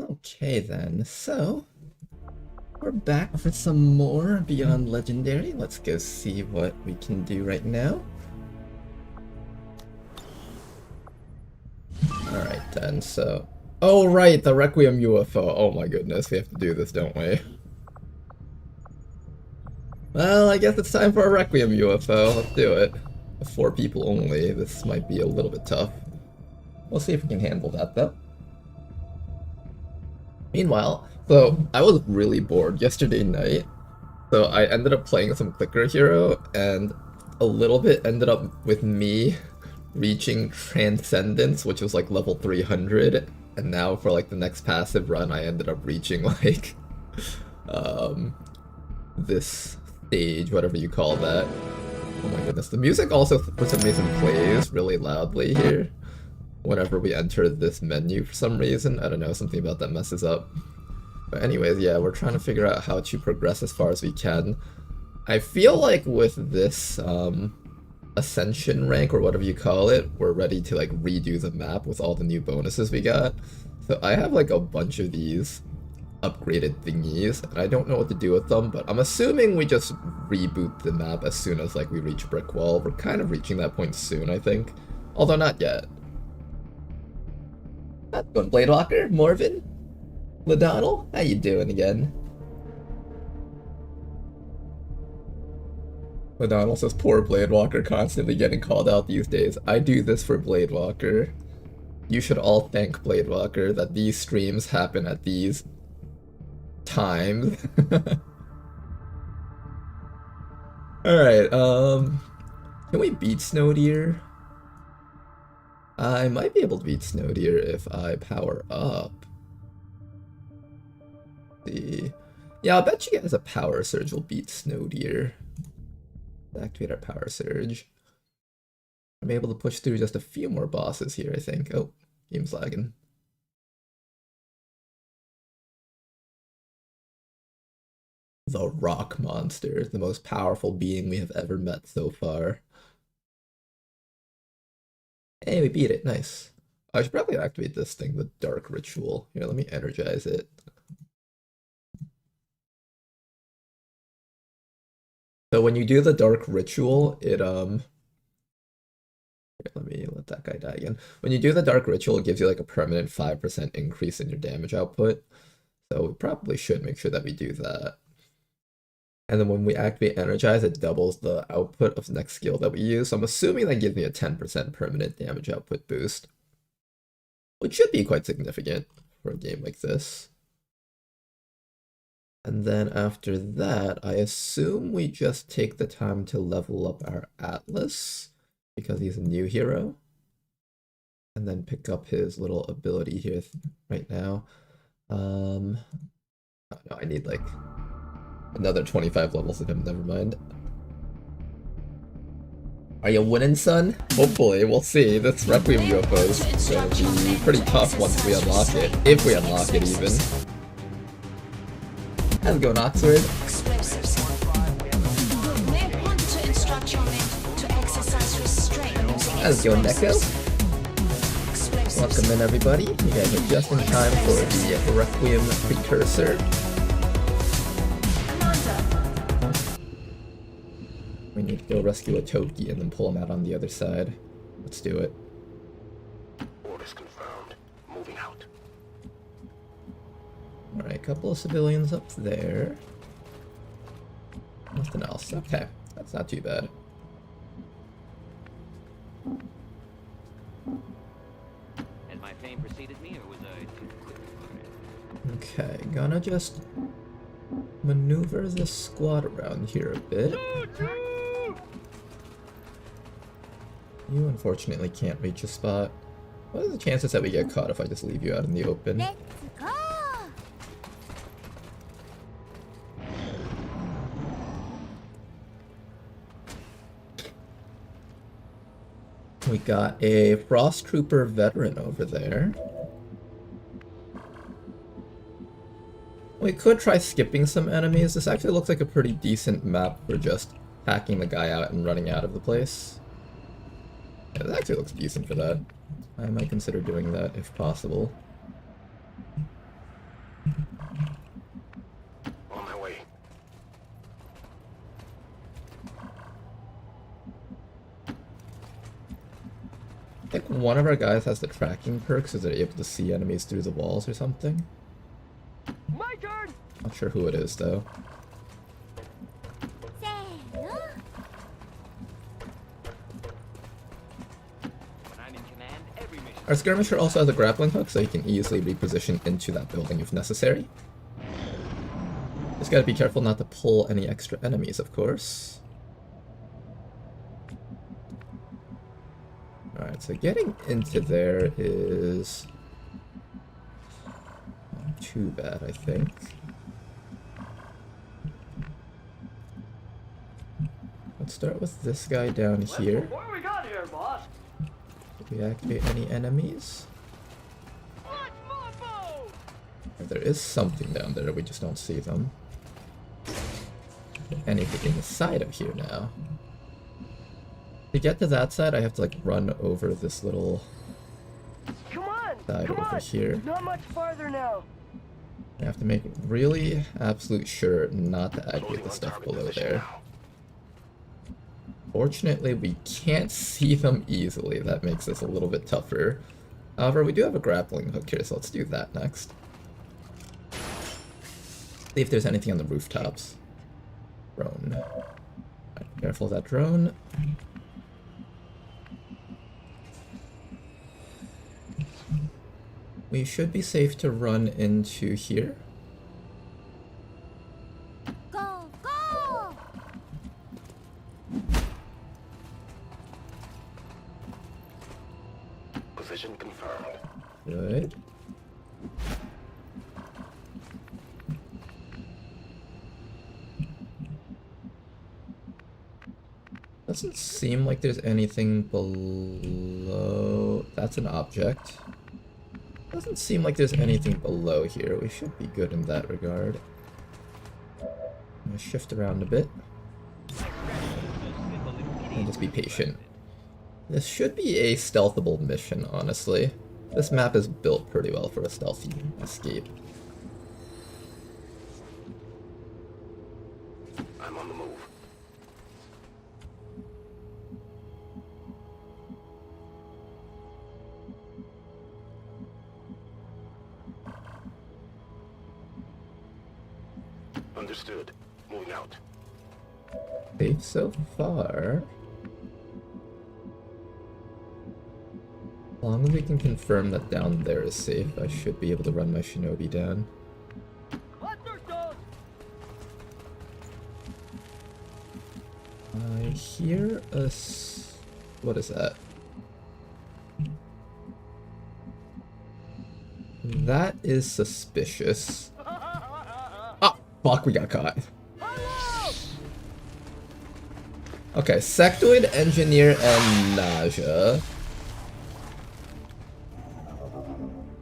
Okay then, so we're back for some more Beyond Legendary. Let's go see what we can do right now. Alright then, so... Oh right, the Requiem UFO. Oh my goodness, we have to do this, don't we? Well, I guess it's time for a Requiem UFO. Let's do it. 4 people only. This might be a little bit tough. We'll see if we can handle that though. Meanwhile, so I was really bored yesterday night, so I ended up playing some Clicker Hero, and a little bit ended up with me reaching Transcendence, which was like level 300, and now for like the next passive run I ended up reaching like this stage, whatever you call that. Oh my goodness, the music also for some reason plays really loudly here whenever we enter this menu for some reason. I don't know, something about that messes up. But anyways, yeah, we're trying to figure out how to progress as far as we can. I feel like with this Ascension rank, or whatever you call it, we're ready to like redo the map with all the new bonuses we got. So I have like a bunch of these upgraded thingies, and I don't know what to do with them, but I'm assuming we just reboot the map as soon as like we reach Brick Wall. We're kind of reaching that point soon, I think. Although not yet. How's it going, Blade Walker? Morvin? Ladonnell? How you doing again? Ladonnell says, poor Blade Walker constantly getting called out these days. I do this for Blade Walker. You should all thank Blade Walker that these streams happen at these times. Alright, can we beat Snowdeer? I might be able to beat Snowdeer if I power up. Yeah, I'll bet you guys a Power Surge will beat Snowdeer. Activate our Power Surge. I'm able to push through just a few more bosses here, I think. Oh, game's lagging. The Rock Monster, the most powerful being we have ever met so far. Hey, we beat it, nice. I should probably activate this thing, the Dark Ritual. Here, let me energize it. So when you do the Dark Ritual, it, here, let me let that guy die again. When you do the Dark Ritual, it gives you like a permanent 5% increase in your damage output. So we probably should make sure that we do that. And then when we activate Energize, it doubles the output of the next skill that we use. So I'm assuming that gives me a 10% permanent damage output boost, which should be quite significant for a game like this. And then after that, I assume we just take the time to level up our Atlas, because he's a new hero. And then pick up his little ability here right now. Oh no, I need like another 25 levels of him, never mind. Are you winning, son? Hopefully, we'll see. This Requiem UFO is going to be pretty tough once we unlock it, if we unlock it even. How's it going, Oxford? How's it going, Neko? Welcome in, everybody. You guys are just in time for the Requiem precursor. We need to go rescue a Toadkey and then pull him out on the other side. Let's do it. Orders confirmed. Moving out. Alright, a couple of civilians up there. Nothing else. Okay, that's not too bad. And my fame preceded me, or was I too quick for it? Okay, gonna just maneuver this squad around here a bit. You unfortunately can't reach a spot. What are the chances that we get caught if I just leave you out in the open? Let's go! We got a Frost Trooper veteran over there. We could try skipping some enemies. This actually looks like a pretty decent map for just hacking the guy out and running out of the place. Yeah, this actually looks decent for that. I might consider doing that if possible. one of our guys has the tracking perk, so they're able to see enemies through the walls or something. My turn! Not sure who it is though. When I'm in command, every mission. Our skirmisher also has a grappling hook, so he can easily reposition into that building if necessary. Just gotta be careful not to pull any extra enemies, of course. Alright, so getting into there is not too bad, I think. Let's start with this guy down here. What do we got here, boss? Did we activate any enemies? There is something down there, we just don't see them. Anything inside of here now. To get to that side, I have to like run over this little Come on! side Come over on! here. Not much farther now. I have to make really absolute sure not to activate Closing the on stuff target below position there. now. Fortunately, we can't see them easily. That makes this a little bit tougher. However, we do have a grappling hook here, so let's do that next. See if there's anything on the rooftops. Drone. Right, careful of that drone. We should be safe to run into here. Go, go! Position confirmed. Good. Doesn't seem like there's anything below. That's an object. Doesn't seem like there's anything below here. We should be good in that regard. I'm gonna shift around a bit and just be patient. This should be a stealthable mission, honestly. This map is built pretty well for a stealthy escape. I'm on the move. Understood. Moving out. Safe so far. As long as we can confirm that down there is safe, I should be able to run my shinobi down. I hear us. What is that? That is suspicious. Ah, fuck, we got caught. Okay, Sectoid, Engineer, and Naja.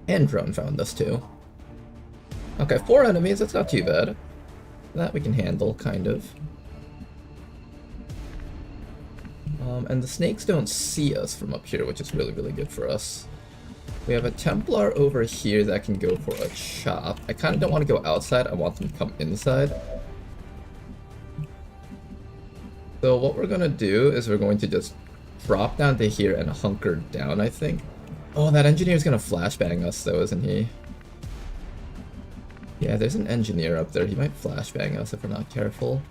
And Drone found us too. Okay, 4 enemies, that's not too bad. That we can handle, kind of. And the snakes don't see us from up here, which is really, really good for us. We have a Templar over here that can go for a chop. I kind of don't want to go outside, I want them to come inside. So what we're going to do is we're going to just drop down to here and hunker down, I think. Oh, that engineer's going to flashbang us though, isn't he? Yeah, there's an engineer up there. He might flashbang us if we're not careful.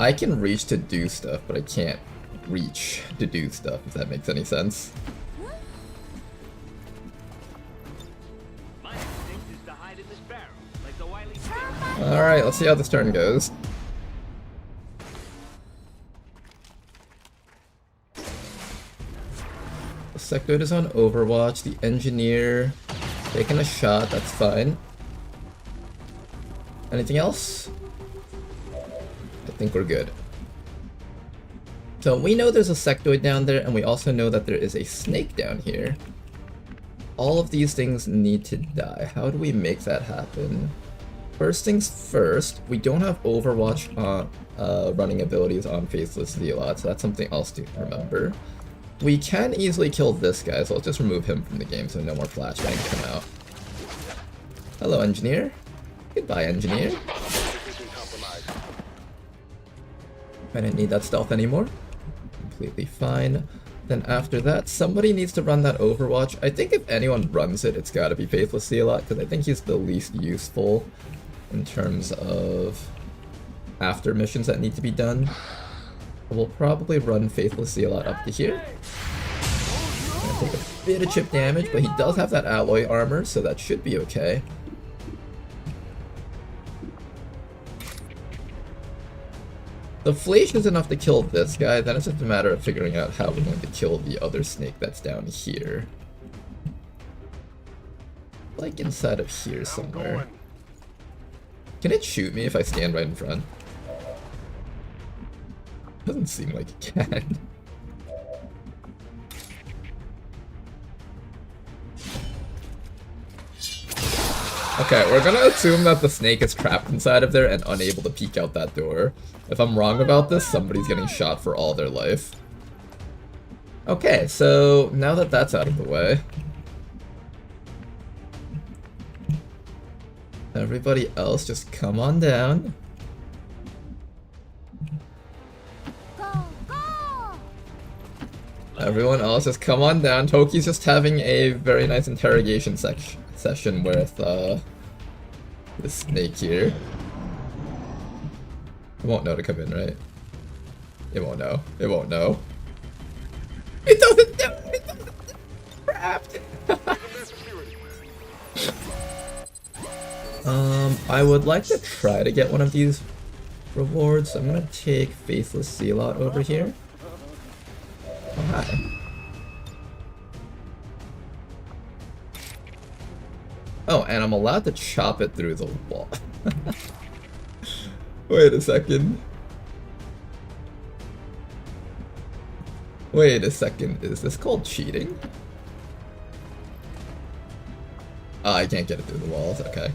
I can reach to do stuff, but I can't reach to do stuff, if that makes any sense. My instinct is to hide in this barrel, like the wily fish. Alright, let's see how this turn goes. The Sectoid is on Overwatch, the engineer taking a shot, that's fine. Anything else? I think we're good. So we know there's a Sectoid down there, and we also know that there is a snake down here. All of these things need to die. How do we make that happen? First things first, we don't have Overwatch running abilities on Faceless Zealot, so that's something else to remember. We can easily kill this guy, so let's just remove him from the game so no more flashbangs come out. Hello, engineer. Goodbye, engineer. Position compromised. I didn't need that stealth anymore. Completely fine. Then after that, somebody needs to run that Overwatch. I think if anyone runs it, it's gotta be Faithless Zealot, because I think he's the least useful in terms of after missions that need to be done. We'll probably run Faithless Zealot up to here. Gonna take a bit of chip damage, but he does have that alloy armor, so that should be okay. The flash is enough to kill this guy, then it's just a matter of figuring out how we're going to kill the other snake that's down here. Like inside of here somewhere. Can it shoot me if I stand right in front? Doesn't seem like it can. Okay, we're gonna assume that the snake is trapped inside of there and unable to peek out that door. If I'm wrong about this, somebody's getting shot for all their life. Okay, so now that that's out of the way, everybody else just come on down. Go, go! Everyone else just come on down. Toki's just having a very nice interrogation session with the snake here. It won't know to come in, right? It won't know. It won't know. It doesn't know! It doesn't know! Trapped! I would like to try to get one of these rewards. I'm gonna take Faithless Zealot over here. Oh, hi. Oh, and I'm allowed to chop it through the wall. Wait a second. Wait a second, is this called cheating? Oh, I can't get it through the walls, okay.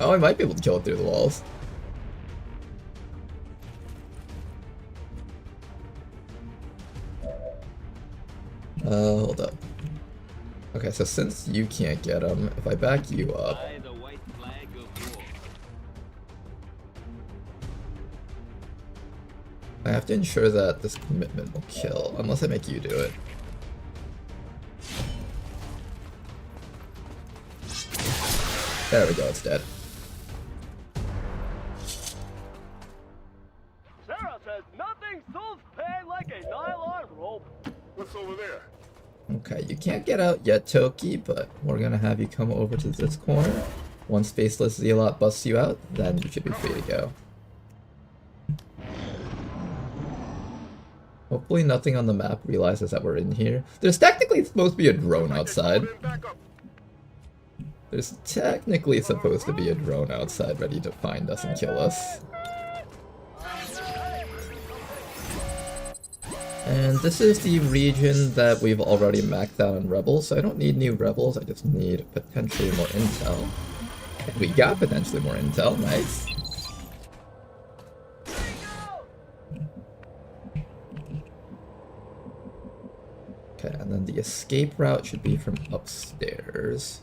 Oh, I might be able to kill it through the walls. Hold up. Okay, so since you can't get him, if I back you up... Fly the white flag of war. I have to ensure that this commitment will kill, unless I make you do it. There we go, it's dead. Sarah says nothing soothes pain like a nylon rope. What's over there? Okay, you can't get out yet, Toki, but we're gonna have you come over to this corner. Once Faceless Zealot busts you out, then you should be free to go. Hopefully nothing on the map realizes that we're in here. There's technically supposed to be a drone outside. There's technically supposed to be a drone outside ready to find us and kill us. And this is the region that we've already maxed out on Rebels, so I don't need new Rebels, I just need potentially more intel. We got potentially more intel, nice. Okay, and then the escape route should be from upstairs.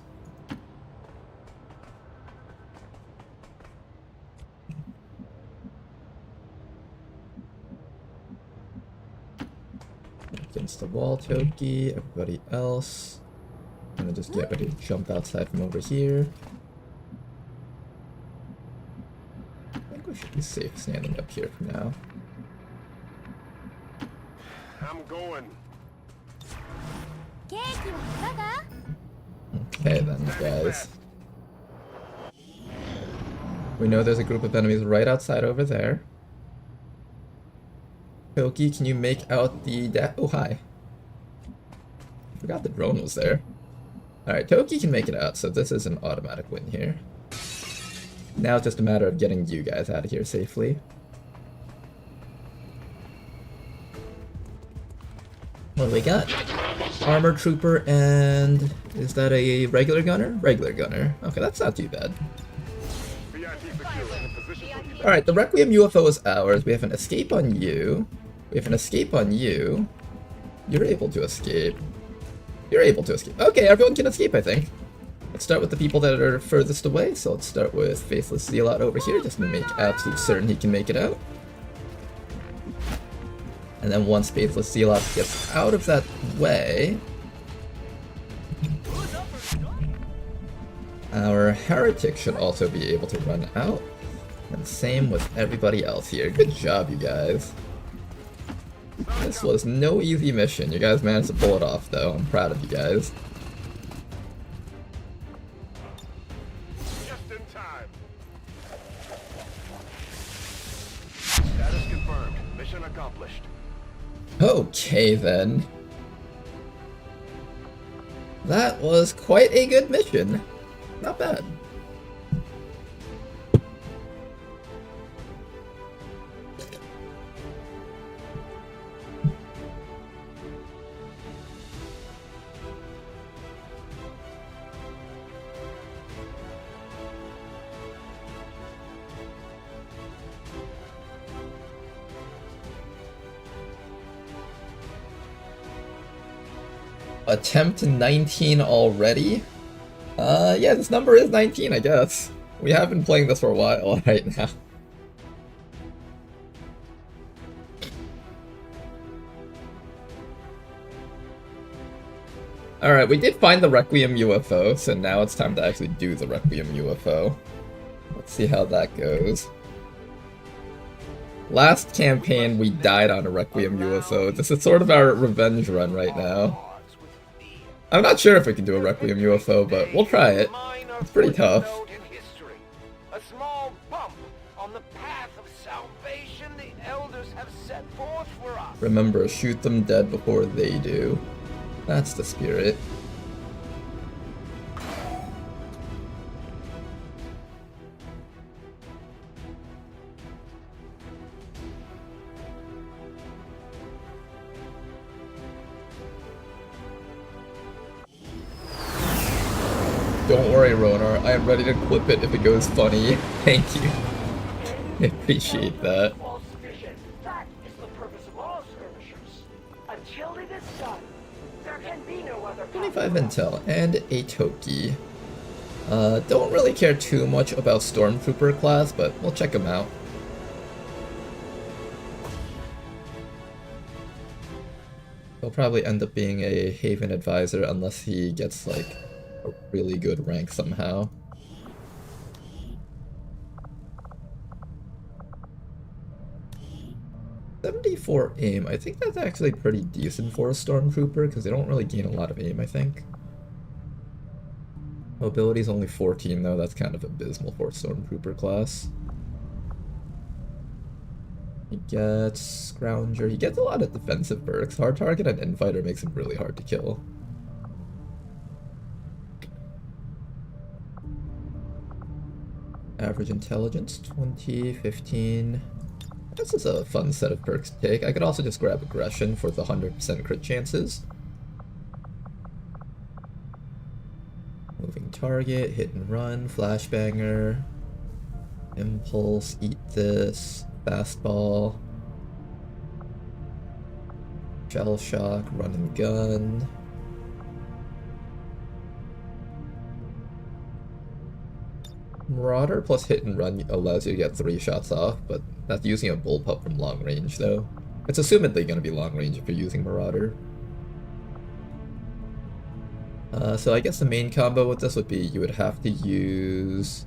Against the wall, Toki, everybody else. I'm gonna just get ready to jump outside from over here. I think we should be safe standing up here for now. I'm going. Okay then, guys. We know there's a group of enemies right outside over there. Toki, can you make out the oh, hi. Forgot the drone was there. Alright, Toki can make it out, so this is an automatic win here. Now it's just a matter of getting you guys out of here safely. What do we got? Armor Trooper and... is that a regular gunner? Regular gunner. Okay, that's not too bad. Alright, the Requiem UFO is ours. We have an escape on you. We have an escape on you. You're able to escape. You're able to escape. Okay, everyone can escape, I think. Let's start with the people that are furthest away. So let's start with Faithless Zealot over here, just to make absolute certain he can make it out. And then once Faithless Zealot gets out of that way, our Heretic should also be able to run out. And same with everybody else here. Good job, you guys. This was no easy mission. You guys managed to pull it off, though. I'm proud of you guys. Just in time. Status confirmed. Mission accomplished. Okay, then. That was quite a good mission. Not bad. Attempt 19 already? Yeah, this number is 19, I guess. We have been playing this for a while right now. Alright, we did find the Requiem UFO, so now it's time to actually do the Requiem UFO. Let's see how that goes. Last campaign, we died on a Requiem UFO. This is sort of our revenge run right now. I'm not sure if we can do a Requiem UFO, but we'll try it. It's pretty tough. A small bump on the path of salvation the elders have set forth for us. Remember, shoot them dead before they do. That's the spirit. Don't worry, Ronar. I am ready to clip it if it goes funny. Thank you. I appreciate that. That is the purpose of all skirmishers. Until it is done, there can be no other 25 intel and a Toki. Don't really care too much about Stormtrooper class, but we'll check him out. He'll probably end up being a Haven advisor unless he gets like a really good rank somehow. .74 aim. I think that's actually pretty decent for a Stormtrooper because they don't really gain a lot of aim, I think. Mobility's only 14 though, that's kind of abysmal for a Stormtrooper class. He gets Scrounger. He gets a lot of defensive perks. Hard target and Infighter makes him really hard to kill. Average intelligence, 20, 15. This is a fun set of perks to take. I could also just grab aggression for the 100% crit chances. Moving target, hit and run, flashbanger, impulse, eat this, fastball, shell shock, run and gun. Marauder plus hit and run allows you to get 3 shots off, but that's using a bullpup from long range though. It's assumedly going to be long range if you're using Marauder. So I guess the main combo with this would be you would have to use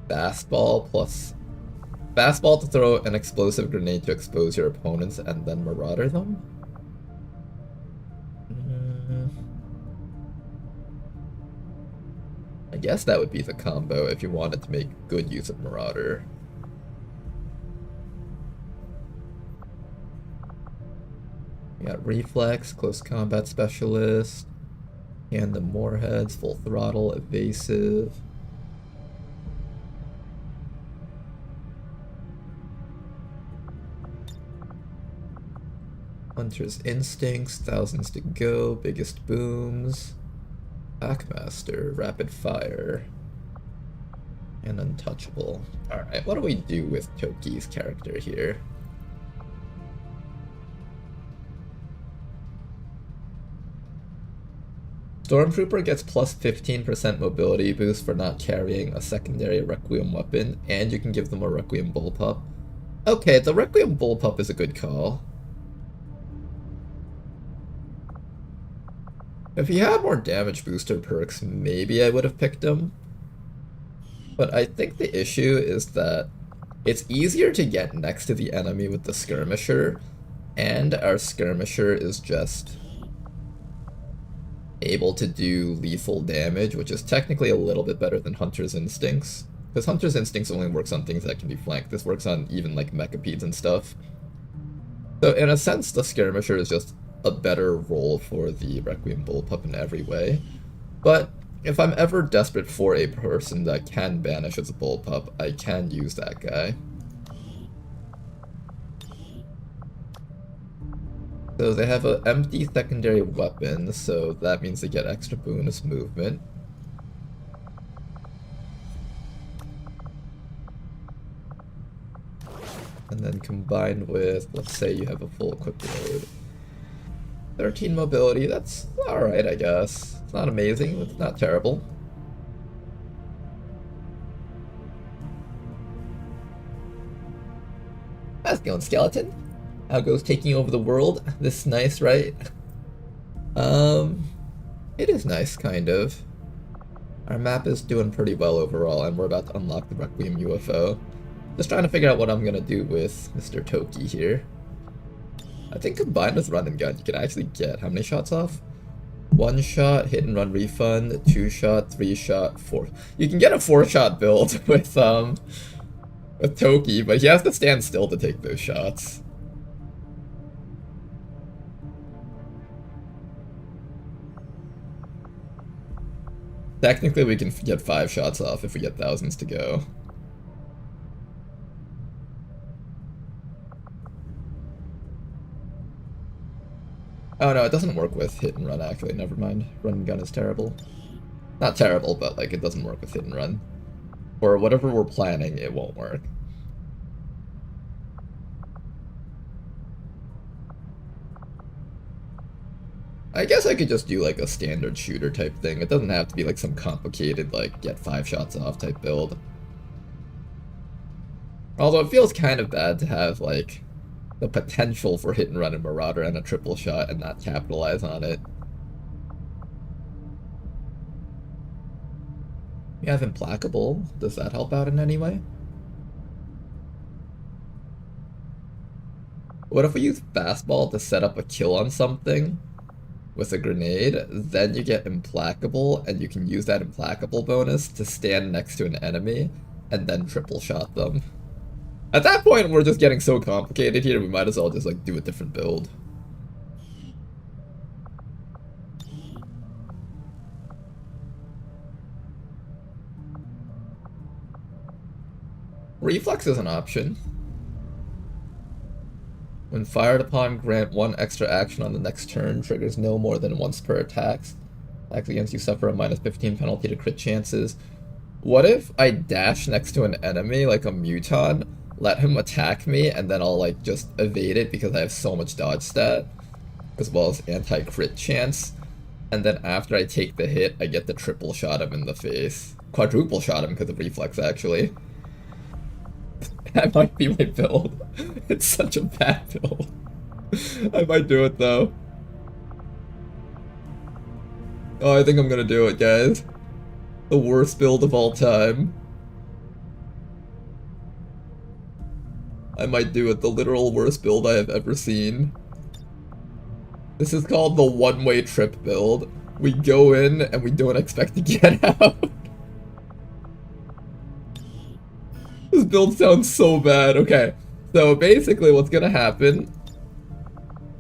Fastball plus Fastball to throw an explosive grenade to expose your opponents and then Marauder them. I guess that would be the combo if you wanted to make good use of Marauder. We got Reflex, Close Combat Specialist, Tandem Warheads, Full Throttle, Evasive. Hunter's Instincts, Thousands to Go, Biggest Booms. Packmaster, Rapid Fire. And untouchable. Alright, what do we do with Toki's character here? Stormtrooper gets plus 15% mobility boost for not carrying a secondary Requiem weapon, and you can give them a Requiem bullpup. Okay, the Requiem bullpup is a good call. If he had more damage booster perks, maybe I would have picked him. But I think the issue is that it's easier to get next to the enemy with the skirmisher, and our skirmisher is just able to do lethal damage, which is technically a little bit better than Hunter's Instincts. Because Hunter's Instincts only works on things that can be flanked. This works on even like mechapedes and stuff. So in a sense, the skirmisher is just a better role for the Requiem bullpup in every way. But if I'm ever desperate for a person that can banish as a bullpup, I can use that guy. So they have an empty secondary weapon, so that means they get extra bonus movement. And then combined with, let's say you have a full equip load. 13 mobility, that's alright, I guess. It's not amazing, it's not terrible. How's it going, Skeleton? How goes taking over the world? This is nice, right? It is nice, kind of. Our map is doing pretty well overall, and we're about to unlock the Requiem UFO. Just trying to figure out what I'm gonna do with Mr. Toki here. I think combined with run and gun, you can actually get how many shots off? 1 shot, hit and run refund, 2 shot, 3 shot, 4. You can get a 4-shot build with Toki, but he has to stand still to take those shots. Technically, we can get 5 shots off if we get thousands to go. Oh no, it doesn't work with hit and run actually, never mind. Run and gun is terrible. Not terrible, but like it doesn't work with hit and run. For whatever we're planning, it won't work. I guess I could just do like a standard shooter type thing. It doesn't have to be like some complicated like get 5 shots off type build. Although it feels kind of bad to have like the potential for hit and run and Marauder and a triple shot and not capitalize on it. We have Implacable. Does that help out in any way? What if we use Fastball to set up a kill on something with a grenade? Then you get Implacable, and you can use that Implacable bonus to stand next to an enemy and then triple shot them. At that point, we're just getting so complicated here, we might as well just like do a different build. Reflex is an option. When fired upon, grant 1 extra action on the next turn, triggers no more than once per attack. Attacks against you suffer a -15 penalty to crit chances. What if I dash next to an enemy, like a Muton, let him attack me, and then I'll like just evade it because I have so much dodge stat, as well as anti-crit chance, and then after I take the hit, I get to triple shot him in the face. Quadruple shot him because of reflex, actually. That might be my build. It's such a bad build. I might do it though. Oh, I think I'm gonna do it, guys. The worst build of all time. I might do it, the literal worst build I have ever seen. This is called the one-way trip build. We go in and we don't expect to get out. This build sounds so bad. Okay, so basically what's gonna happen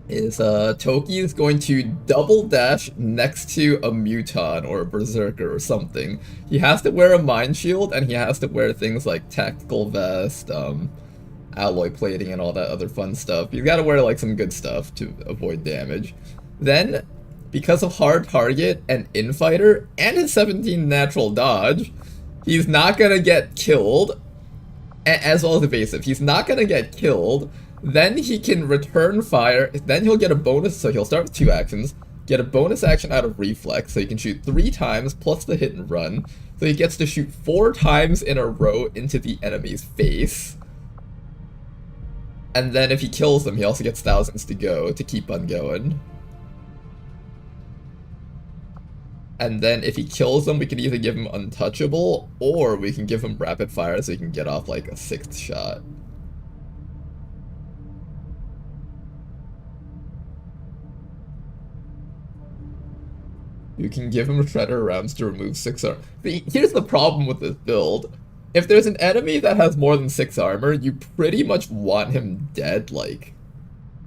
is Toki is going to double dash next to a Muton or a Berserker or something. He has to wear a Mind Shield, and he has to wear things like Tactical Vest, alloy plating, and all that other fun stuff. He's gotta wear like some good stuff to avoid damage. Then, because of hard target and infighter, and his 17 natural dodge, He's not gonna get killed, as well as evasive. He's not gonna get killed. Then he can return fire. Then he'll get a bonus, so he'll start with 2 actions. Get a bonus action out of reflex, so he can shoot 3 times plus the hit and run. So he gets to shoot 4 times in a row into the enemy's face. And then if he kills them, he also gets thousands to go to keep on going. And then if he kills them, we can either give him untouchable, or we can give him rapid fire so he can get off like a 6th shot. You can give him shredder rounds to remove 6 armor. Here's the problem with this build. If there's an enemy that has more than 6 armor, you pretty much want him dead, like,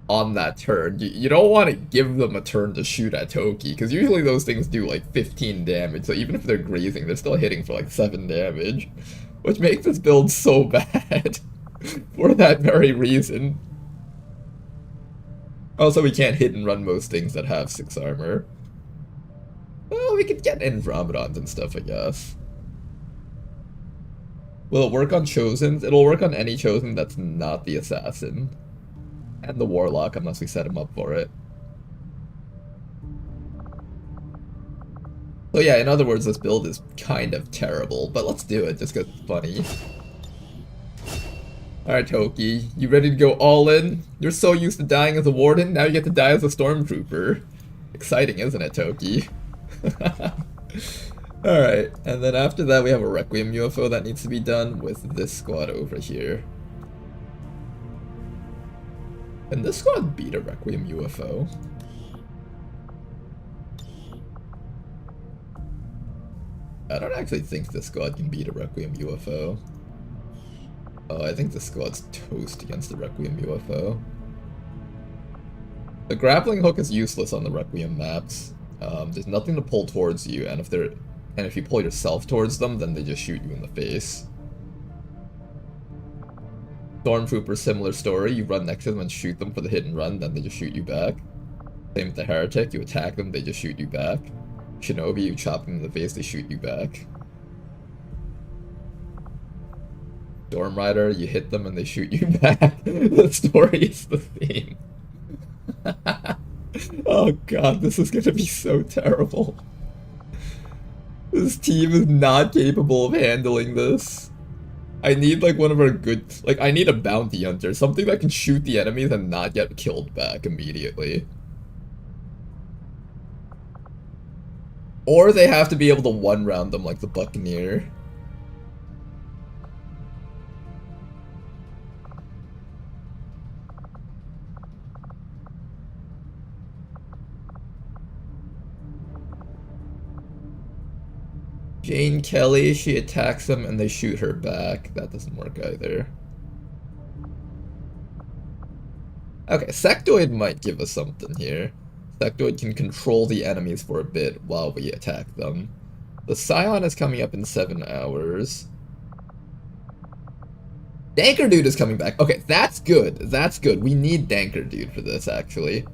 on that turn. You don't want to give them a turn to shoot at Toki, because usually those things do like 15 damage, so even if they're grazing, they're still hitting for like 7 damage, which makes this build so bad for that very reason. Also, we can't hit and run most things that have 6 armor. Well, we could get Andromedons and stuff, I guess. Will it work on Chosens? It'll work on any Chosen that's not the Assassin. And the Warlock, unless we set him up for it. So yeah, in other words, this build is kind of terrible, but let's do it just because it's funny. Alright, Toki, you ready to go all in? You're so used to dying as a warden, now you get to die as a stormtrooper. Exciting, isn't it, Toki? Alright, and then after that we have a Requiem UFO that needs to be done with this squad over here. Can this squad beat a Requiem UFO? I don't actually think this squad can beat a Requiem UFO. Oh, I think this squad's toast against the Requiem UFO. The grappling hook is useless on the Requiem maps. There's nothing to pull towards you, and if you pull yourself towards them, then they just shoot you in the face. Stormtrooper, similar story. You run next to them and shoot them for the hit and run, then they just shoot you back. Same with the Heretic. You attack them, they just shoot you back. Shinobi, you chop them in the face, they shoot you back. Storm Rider, you hit them and they shoot you back. The story is the same. Oh god, this is gonna be so terrible. This team is not capable of handling this. I need like one of our good, like I need a bounty hunter, something that can shoot the enemies and not get killed back immediately. Or they have to be able to one round them like the Buccaneer. Jane Kelly, she attacks them and they shoot her back. That doesn't work either. Okay, Sectoid might give us something here. Sectoid can control the enemies for a bit while we attack them. The Scion is coming up in 7 hours. Danker Dude is coming back. Okay, that's good. That's good. We need Danker Dude for this, actually.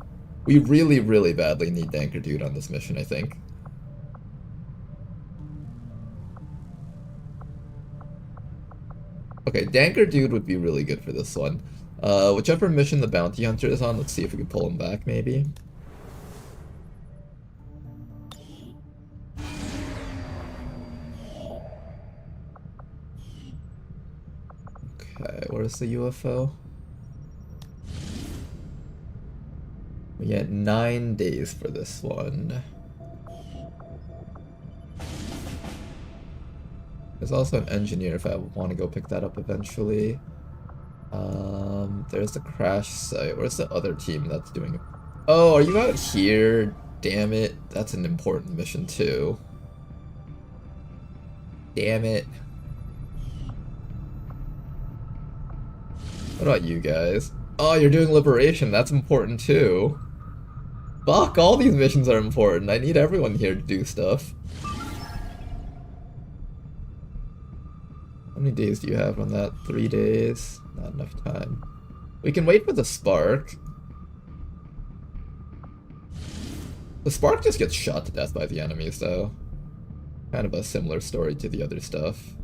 We really, really badly need Danker Dude on this mission, I think. Okay, Danker Dude would be really good for this one. Whichever mission the Bounty Hunter is on, let's see if we can pull him back, maybe. Okay, where's the UFO? We get 9 days for this one. There's also an engineer if I want to go pick that up eventually. There's the crash site. Where's the other team that's doing it? Oh, are you out here? Damn it. That's an important mission too. Damn it. What about you guys? Oh, you're doing liberation. That's important too. Fuck, all these missions are important. I need everyone here to do stuff. How many days do you have on that? 3 days? Not enough time. We can wait for the Spark. The Spark just gets shot to death by the enemies, though. Kind of a similar story to the other stuff.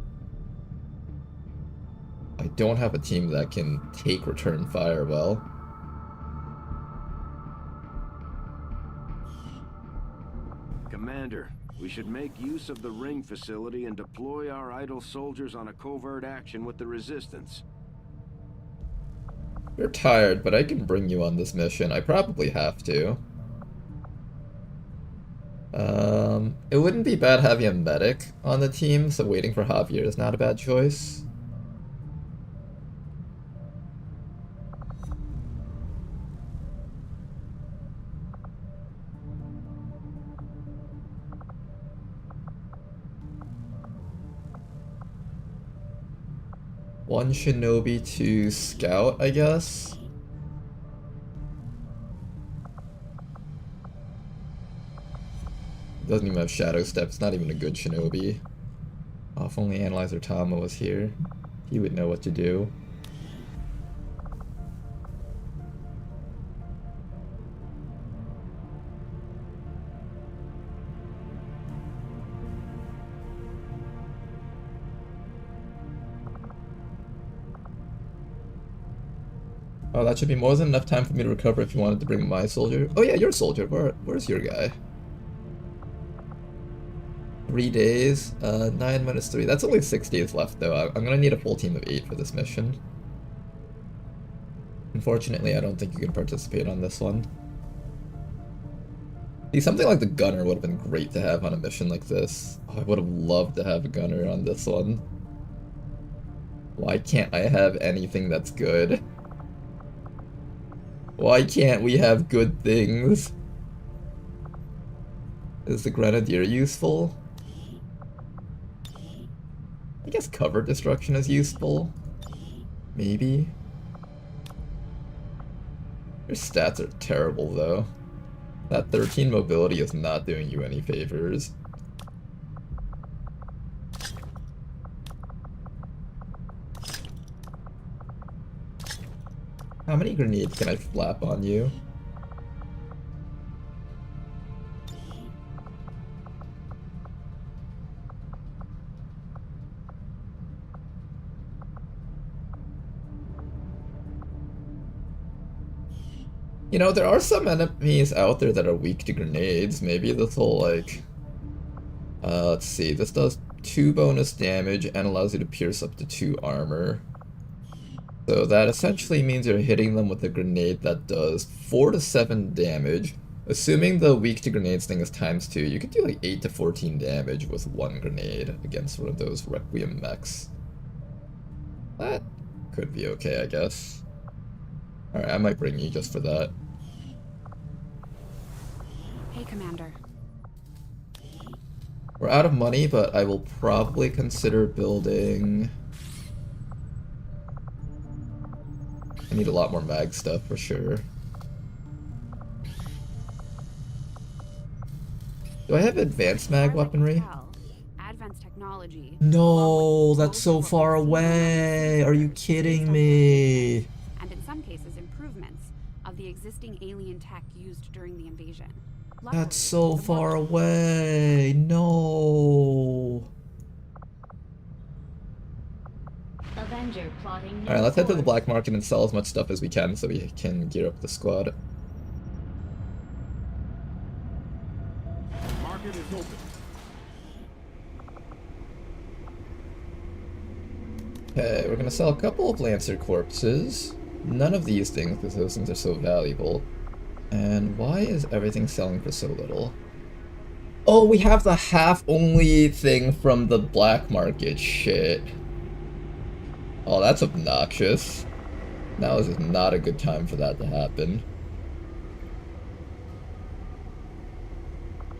I don't have a team that can take return fire well. Commander, we should make use of the ring facility and deploy our idle soldiers on a covert action with the resistance. You're tired, but I can bring you on this mission. I probably have to. It wouldn't be bad having a medic on the team, so waiting for Javier is not a bad choice. One shinobi to scout, I guess. Doesn't even have shadow step. It's not even a good shinobi. Oh, if only Analyzer Tama was here, he would know what to do. Oh, that should be more than enough time for me to recover if you wanted to bring my soldier. Oh yeah, your soldier. Where's your guy? 3 days. 9 minus 3. That's only 6 days left, though. I'm gonna need a full team of 8 for this mission. Unfortunately, I don't think you can participate on this one. See, something like the gunner would have been great to have on a mission like this. Oh, I would have loved to have a gunner on this one. Why can't I have anything that's good? Why can't we have good things? Is the Grenadier useful? I guess cover destruction is useful. Maybe. Your stats are terrible though. That 13 mobility is not doing you any favors. How many grenades can I flap on you? You know, there are some enemies out there that are weak to grenades. Maybe this will, like... let's see. This does 2 bonus damage and allows you to pierce up to 2 armor. So that essentially means you're hitting them with a grenade that does 4 to 7 damage. Assuming the weak to grenades thing is ×2, you could do like 8 to 14 damage with 1 grenade against one of those Requiem mechs. That could be okay, I guess. Alright, I might bring you just for that. Hey, Commander. We're out of money, but I will probably consider building... I need a lot more mag stuff for sure. Do I have advanced mag weaponry? Advanced technology. No, that's so far away. Are you kidding me? And in some cases, improvements of the existing alien tech used during the invasion. That's so far away. No. Avenger plotting. Alright, let's head to the black market and sell as much stuff as we can so we can gear up the squad. Market is open. Okay, we're gonna sell a couple of Lancer corpses. None of these things, because those things are so valuable. And why is everything selling for so little? Oh, we have the half-only thing from the black market. Shit. Oh, that's obnoxious. Now is not a good time for that to happen.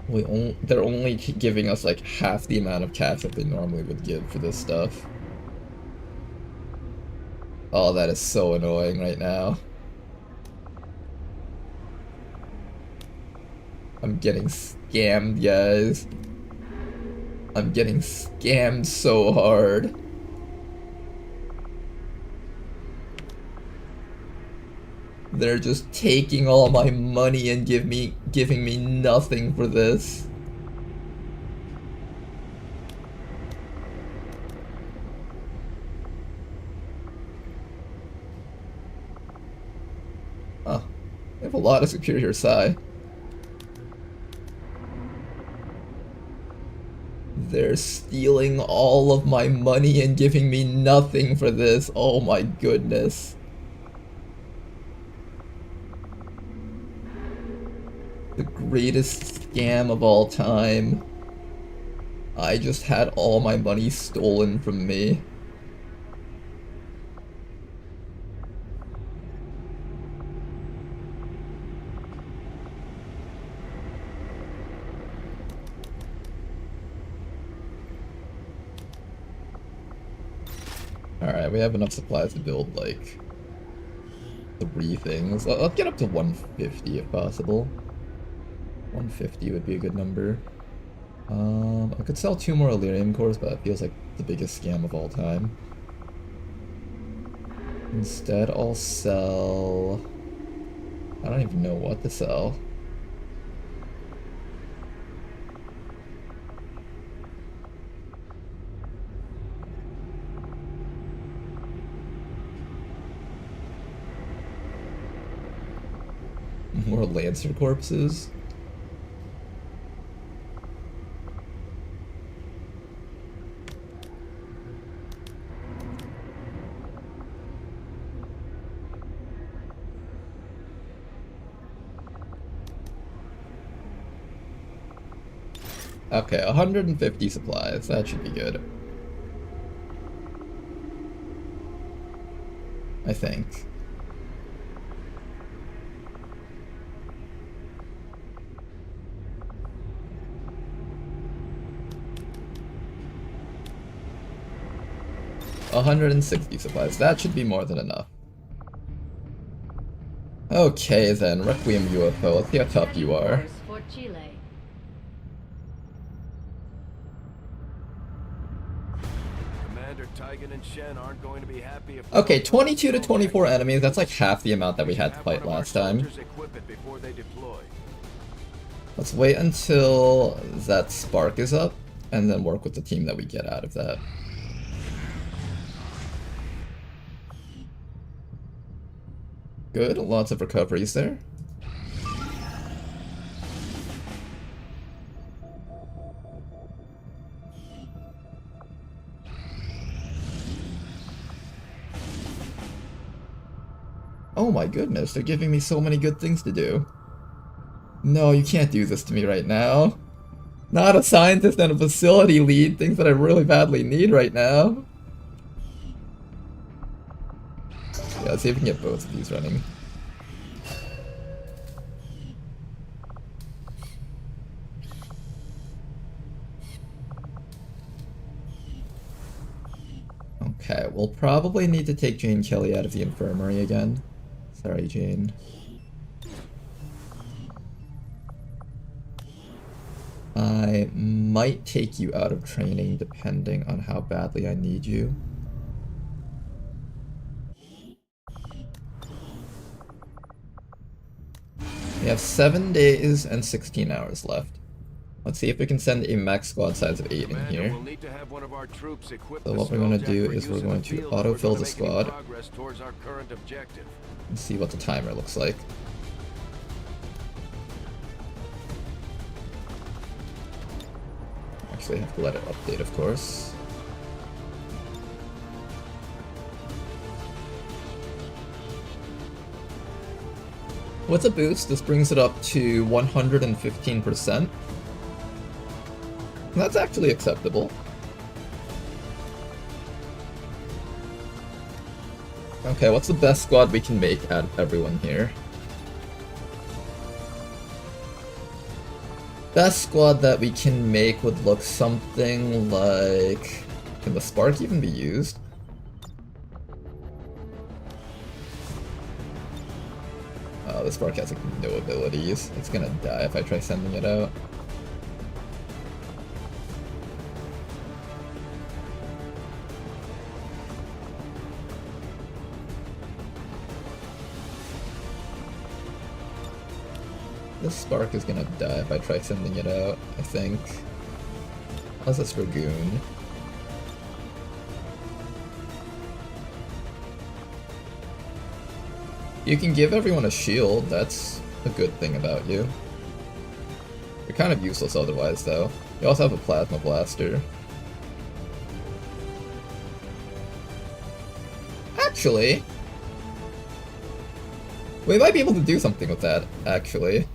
They're only giving us like half the amount of cash that they normally would give for this stuff. Oh, that is so annoying right now. I'm getting scammed, guys. I'm getting scammed so hard. They're just taking all my money and giving me nothing for this. lot of superior psi. They're stealing all of my money and giving me nothing for this. Oh my goodness. The greatest scam of all time. I just had all my money stolen from me. Alright, we have enough supplies to build, like, 3 things. Let's get up to 150 if possible. 150 would be a good number. I could sell 2 more Illyrium cores, but it feels like the biggest scam of all time. Instead, I'll sell... I don't even know what to sell. More Lancer corpses. Okay, 150 supplies. That should be good. I think. $160 supplies. That should be more than enough. Okay then, Requiem UFO. Let's see how tough you are. Course for Chile. Commander Tigan and Shen aren't going to be happy if Okay, 22 to 24 enemies. That's like half the amount that we had to Have fight one of our last time. soldiers equip it before they deploy. Let's wait until that spark is up, and then work with the team that we get out of that. Good, lots of recoveries there. Oh my goodness, they're giving me so many good things to do. No, you can't do this to me right now. Not a scientist and a facility lead, things that I really badly need right now. Yeah, let's see if we can get both of these running. Okay, we'll probably need to take Jane Kelly out of the infirmary again. Sorry, Jane. I might take you out of training depending on how badly I need you. We have 7 days and 16 hours left. Let's see if we can send a max squad size of 8 in Commander, here. we'll need to have one of our troops equip So the what we're going to Skulljack do for is we're use in going the to field if we're autofill gonna the make any squad progress towards our current objective. and see what the timer looks like. Actually, I have to let it update, of course. With a boost, this brings it up to 115%. That's actually acceptable. Okay, what's the best squad we can make out of everyone here? Best squad that we can make would look something like... Can the spark even be used? Oh, the spark has like no abilities. It's gonna die if I try sending it out. This spark is gonna die if I try sending it out, I think. Unless it's Dragoon. You can give everyone a shield, that's a good thing about you. You're kind of useless otherwise, though. You also have a plasma blaster. Actually, we might be able to do something with that, actually.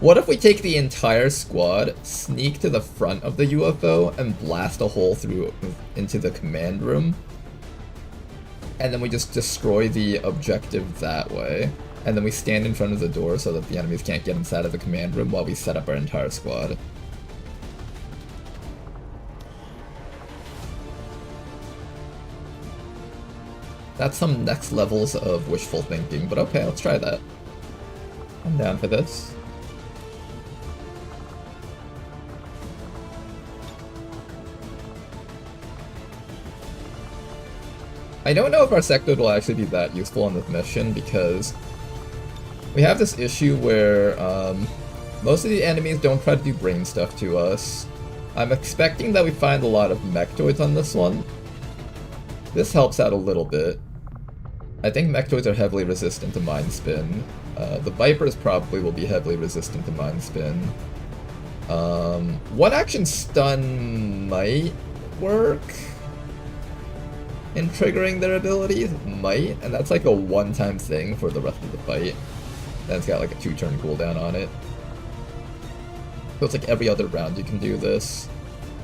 What if we take the entire squad, sneak to the front of the UFO, and blast a hole through into the command room? And then we just destroy the objective that way. And then we stand in front of the door so that the enemies can't get inside of the command room while we set up our entire squad. That's some next levels of wishful thinking, but okay, let's try that. I'm down for this. I don't know if our sectoid will actually be that useful on this mission because we have this issue where most of the enemies don't try to do brain stuff to us. I'm expecting that we find a lot of mechtoids on this one. This helps out a little bit. I think mechtoids are heavily resistant to Mind Spin. The Vipers probably will be heavily resistant to Mind Spin. One action stun might work in triggering their abilities, might, and that's like a one-time thing for the rest of the fight. Then it's got like a 2-turn cooldown on it. So it's like every other round you can do this.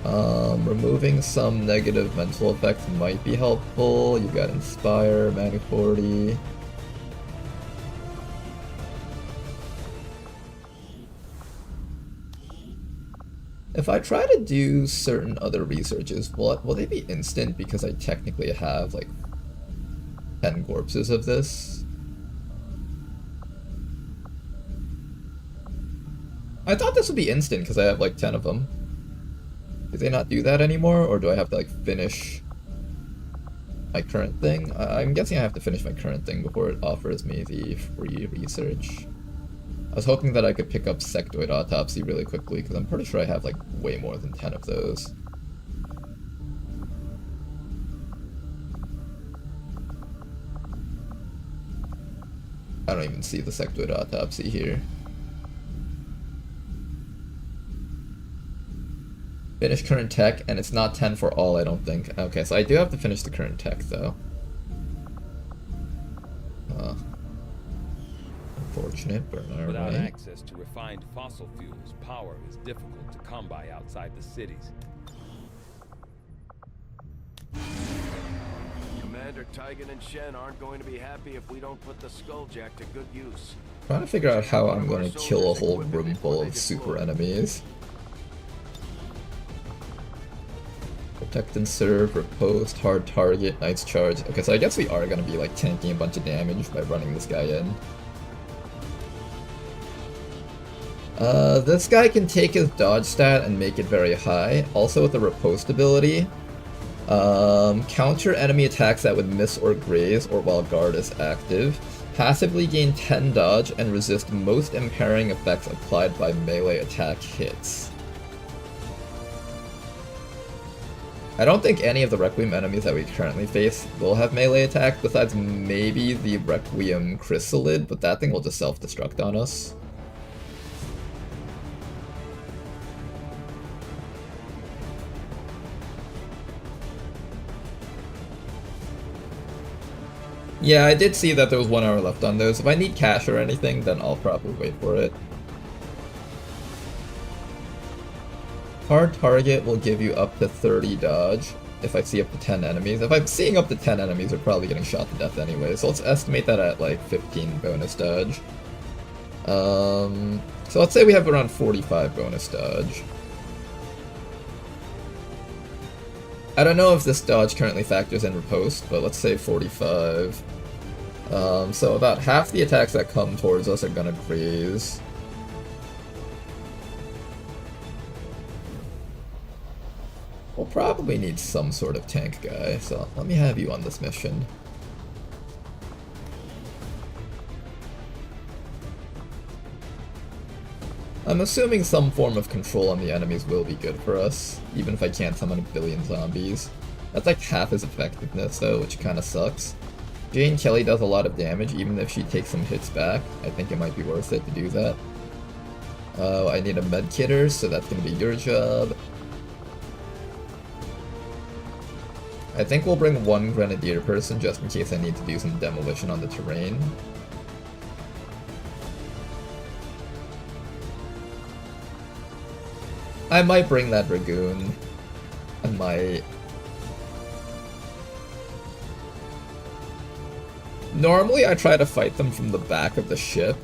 Removing some negative mental effects might be helpful. You've got Inspire, Manu 40. If I try to do certain other researches, will they be instant because I technically have like 10 corpses of this? I thought this would be instant because I have like 10 of them. Do they not do that anymore, or do I have to like finish my current thing? I'm guessing I have to finish my current thing before it offers me the free research. I was hoping that I could pick up Sectoid Autopsy really quickly, because I'm pretty sure I have like way more than 10 of those. I don't even see the Sectoid Autopsy here. Finish current tech, and it's not 10 for all, I don't think. Okay, so I do have to finish the current tech, though. Unfortunate, but alright. Without access to refined fossil fuels, power is difficult to come by outside the cities. Commander Tigan and Shen aren't going to be happy if we don't put the Skulljack to good use. Trying to figure out how I'm going to kill a whole room full of super enemies. Protect and serve, riposte, hard target, Knight's Charge. Okay, so I guess we are going to be like tanking a bunch of damage by running this guy in. This guy can take his dodge stat and make it very high. Also with the riposte ability, counter enemy attacks that would miss or graze or while guard is active. Passively gain 10 dodge and resist most impairing effects applied by melee attack hits. I don't think any of the Requiem enemies that we currently face will have melee attack, besides maybe the Requiem Chrysalid, but that thing will just self-destruct on us. Yeah, I did see that there was 1 hour left on those. If I need cash or anything, then I'll probably wait for it. Hard target will give you up to 30 dodge if I see up to 10 enemies. If I'm seeing up to 10 enemies, we're probably getting shot to death anyway, so let's estimate that at like 15 bonus dodge. So let's say we have around 45 bonus dodge. I don't know if this dodge currently factors in riposte, but let's say 45. So about half the attacks that come towards us are gonna graze. We'll probably need some sort of tank guy, so let me have you on this mission. I'm assuming some form of control on the enemies will be good for us, even if I can't summon a billion zombies. That's like half his effectiveness though, which kinda sucks. Jane Kelly does a lot of damage, even if she takes some hits back. I think it might be worth it to do that. I need a med kitter, so that's gonna be your job. I think we'll bring one grenadier person just in case I need to do some demolition on the terrain. I might bring that dragoon. I might. Normally I try to fight them from the back of the ship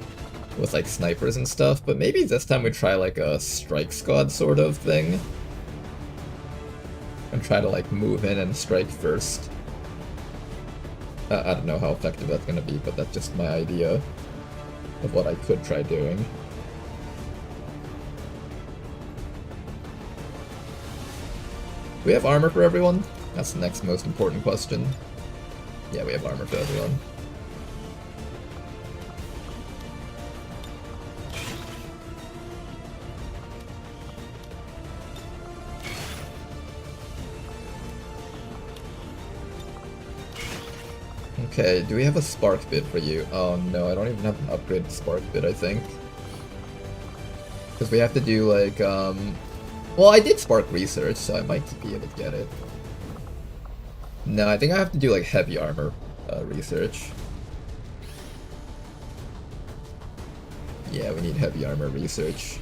with like snipers and stuff, but maybe this time we try like a strike squad sort of thing. And try to like move in and strike first. I don't know how effective that's gonna be, but that's just my idea of what I could try doing. Do we have armor for everyone? That's the next most important question. Yeah, we have armor for everyone. Okay, do we have a spark bid for you? Oh no, I don't even have an upgraded spark bid, I think. Because we have to do like, well, I did spark research, so I might be able to get it. No, I think I have to do like heavy armor research. Yeah, we need heavy armor research.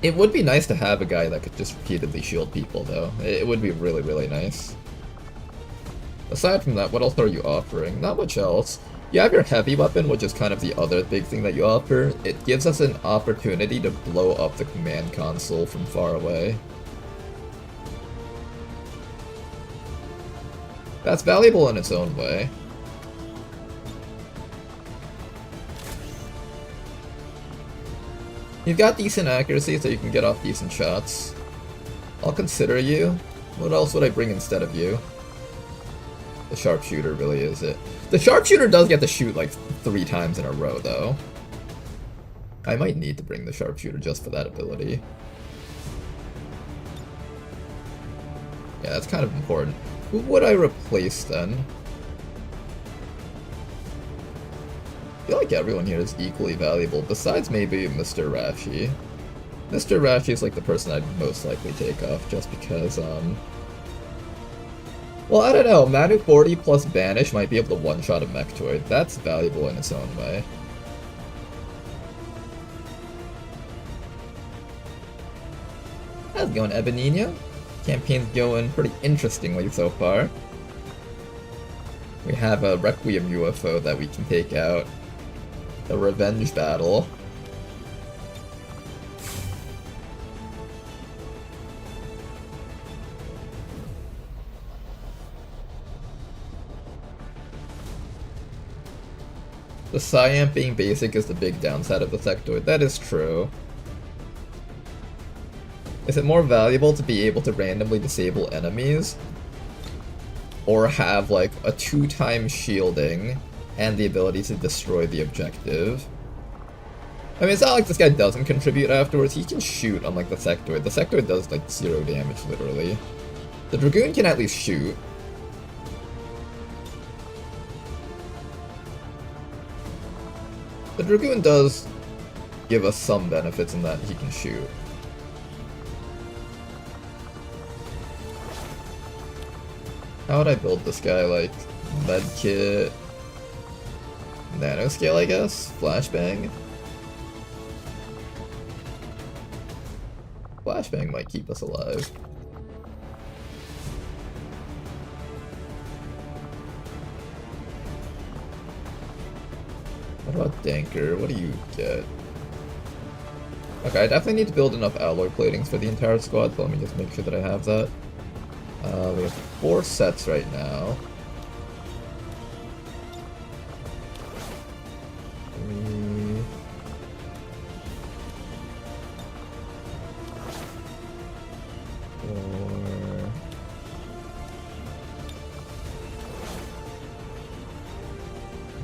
It would be nice to have a guy that could just repeatedly shield people, though. It would be really, really nice. Aside from that, what else are you offering? Not much else. You have your heavy weapon, which is kind of the other big thing that you offer. It gives us an opportunity to blow up the command console from far away. That's valuable in its own way. You've got decent accuracy, so you can get off decent shots. I'll consider you. What else would I bring instead of you? The sharpshooter really is it. The sharpshooter does get to shoot like 3 times in a row, though. I might need to bring the sharpshooter just for that ability. Yeah, that's kind of important. Who would I replace then? I feel like everyone here is equally valuable, besides maybe Mr. Rashi. Mr. Rashi is like the person I'd most likely take off, just because, well, I don't know, Manu 40 plus Banish might be able to one-shot a Mechtoid. That's valuable in its own way. How's it going, Ebenino? Campaign's going pretty interestingly so far. We have a Requiem UFO that we can take out. A revenge battle. The Cyan being basic is the big downside of the sectoid. That is true. Is it more valuable to be able to randomly disable enemies? Or have like a 2-time shielding and the ability to destroy the objective? I mean, it's not like this guy doesn't contribute afterwards. He can shoot on like the sectoid. The sectoid does like 0 damage, literally. The Dragoon can at least shoot. The Dragoon does give us some benefits in that he can shoot. How would I build this guy? Like, medkit, nanoscale, I guess? Flashbang? Flashbang might keep us alive. What about Danker? What do you get? Okay, I definitely need to build enough alloy platings for the entire squad, so let me just make sure that I have that. We have 4 sets right now. 3... 4...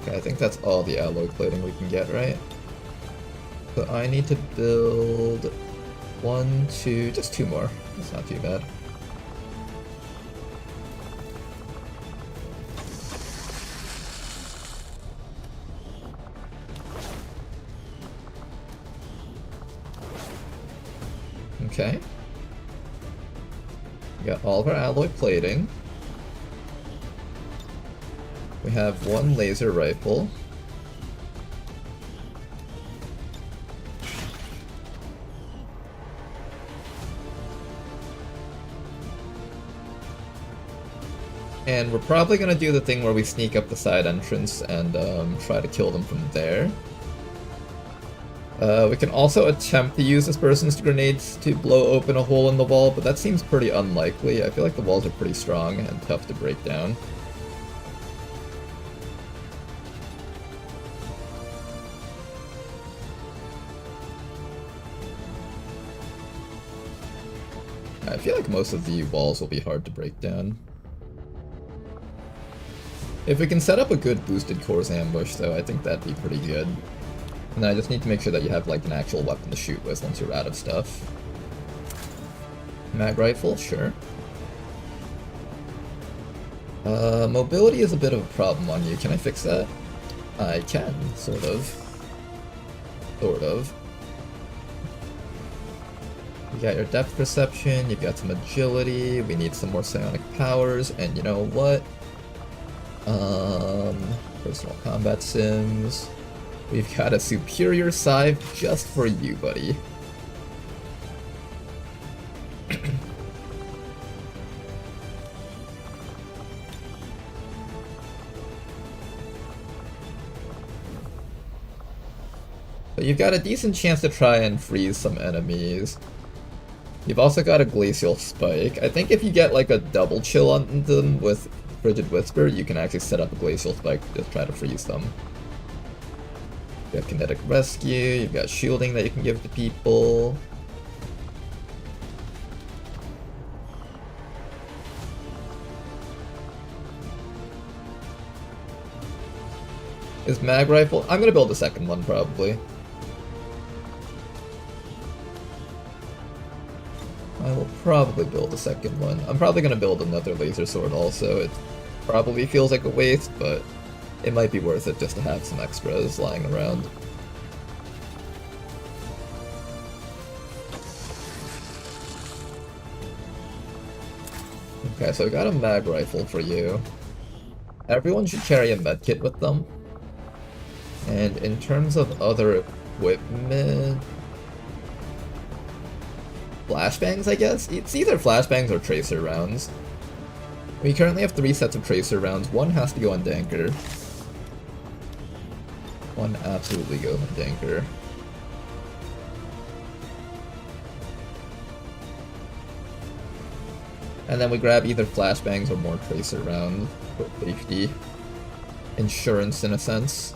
Okay, I think that's all the alloy plating we can get, right? So I need to build 1, 2, just 2 more. That's not too bad. Okay. We got all of our alloy plating. We have one laser rifle. And we're probably gonna do the thing where we sneak up the side entrance and try to kill them from there. We can also attempt to use this person's grenades to blow open a hole in the wall, but that seems pretty unlikely. I feel like the walls are pretty strong and tough to break down. I feel like most of the walls will be hard to break down. If we can set up a good boosted cores ambush, though, I think that'd be pretty good. And I just need to make sure that you have, like, an actual weapon to shoot with once you're out of stuff. Mag rifle, sure. Mobility is a bit of a problem on you. Can I fix that? I can, sort of. Sort of. You got your depth perception, you've got some agility, we need some more psionic powers, and you know what? Personal combat sims. We've got a superior scythe just for you, buddy. But you've got a decent chance to try and freeze some enemies. You've also got a glacial spike. I think if you get like a double chill on them with Frigid Whisper, you can actually set up a glacial spike to just try to freeze them. You have kinetic rescue, you've got shielding that you can give to people. Is mag rifle? I'm gonna build a second one probably. I will probably build a second one. I'm probably gonna build another laser sword also. It probably feels like a waste, but it might be worth it just to have some extras lying around. Okay, so I got a mag rifle for you. Everyone should carry a medkit with them. And in terms of other equipment... flashbangs, I guess? It's either flashbangs or tracer rounds. We currently have 3 sets of tracer rounds. One has to go on Danker. One absolutely goes on Danker. And then we grab either flashbangs or more tracer rounds for safety. Insurance, in a sense.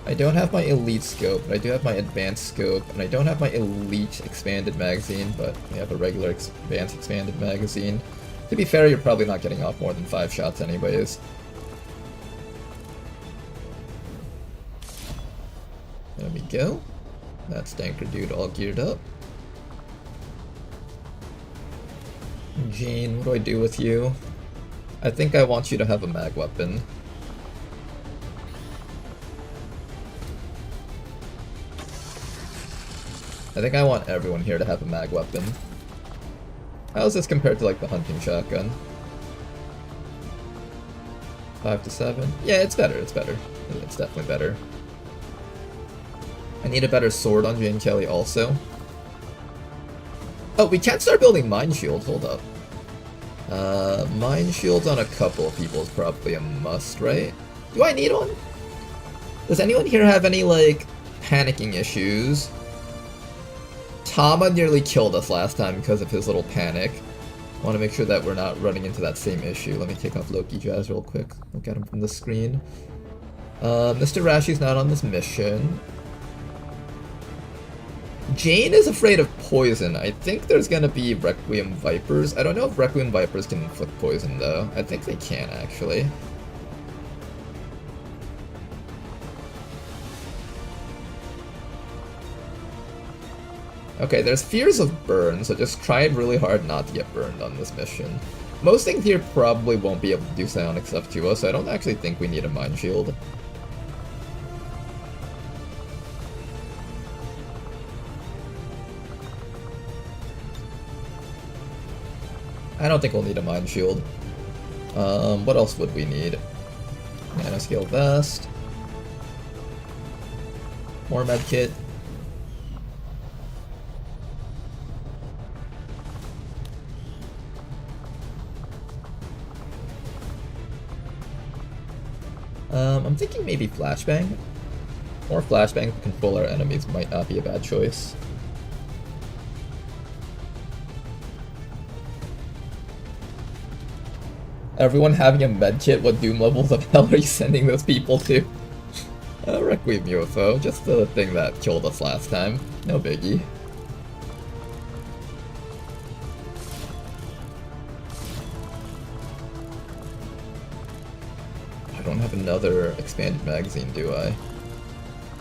I don't have my elite scope, but I do have my advanced scope, and I don't have my elite expanded magazine, but we have a regular advanced expanded magazine. To be fair, you're probably not getting off more than 5 shots anyways. There we go. That's Danker Dude all geared up. Jane, what do I do with you? I think I want you to have a mag weapon. I think I want everyone here to have a mag weapon. How is this compared to like the hunting shotgun? 5 to 7? Yeah, it's better, it's better. It's definitely better. I need a better sword on Jane Kelly also. Oh, we can't start building mine shields, hold up. Mine shields on a couple of people is probably a must, right? Do I need one? Does anyone here have any, like, panicking issues? Tama nearly killed us last time because of his little panic. I want to make sure that we're not running into that same issue. Let me take off Loki Jazz real quick. Look at him from the screen. Mr. Rashi's not on this mission. Jane is afraid of poison. I think there's gonna be Requiem Vipers. I don't know if Requiem Vipers can inflict poison though. I think they can actually. Okay, there's fears of burn, so just try really hard not to get burned on this mission. Most things here probably won't be able to do psionic stuff to us, so I don't actually think we need a mind shield. I don't think we'll need a Mind Shield. What else would we need? Nanoscale Vest. More medkit. I'm thinking maybe Flashbang. More Flashbang to control our enemies might not be a bad choice. Everyone having a medkit, what doom levels of hell are you sending those people to? Requiem UFO, just the thing that killed us last time. No biggie. I don't have another expanded magazine, do I?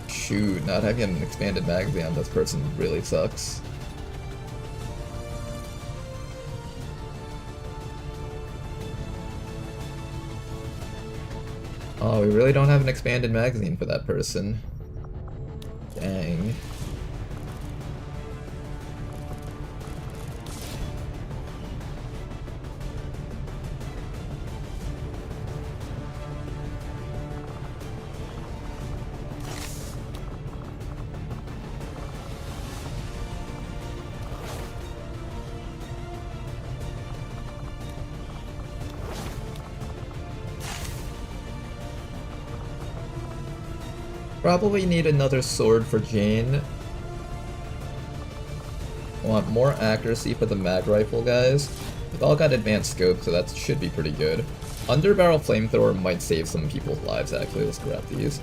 Shoot, not having an expanded magazine on this person really sucks. Oh, we really don't have an expanded magazine for that person. Dang. Probably need another sword for Jane. Want more accuracy for the mag rifle guys. We've all got advanced scope, so that should be pretty good. Underbarrel flamethrower might save some people's lives actually. Let's grab these.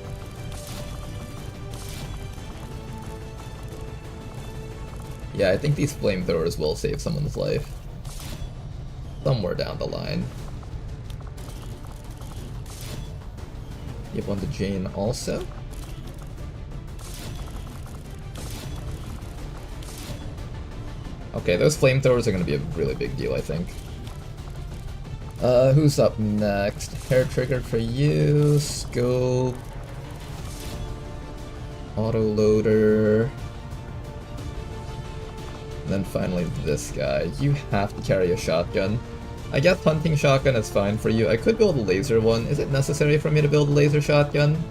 Yeah, I think these flamethrowers will save someone's life. Somewhere down the line. Give one to Jane also. Okay, those flamethrowers are going to be a really big deal, I think. Who's up next? Hair trigger for you, scope, autoloader, and then finally this guy. You have to carry a shotgun. I guess hunting shotgun is fine for you. I could build a laser one. Is it necessary for me to build a laser shotgun?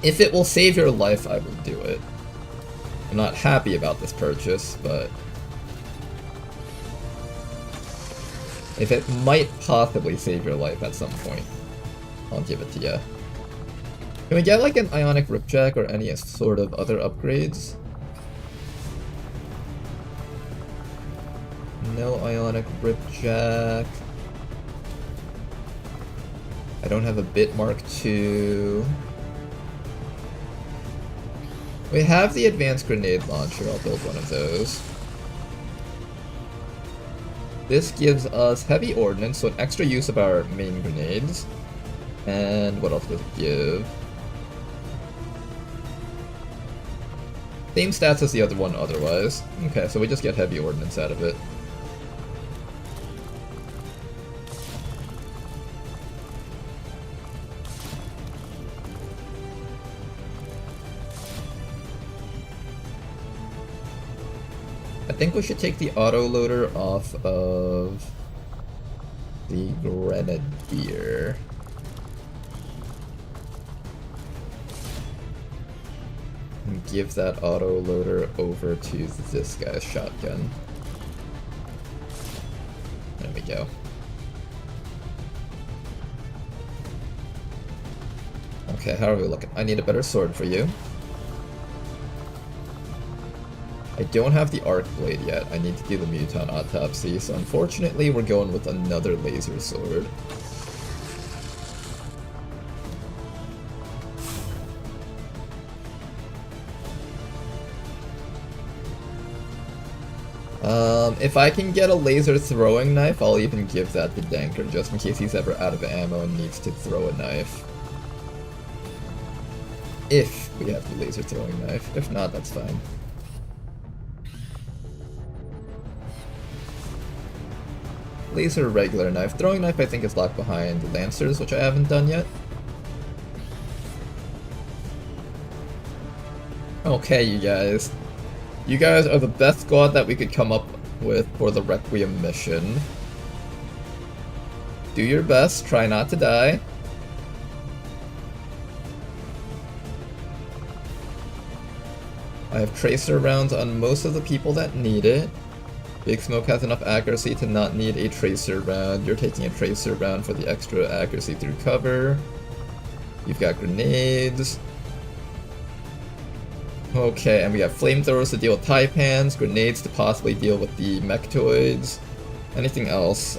If it will save your life, I will do it. I'm not happy about this purchase, but if it might possibly save your life at some point, I'll give it to you. Can we get like an ionic ripjack or any sort of other upgrades? No ionic ripjack. I don't have a bit mark 2. We have the advanced grenade launcher, I'll build one of those. This gives us heavy ordnance, so an extra use of our main grenades. And what else does it give? Same stats as the other one otherwise. Okay, so we just get heavy ordnance out of it. I think we should take the autoloader off of the Grenadier. And give that autoloader over to this guy's shotgun. There we go. Okay, how are we looking? I need a better sword for you. I don't have the arc blade yet. I need to do the mutant autopsy, so unfortunately we're going with another laser sword. If I can get a laser throwing knife, I'll even give that to Danker, just in case he's ever out of ammo and needs to throw a knife. If we have the laser throwing knife. If not, that's fine. Laser regular knife. Throwing knife I think is locked behind Lancers, which I haven't done yet. Okay, you guys. You guys are the best squad that we could come up with for the Requiem mission. Do your best, try not to die. I have tracer rounds on most of the people that need it. Big Smoke has enough accuracy to not need a tracer round. You're taking a tracer round for the extra accuracy through cover. You've got grenades. Okay, and we have flamethrowers to deal with taipans, grenades to possibly deal with the mechtoids. Anything else?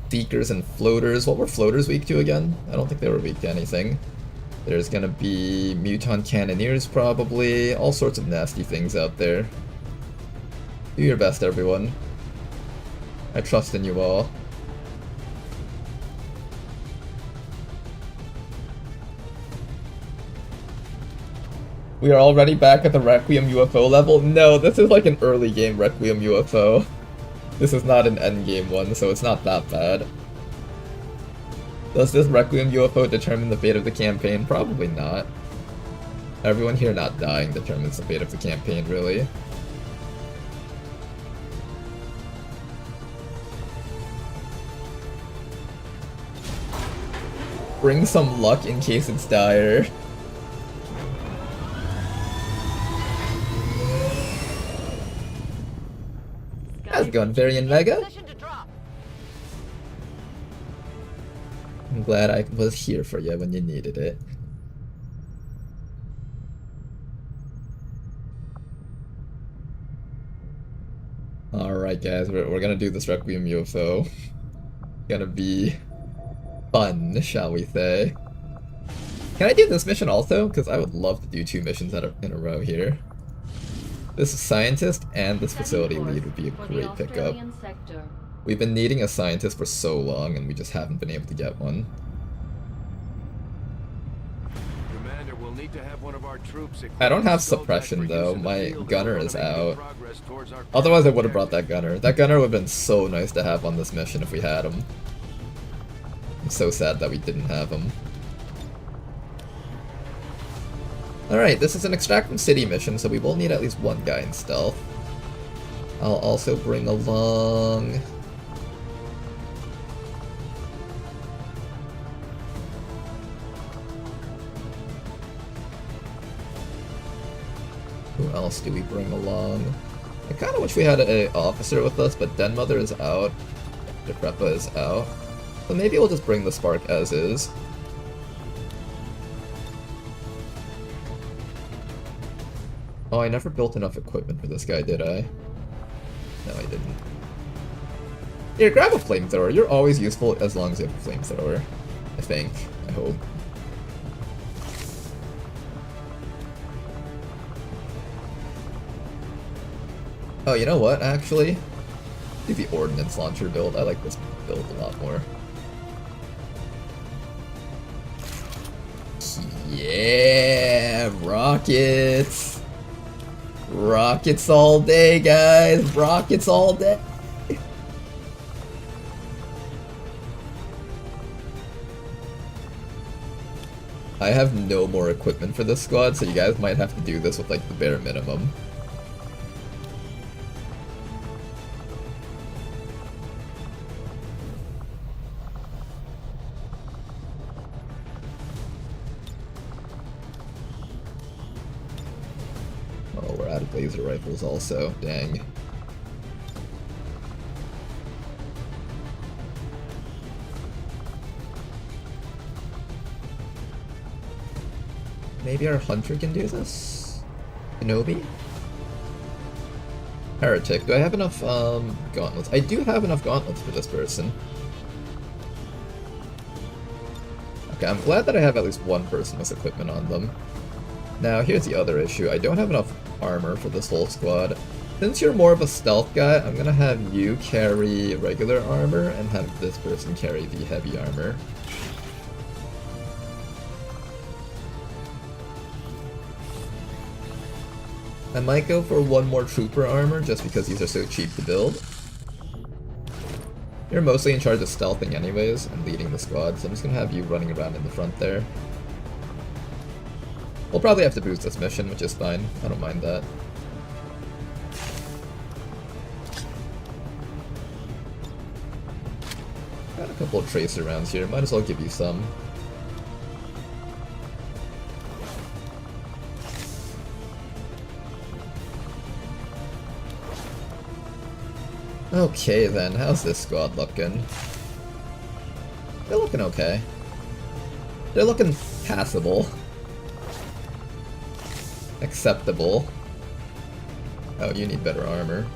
Seekers and floaters. What were floaters weak to again? I don't think they were weak to anything. There's gonna be muton cannoneers probably. All sorts of nasty things out there. Do your best, everyone. I trust in you all. We are already back at the Requiem UFO level? No, this is like an early game Requiem UFO. This is not an endgame one, so it's not that bad. Does this Requiem UFO determine the fate of the campaign? Probably not. Everyone here not dying determines the fate of the campaign, really. Bring some luck in case it's dire. How's it going, Varian Mega? I'm glad I was here for you when you needed it. Alright guys, we're gonna do this Requiem UFO. Gonna be fun, shall we say. Can I do this mission also? Because I would love to do 2 missions in a row here. This scientist and this facility lead would be a great pickup. We've been needing a scientist for so long and we just haven't been able to get one. Commander, we'll need to have one of our troops I don't have suppression though, my gunner is out. Otherwise I would have brought that gunner. That gunner would have been so nice to have on this mission if we had him. I'm so sad that we didn't have him. Alright, this is an extract from city mission, so we will need at least one guy in stealth. I'll also bring along... Who else do we bring along? I kinda wish we had an officer with us, but Denmother is out. Decrepa is out. So maybe we'll just bring the Spark as is. Oh, I never built enough equipment for this guy, did I? No, I didn't. Here, grab a flamethrower. You're always useful as long as you have a flamethrower. I think. I hope. Oh, you know what, actually? Do the ordnance launcher build. I like this build a lot more. Yeah! Rockets! Rockets all day, guys! Rockets all day! I have no more equipment for this squad, so you guys might have to do this with like the bare minimum. Oh, we're out of laser rifles also, dang. Maybe our hunter can do this? Kenobi? Heretic. Do I have enough gauntlets? I do have enough gauntlets for this person. Okay, I'm glad that I have at least one person with equipment on them. Now, here's the other issue. I don't have enough armor for this whole squad. Since you're more of a stealth guy, I'm gonna have you carry regular armor and have this person carry the heavy armor. I might go for one more trooper armor just because these are so cheap to build. You're mostly in charge of stealthing anyways and leading the squad, so I'm just gonna have you running around in the front there. We'll probably have to boost this mission, which is fine. I don't mind that. Got a couple of tracer rounds here, might as well give you some. Okay then, how's this squad looking? They're looking okay. They're looking passable. Acceptable. Oh, you need better armor.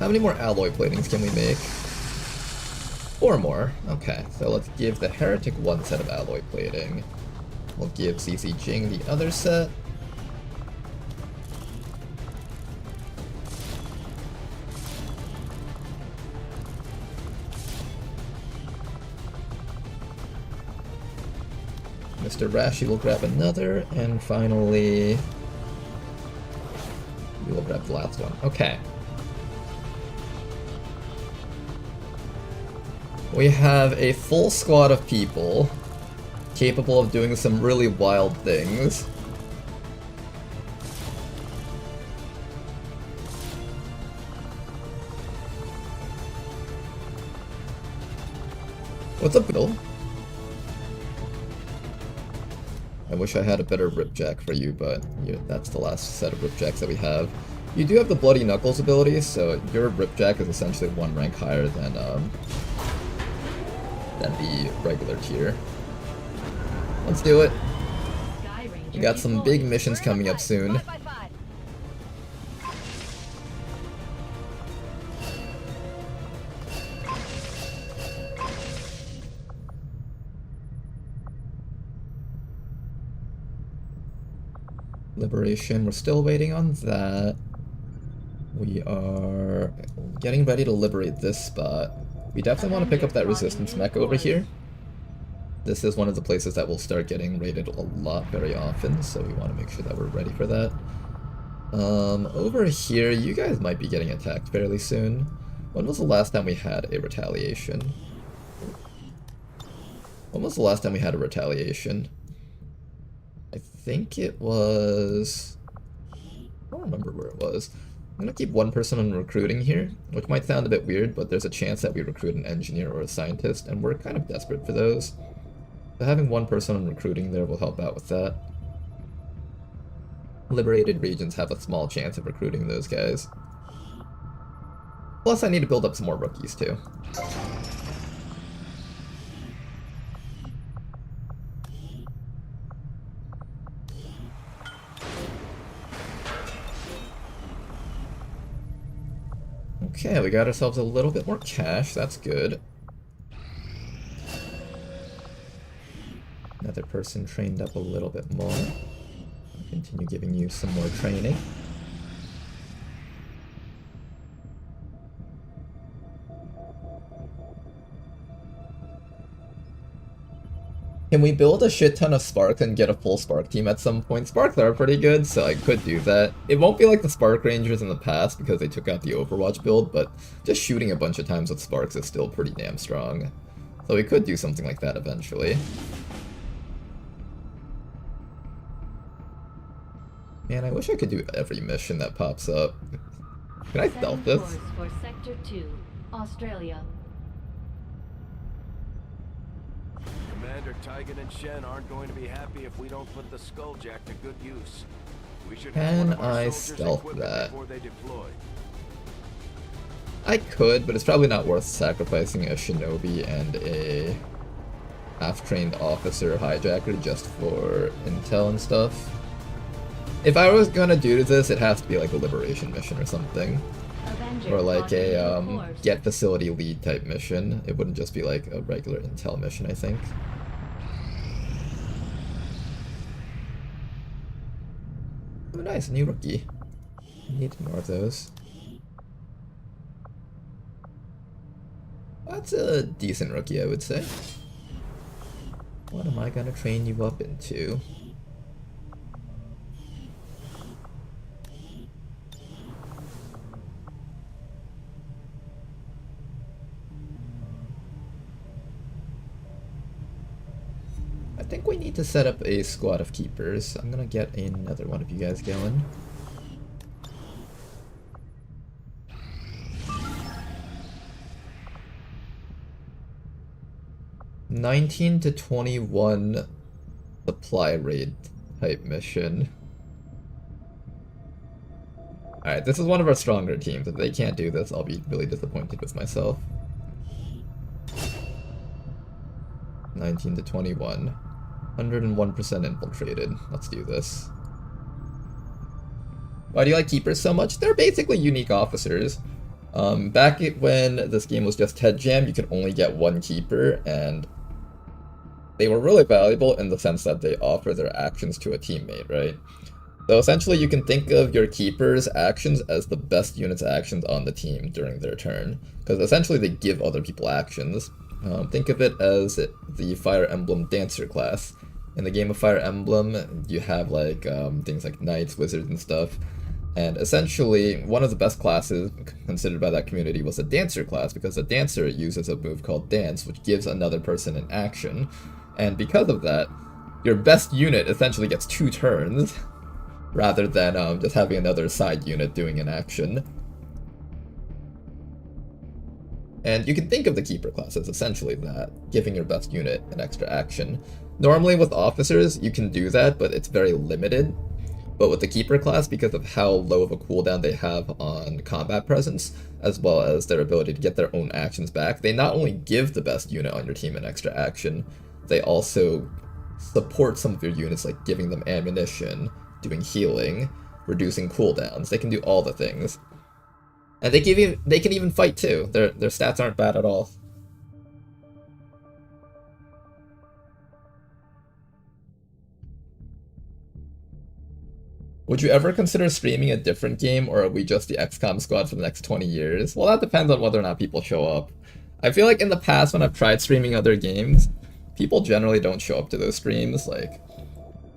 How many more alloy platings can we make? 4 more. Okay, so let's give the Heretic 1 set of alloy plating. We'll give CC Jing the other set. Mr. Rashi will grab another, and finally, we will grab the last one. Okay. We have a full squad of people capable of doing some really wild things. What's up, Bill? I wish I had a better ripjack for you, but that's the last set of ripjacks that we have. You do have the Bloody Knuckles ability, so your ripjack is essentially 1 rank higher than the regular tier. Let's do it. We got some big missions coming up soon. Liberation, we're still waiting on that. We are getting ready to liberate this spot. We definitely want to pick up that resistance mech over here. This is one of the places that will start getting raided a lot very often, so we want to make sure that we're ready for that. Over here, you guys might be getting attacked fairly soon. When was the last time we had a retaliation? When was the last time we had a retaliation? I think it was... I don't remember where it was. I'm gonna keep 1 person on recruiting here, which might sound a bit weird, but there's a chance that we recruit an engineer or a scientist, and we're kind of desperate for those. So having 1 person on recruiting there will help out with that. Liberated regions have a small chance of recruiting those guys. Plus I need to build up some more rookies too. Okay, we got ourselves a little bit more cash, that's good. Another person trained up a little bit more. I'll continue giving you some more training. Can we build a shit ton of Spark and get a full Spark team at some point? Sparkler are pretty good, so I could do that. It won't be like the Spark Rangers in the past because they took out the Overwatch build, but just shooting a bunch of times with Sparks is still pretty damn strong. So we could do something like that eventually. Man, I wish I could do every mission that pops up. Can I stealth this? For Sector 2, Australia. Commander Tigan and Shen aren't going to be happy if we don't put the Skulljack to good use. We should have one Can of our I soldiers stealth equip it that? before they deploy. I could, but it's probably not worth sacrificing a shinobi and a half-trained officer hijacker just for intel and stuff. If I was gonna do this, it has to be like a liberation mission or something. Avenger Or like a plotting new course. get facility lead type mission. It wouldn't just be like a regular intel mission, I think. Oh nice, new rookie. Need more of those. That's a decent rookie, I would say. What am I gonna train you up into? I think we need to set up a squad of keepers. I'm gonna get another one of you guys going. 19 to 21 supply raid type mission. Alright, this is one of our stronger teams. If they can't do this, I'll be really disappointed with myself. 19 to 21. 101% infiltrated. Let's do this. Why do you like keepers so much? They're basically unique officers. Back when this game was just head jam, you could only get one keeper, and they were really valuable in the sense that they offer their actions to a teammate, right? So essentially you can think of your keeper's actions as the best unit's actions on the team during their turn, because essentially they give other people actions. Think of it as the Fire Emblem Dancer class. In the game of Fire Emblem, you have like things like knights, wizards, and stuff. And essentially, one of the best classes considered by that community was the Dancer class, because the Dancer uses a move called Dance, which gives another person an action. And because of that, your best unit essentially gets 2 turns, rather than just having another side unit doing an action. And you can think of the Keeper class as essentially that, giving your best unit an extra action. Normally with officers, you can do that, but it's very limited. But with the Keeper class, because of how low of a cooldown they have on combat presence, as well as their ability to get their own actions back, they not only give the best unit on your team an extra action, they also support some of your units, like giving them ammunition, doing healing, reducing cooldowns. They can do all the things. And they can even fight too. Their stats aren't bad at all. Would you ever consider streaming a different game, or are we just the XCOM squad for the next 20 years? Well, that depends on whether or not people show up. I feel like in the past when I've tried streaming other games, people generally don't show up to those streams. Like,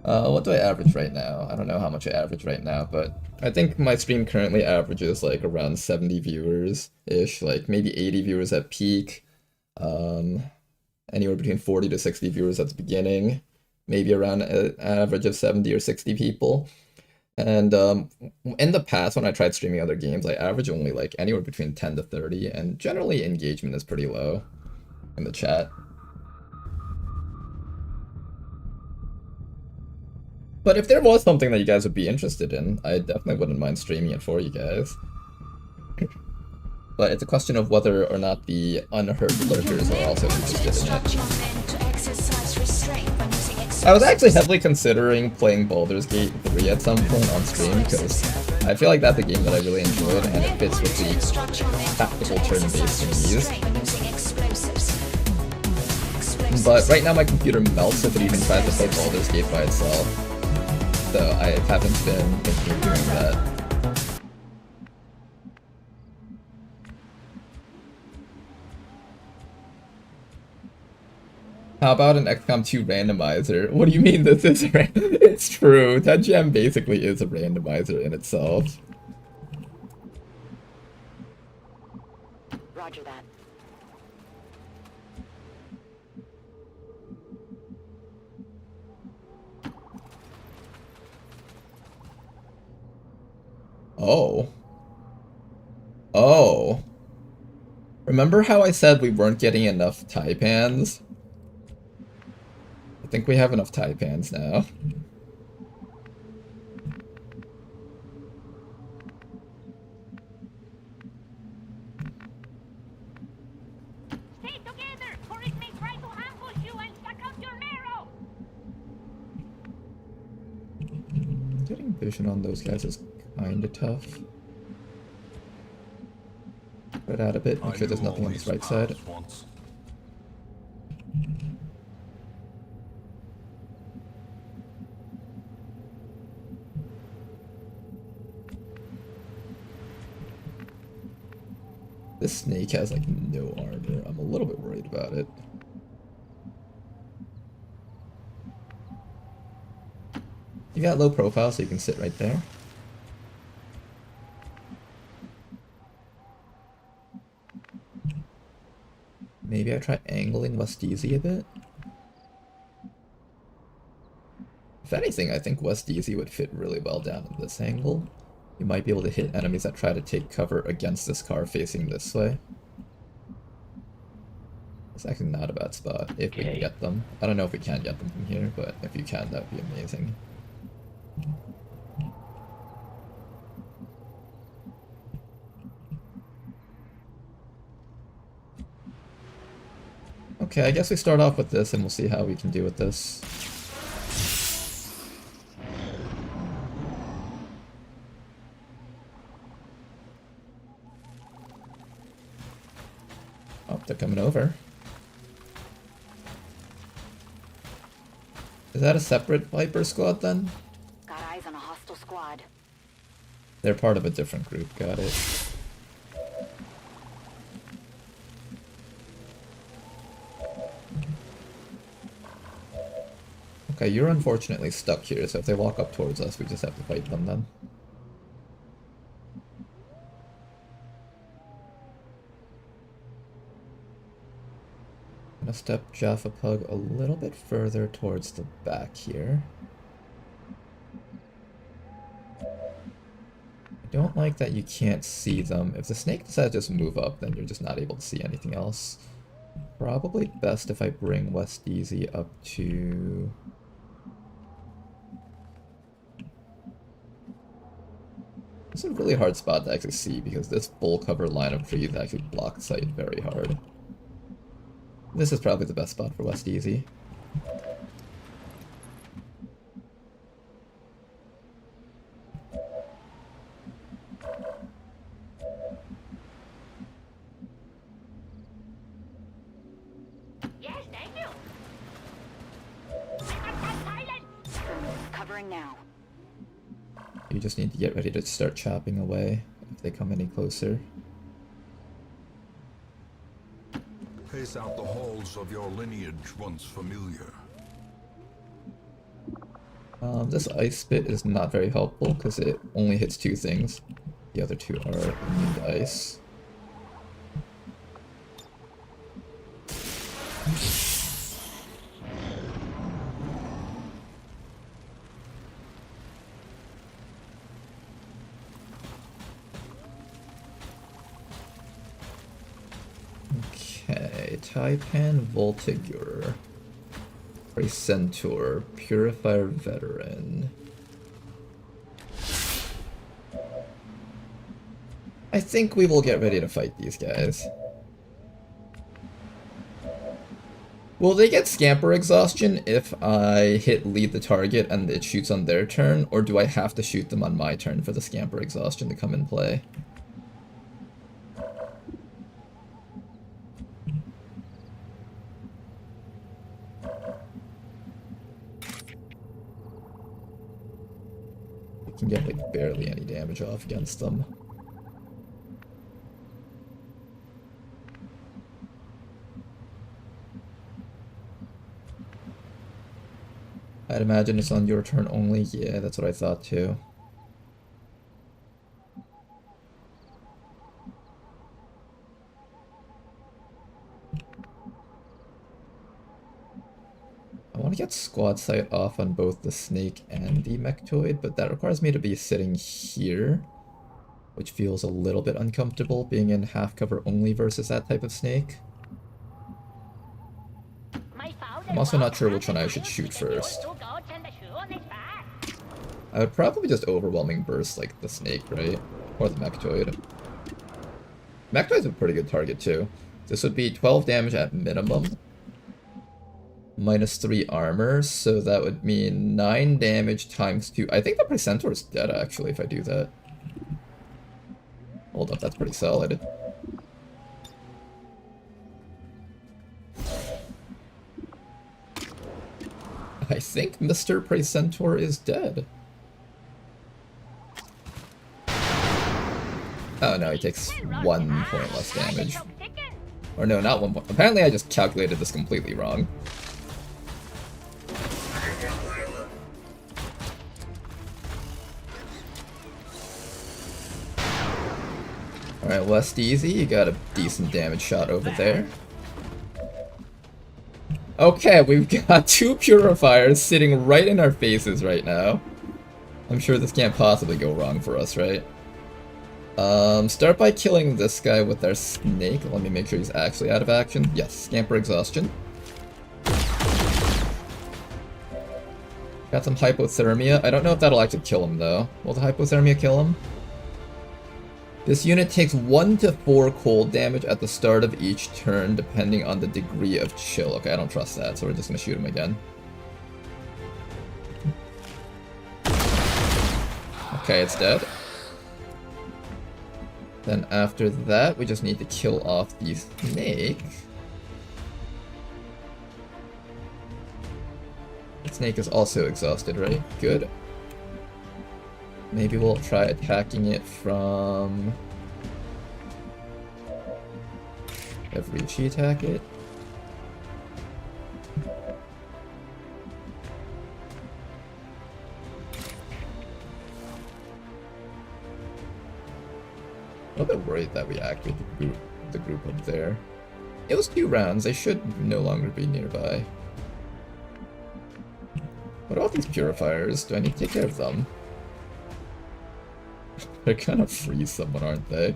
what do I average right now? I don't know how much I average right now, but I think my stream currently averages like around 70 viewers-ish, like maybe 80 viewers at peak, anywhere between 40 to 60 viewers at the beginning, maybe around an average of 70 or 60 people. And in the past, when I tried streaming other games, I average only like anywhere between 10 to 30, and generally engagement is pretty low in the chat. But if there was something that you guys would be interested in, I definitely wouldn't mind streaming it for you guys. But it's a question of whether or not the unheard lurkers are also interested in it. I was actually heavily considering playing Baldur's Gate 3 at some point on stream, because I feel like that's a game that I really enjoyed, and it fits with the tactical turn-based ease. But right now my computer melts if it even tries to play Baldur's Gate by itself, so I haven't been thinking of doing that. How about an XCOM 2 randomizer? What do you mean this is It's true. That gem basically is a randomizer in itself. Roger that. Oh. Oh. Remember how I said we weren't getting enough Taipans? I think we have enough Taipans now. Stay together, or it may try to ambush you and suck out your marrow. Getting vision on those guys is kinda tough. Spread out a bit, make sure there's nothing on this right side. This snake has like no armor. I'm a little bit worried about it. You got low profile, so you can sit right there. Maybe I try angling West-Easy a bit. If anything, I think West-Easy would fit really well down in this angle. You might be able to hit enemies that try to take cover against this car facing this way. It's actually not a bad spot if we can get them. I don't know if we can get them from here, but if you can, that would be amazing. Okay, I guess we start off with this and we'll see how we can do with this. Oh, they're coming over. Is that a separate Viper squad then? Got eyes on a hostile squad. They're part of a different group, got it. Okay, you're unfortunately stuck here, so if they walk up towards us, we just have to fight them then. I'm gonna step Jaffa Pug a little bit further towards the back here. I don't like that you can't see them. If the snake decides to just move up, then you're just not able to see anything else. Probably best if I bring West Easy up to... It's a really hard spot to actually see because this full cover line of trees actually block sight very hard. This is probably the best spot for West Easy. Yes, thank you. Silence. Covering now. You just need to get ready to start chopping away if they come any closer. Pace out the halls of your lineage once familiar. This ice spit is not very helpful because it only hits 2 things. The other 2 are immune to ice. Okay, Taipan Voltigur. Centaur, Purifier Veteran. I think we will get ready to fight these guys. Will they get Scamper Exhaustion if I hit lead the target and it shoots on their turn, or do I have to shoot them on my turn for the Scamper Exhaustion to come in play? Can get like barely any damage off against them. I'd imagine it's on your turn only. Yeah, that's what I thought too. I want to get squad sight off on both the snake and the mechtoid, but that requires me to be sitting here, which feels a little bit uncomfortable being in half cover only versus that type of snake. I'm also not sure which one I should shoot first. I would probably just overwhelming burst like the snake, right? Or the mechtoid. Mechtoid's a pretty good target too. This would be 12 damage at minimum. Minus 3 armor, so that would mean 9 damage times 2. I think the Precentaur is dead, actually, if I do that. Hold up, that's pretty solid. I think Mr. Precentaur is dead. Oh no, he takes 1 point less damage. Or no, not 1 point. Apparently I just calculated this completely wrong. Alright, West Easy, you got a decent damage shot over there. Okay, we've got 2 purifiers sitting right in our faces right now. I'm sure this can't possibly go wrong for us, right? Start by killing this guy with our snake. Let me make sure he's actually out of action. Yes, scamper exhaustion. Got some hypothermia. I don't know if that'll actually kill him though. Will the hypothermia kill him? This unit takes 1 to 4 cold damage at the start of each turn, depending on the degree of chill. Okay, I don't trust that, so we're just gonna shoot him again. Okay, it's dead. Then after that, we just need to kill off the snake. The snake is also exhausted, right? Good. Maybe we'll try attacking it from... Have Ricci attack it. I'm a bit worried that we activated the group up there. It was 2 rounds, they should no longer be nearby. What about these purifiers? Do I need to take care of them? They're gonna freeze someone, aren't they?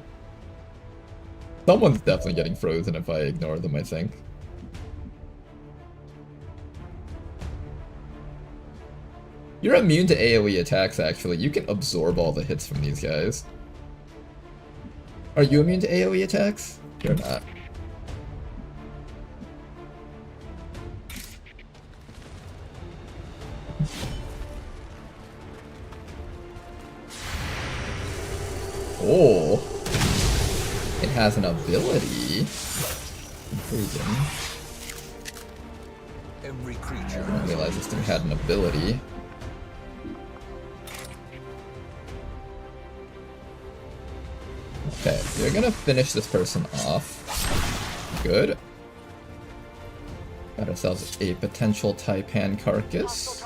Someone's definitely getting frozen if I ignore them, I think. You're immune to AoE attacks, actually. You can absorb all the hits from these guys. Are you immune to AoE attacks? You're not. Oh, it has an ability. Intriguing. Every creature. I didn't realize this thing had an ability. Okay, we're gonna finish this person off. Good. Got ourselves a potential Taipan carcass.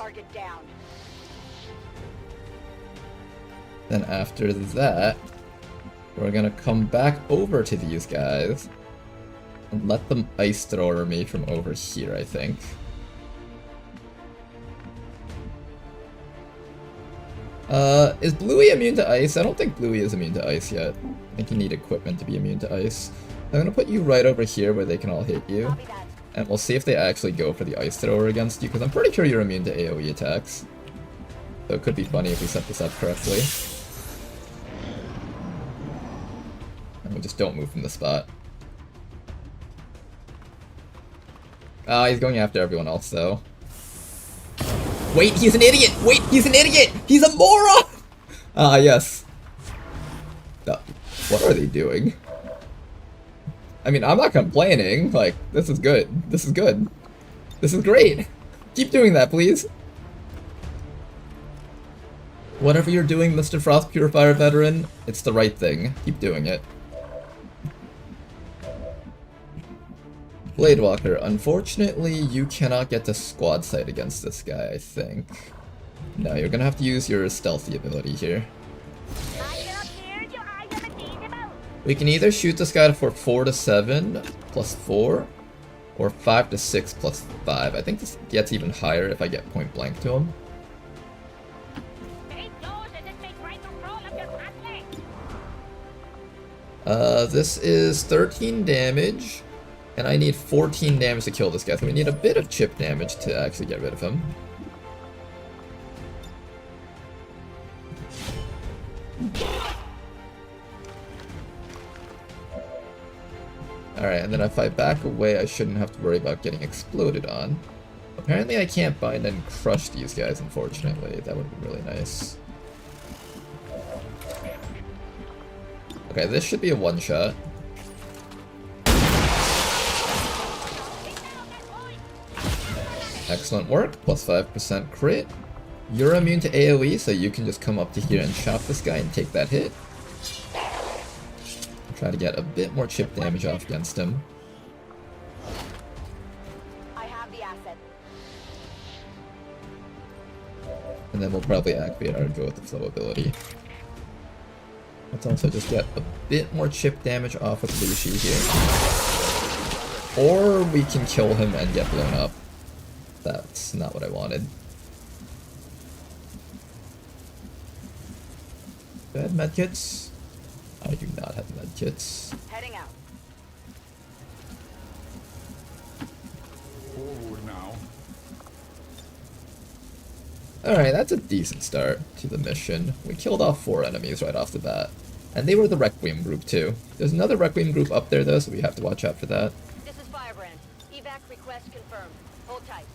Then after that, we're gonna come back over to these guys and let them ice thrower me from over here, I think. Is Bluey immune to ice? I don't think Bluey is immune to ice yet. I think you need equipment to be immune to ice. I'm gonna put you right over here where they can all hit you. And we'll see if they actually go for the ice thrower against you, because I'm pretty sure you're immune to AoE attacks. So it could be funny if we set this up correctly. And we just don't move from the spot. Ah, he's going after everyone else, though. Wait, he's an idiot! Wait, he's an idiot! He's a moron! Ah, yes. What are they doing? I mean, I'm not complaining. Like, this is good. This is good. This is great. Keep doing that, please. Whatever you're doing, Mr. Frost Purifier Veteran, it's the right thing. Keep doing it. Bladewalker, unfortunately, you cannot get to squad sight against this guy, I think. No, you're gonna have to use your stealthy ability here. We can either shoot this guy for 4 to 7 plus 4, or 5 to 6 plus 5. I think this gets even higher if I get point blank to him. This is 13 damage, and I need 14 damage to kill this guy, so we need a bit of chip damage to actually get rid of him. Alright, and then if I back away, I shouldn't have to worry about getting exploded on. Apparently I can't bind and crush these guys, unfortunately. That would be really nice. Okay, this should be a one-shot. Excellent work, plus 5% crit. You're immune to AoE, so you can just come up to here and chop this guy and take that hit. Try to get a bit more chip damage off against him. I have the asset. And then we'll probably activate our Go with the Flow ability. Let's also just get a bit more chip damage off of Lucy here. Or we can kill him and get blown up. That's not what I wanted. Bad medkits. I do not have medkits. Heading out. Forward now. Alright, that's a decent start to the mission. We killed off 4 enemies right off the bat. And they were the Requiem group too. There's another Requiem group up there though, so we have to watch out for that. This is Firebrand. Evac request confirmed. Hold tight.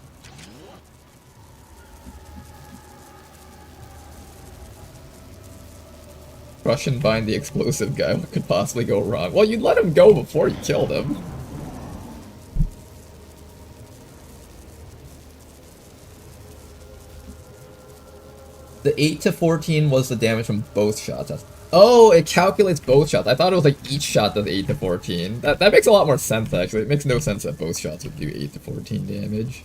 Crush and bind the explosive guy. What could possibly go wrong? Well, you'd let him go before you killed him. The 8 to 14 was the damage from both shots. Oh, it calculates both shots. I thought it was like each shot does 8 to 14. That makes a lot more sense actually. It makes no sense that both shots would do 8 to 14 damage.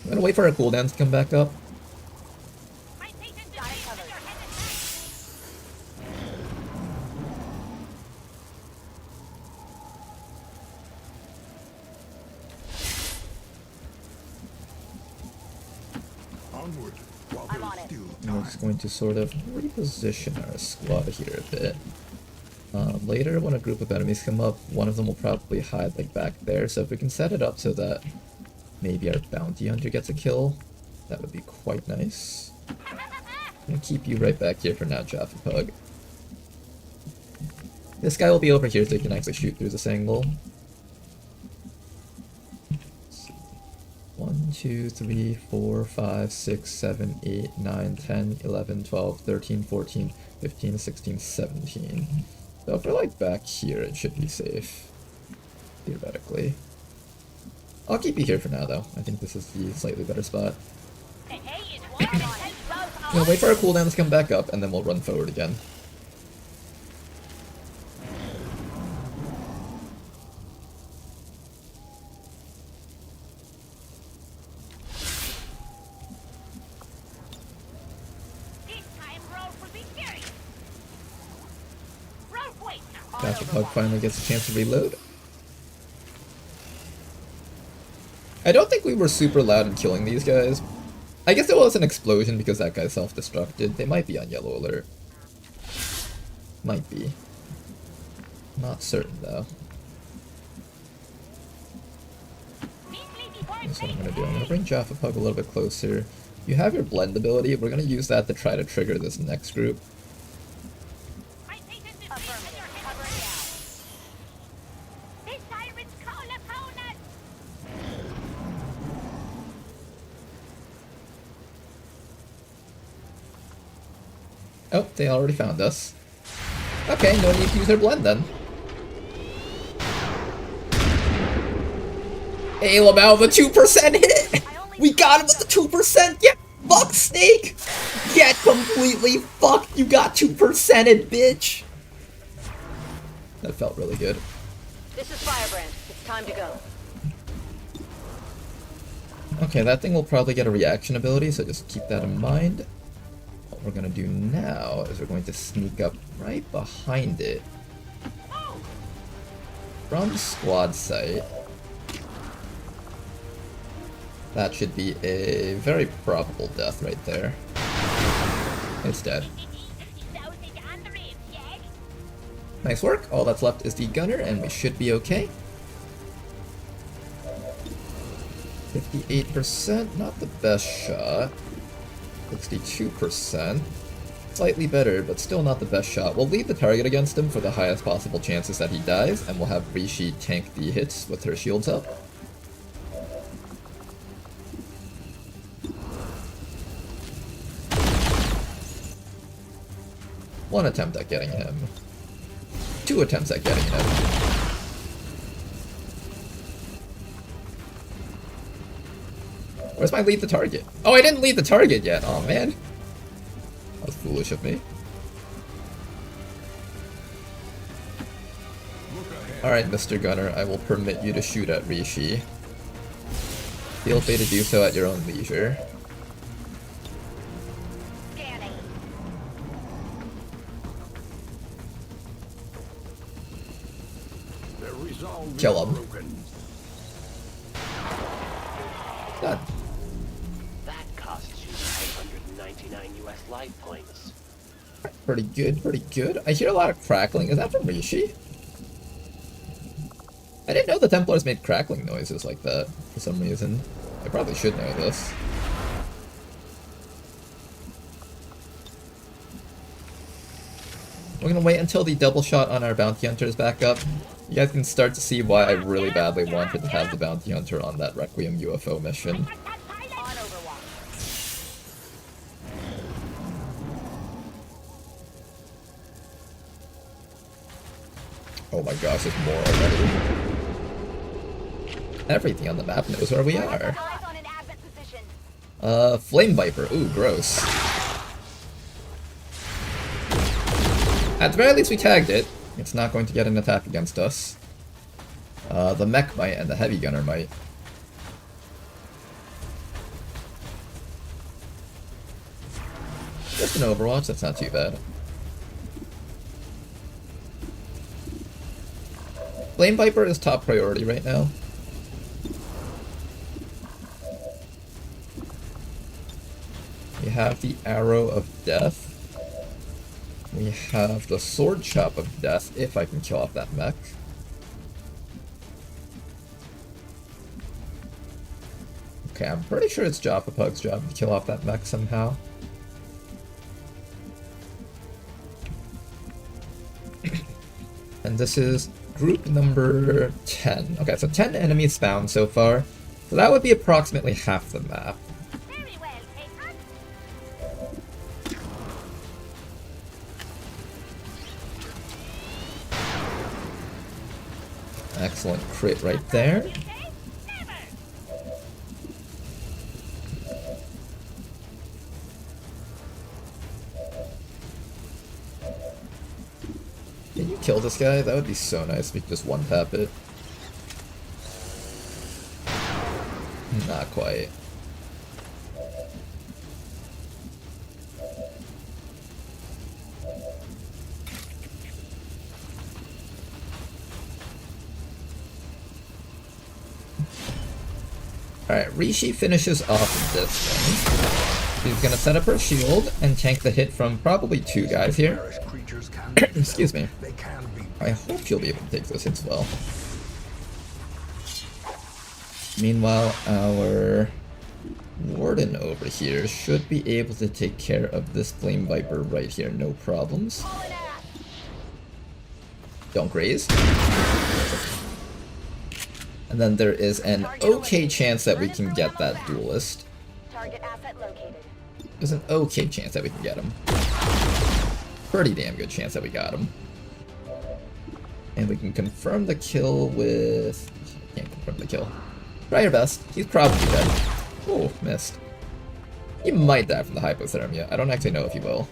I'm gonna wait for our cooldowns to come back up. Onward, while I'm there's on it. still And we're just time. going to sort of reposition our squad here a bit. Later, when a group of enemies come up, one of them will probably hide like back there. So if we can set it up so that maybe our bounty hunter gets a kill, that would be quite nice. I'm gonna keep you right back here for now, Jaffa Pug. This guy will be over here so he can actually shoot through this angle. 1, 2, 3, 4, 5, 6, 7, 8, 9, 10, 11, 12, 13, 14, 15, 16, 17. So if we're like back here, it should be safe. Theoretically. I'll keep you here for now though. I think this is the slightly better spot. I'm gonna wait for our cooldowns to come back up and then we'll run forward again. Jaffa Pug finally gets a chance to reload. I don't think we were super loud in killing these guys. I guess it was an explosion because that guy self-destructed. They might be on yellow alert. Might be. Not certain though. That's what I'm gonna do. I'm gonna bring Jaffa Pug a little bit closer. You have your blend ability. We're gonna use that to try to trigger this next group. Oh, they already found us. Okay, no need to use their blend then. Hey, Lamau, the 2% hit! We got him with the 2%! Get fucked, Snake! Get completely fucked! You got 2%'d, bitch! That felt really good. This is Firebrand. It's time to go. Okay, that thing will probably get a reaction ability, so just keep that in mind. What we're gonna do now is we're going to sneak up right behind it from squad site. That should be a very probable death right there. It's dead. Nice work. All that's left is the gunner, and we should be okay. 58%, not the best shot. 62%. Slightly better, but still not the best shot. We'll leave the target against him for the highest possible chances that he dies, and we'll have Rishi tank the hits with her shields up. One attempt at getting him. 2 attempts at getting him. Where's my lead the target? Oh, I didn't lead the target yet. Oh, man. That was foolish of me. Alright, Mr. Gunner, I will permit you to shoot at Rishi. Feel free to do so at your own leisure. Kill him. Done. That costs you 999 US life points. Pretty good, pretty good. I hear a lot of crackling. Is that from Rishi? I didn't know the Templars made crackling noises like that for some reason. I probably should know this. We're gonna wait until the double shot on our bounty hunter is back up. You guys can start to see why I really badly wanted to have the bounty hunter on that Requiem UFO mission. Oh my gosh, there's more already. Everything on the map knows where we are. Flame Viper. Ooh, gross. At the very least we tagged it. It's not going to get an attack against us. The mech might and the heavy gunner might. Just an Overwatch, that's not too bad. Flame Viper is top priority right now. We have the Arrow of Death. We have the Sword Chop of Death, if I can kill off that mech. Okay, I'm pretty sure it's Joppa Pug's job to kill off that mech somehow. And this is group number 10. Okay, so 10 enemies found so far. So that would be approximately half the map. Very well, Taker. Excellent crit right there. Can you kill this guy? That would be so nice if we could just one-tap it. Not quite. Alright, Rishi finishes off this one. She's gonna set up her shield and tank the hit from probably two guys here. Excuse me. I hope she'll be able to take those hits well. Meanwhile, our Warden over here should be able to take care of this Flame Viper right here, no problems. Don't graze. And then there is an okay chance that we can get that duelist. There's an okay chance that we can get him. Pretty damn good chance that we got him. And we can confirm the kill with... Can't confirm the kill. Try your best. He's probably dead. Oh, missed. He might die from the hypothermia. I don't actually know if he will.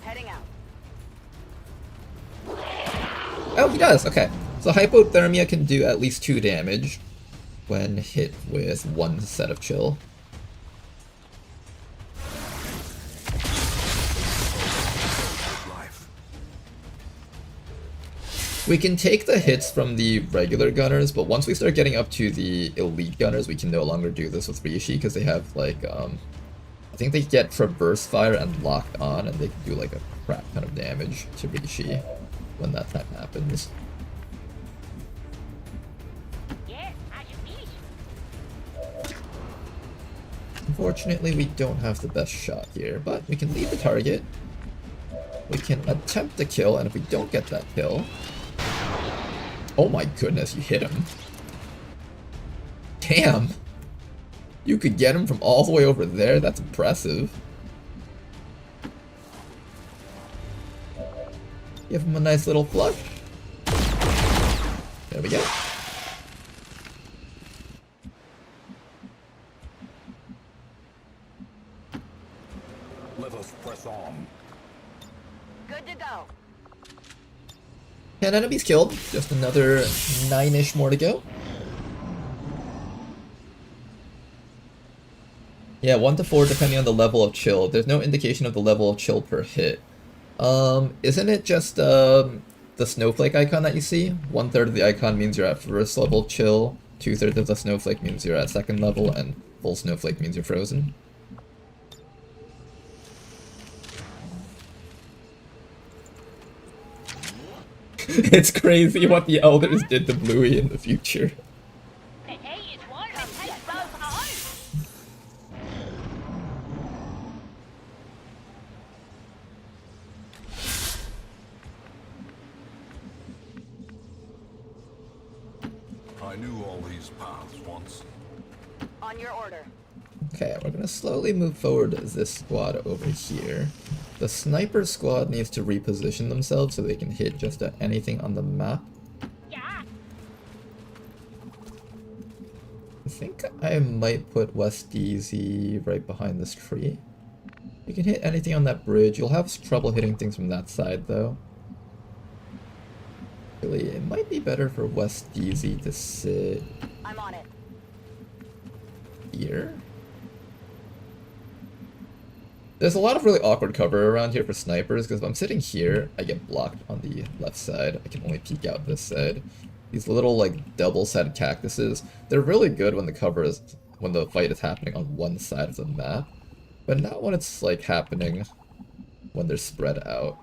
Heading out. Oh, he does. Okay. So hypothermia can do at least 2 damage when hit with 1 set of chill. We can take the hits from the regular gunners, but once we start getting up to the elite gunners, we can no longer do this with Rishi because they have like, I think they get traverse fire and locked on, and they can do like a crap ton of damage to Rishi when that time happens. Yes, how you finish? Unfortunately, we don't have the best shot here, but we can lead the target. We can attempt the kill, and if we don't get that kill... Oh my goodness, you hit him. Damn! You could get him from all the way over there? That's impressive. Give him a nice little flush. There we go. Let us press on. Good to go. 10 enemies killed. Just another 9-ish more to go. Yeah, 1 to 4 depending on the level of chill. There's no indication of the level of chill per hit. Isn't it just, the snowflake icon that you see, 1/3 of the icon means you're at first level chill, 2/3 of the snowflake means you're at second level, and full snowflake means you're frozen. It's crazy what the elders did to Bluey in the future. The hay is warm and takes both arms. I knew all these paths once. On your order. Okay, we're gonna slowly move forward as this squad over here. The sniper squad needs to reposition themselves so they can hit just at anything on the map. Yeah. I think I might put West DZ right behind this tree. You can hit anything on that bridge. You'll have trouble hitting things from that side though. Really, it might be better for West DZ to sit I'm on it. here. There's a lot of really awkward cover around here for snipers, because if I'm sitting here, I get blocked on the left side. I can only peek out this side. These little, like, double-sided cactuses, they're really good when the fight is happening on one side of the map, but not when it's, like, happening when they're spread out.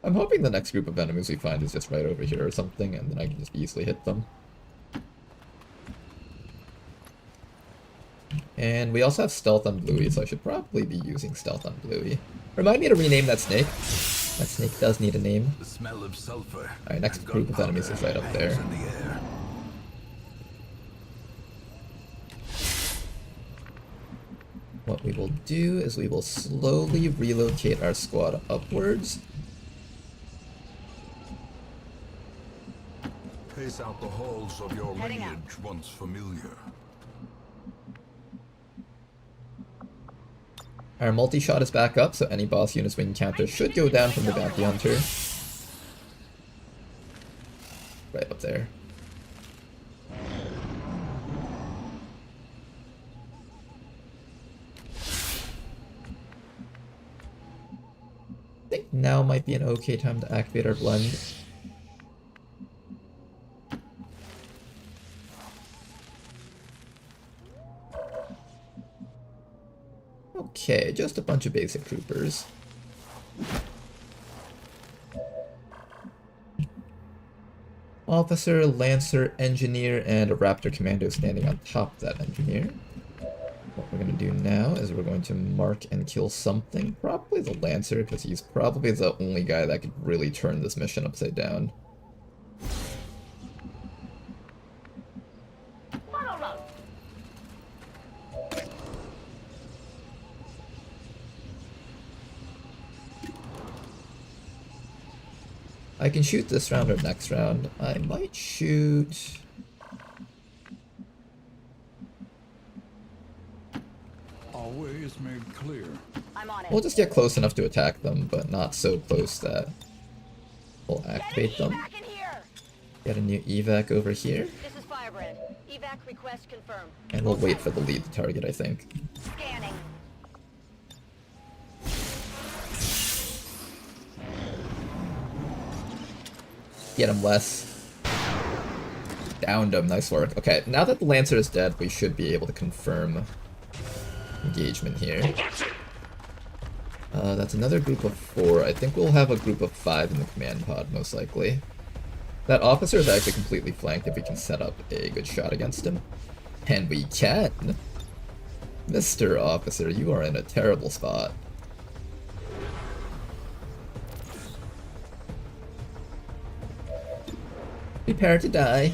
I'm hoping the next group of enemies we find is just right over here or something, and then I can just easily hit them. And we also have stealth on Bluey, so I should probably be using stealth on Bluey. Remind me to rename that snake. That snake does need a name. The smell of sulfur. Alright, next group of enemies is right up there. In the air. What we will do is we will slowly relocate our squad upwards. Pace out the halls of your Heading out. lineage once familiar. Our multi-shot is back up, so any boss units we encounter should go down from the bounty hunter. Right up there. I think now might be an okay time to activate our blend. Okay, just a bunch of basic troopers. Officer, Lancer, Engineer, and a Raptor Commando standing on top of that Engineer. What we're going to do now is we're going to mark and kill something. Probably the Lancer, because he's probably the only guy that could really turn this mission upside down. I can shoot this round or next round. I might shoot... Always made clear. I'm on it. We'll just get close enough to attack them, but not so close that we'll activate them. Back in here. Get a new evac over here, This is Firebrand. Evac request confirmed. and we'll wait for the lead to target, I think. Scanning. Get him, Wes. Downed him, nice work. Okay, now that the Lancer is dead, we should be able to confirm engagement here. That's another group of 4. I think we'll have a group of 5 in the command pod, most likely. That officer is actually completely flanked if we can set up a good shot against him. And we can! Mr. Officer, you are in a terrible spot. Prepare to die.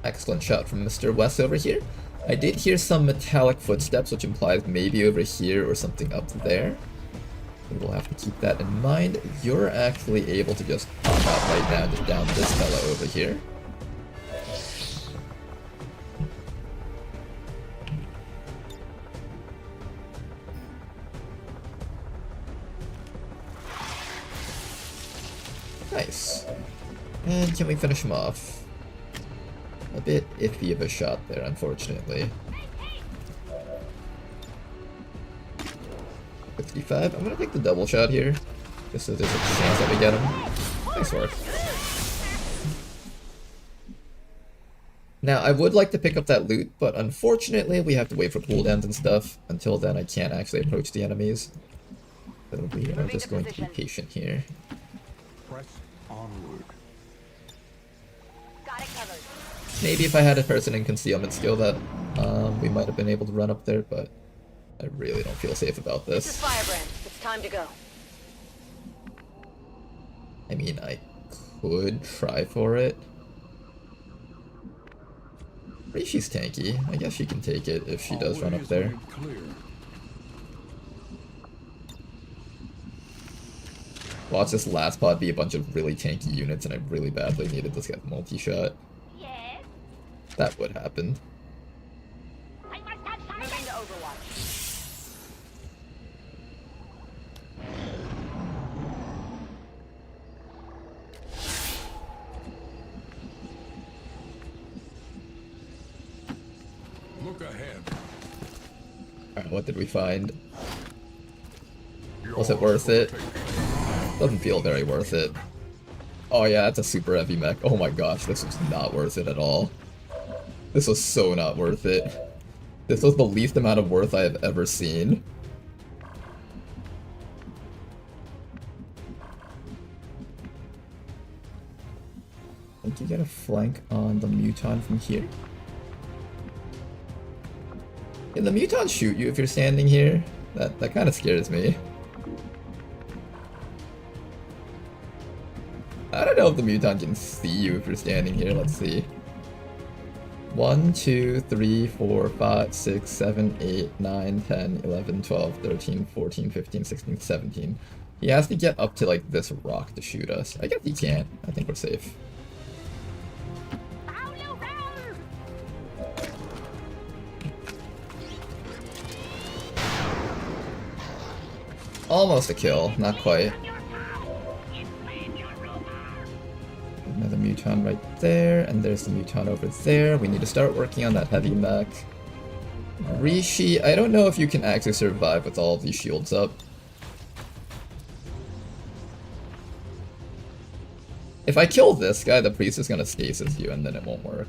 Excellent shot from Mr. West over here. I did hear some metallic footsteps, which implies maybe over here or something up there. We'll have to keep that in mind. You're actually able to just pop out right now, just down this fellow over here. Nice. And can we finish him off? A bit iffy of a shot there, unfortunately. 55. I'm gonna take the double shot here. Just so there's a chance that we get him. Nice work. Now, I would like to pick up that loot, but unfortunately we have to wait for cooldowns and stuff. Until then, I can't actually approach the enemies. So we are just going to be patient here. Press onward. Got it covered. Maybe if I had a person in concealment skill that we might have been able to run up there, but I really don't feel safe about This this. is Firebrand. It's time to go. I mean, I could try for it. Rishi's tanky. I guess she can take it if she does run up there. Watch this last pod be a bunch of really tanky units, and I really badly needed this guy multi-shot. Yes. That would happen. I must have Moving silence. to Overwatch. Look ahead. Alright, what did we find? Yours Was it worth it? will take- Doesn't feel very worth it. Oh yeah, that's a super heavy mech. Oh my gosh, this was not worth it at all. This was so not worth it. This was the least amount of worth I have ever seen. I think you get a flank on the Muton from here. Can the Muton shoot you if you're standing here? That kind of scares me. I don't know if the Muton can see you if you're standing here. Let's see. 1, 2, 3, 4, 5, 6, 7, 8, 9, 10, 11, 12, 13, 14, 15, 16, 17. He has to get up to like this rock to shoot us. I guess he can't. I think we're safe. Paulo, round. Almost a kill, not quite. Your power. Inflame your rumor. Another Muton right there, and there's the Muton over there. We need to start working on that heavy mech. Rishi, I don't know if you can actually survive with all of these shields up. If I kill this guy, the priest is gonna stasis you, and then it won't work.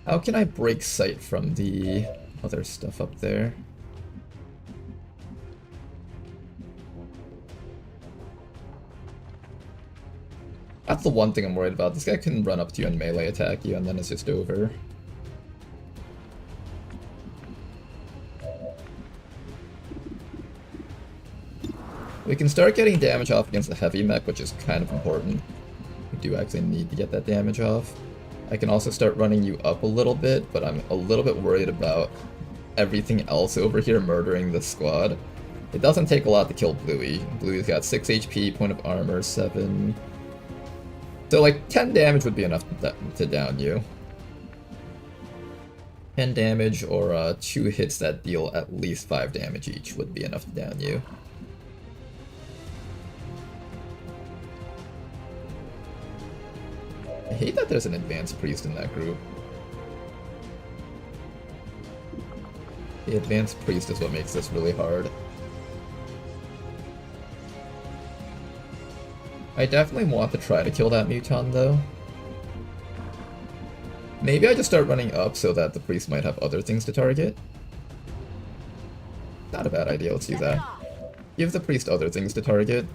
How can I break sight from the other stuff up there? That's the one thing I'm worried about. This guy can run up to you and melee attack you, and then it's just over. We can start getting damage off against the heavy mech, which is kind of important. We do actually need to get that damage off. I can also start running you up a little bit, but I'm a little bit worried about everything else over here murdering the squad. It doesn't take a lot to kill Bluey. Bluey's got 6 HP, point of armor, 7. So like 10 damage would be enough to down you. 10 damage or 2 hits that deal at least 5 damage each would be enough to down you. I hate that there's an advanced priest in that group. The advanced priest is what makes this really hard. I definitely want to try to kill that Muton though. Maybe I just start running up so that the priest might have other things to target. Not a bad idea, let's do that. Give the priest other things to target,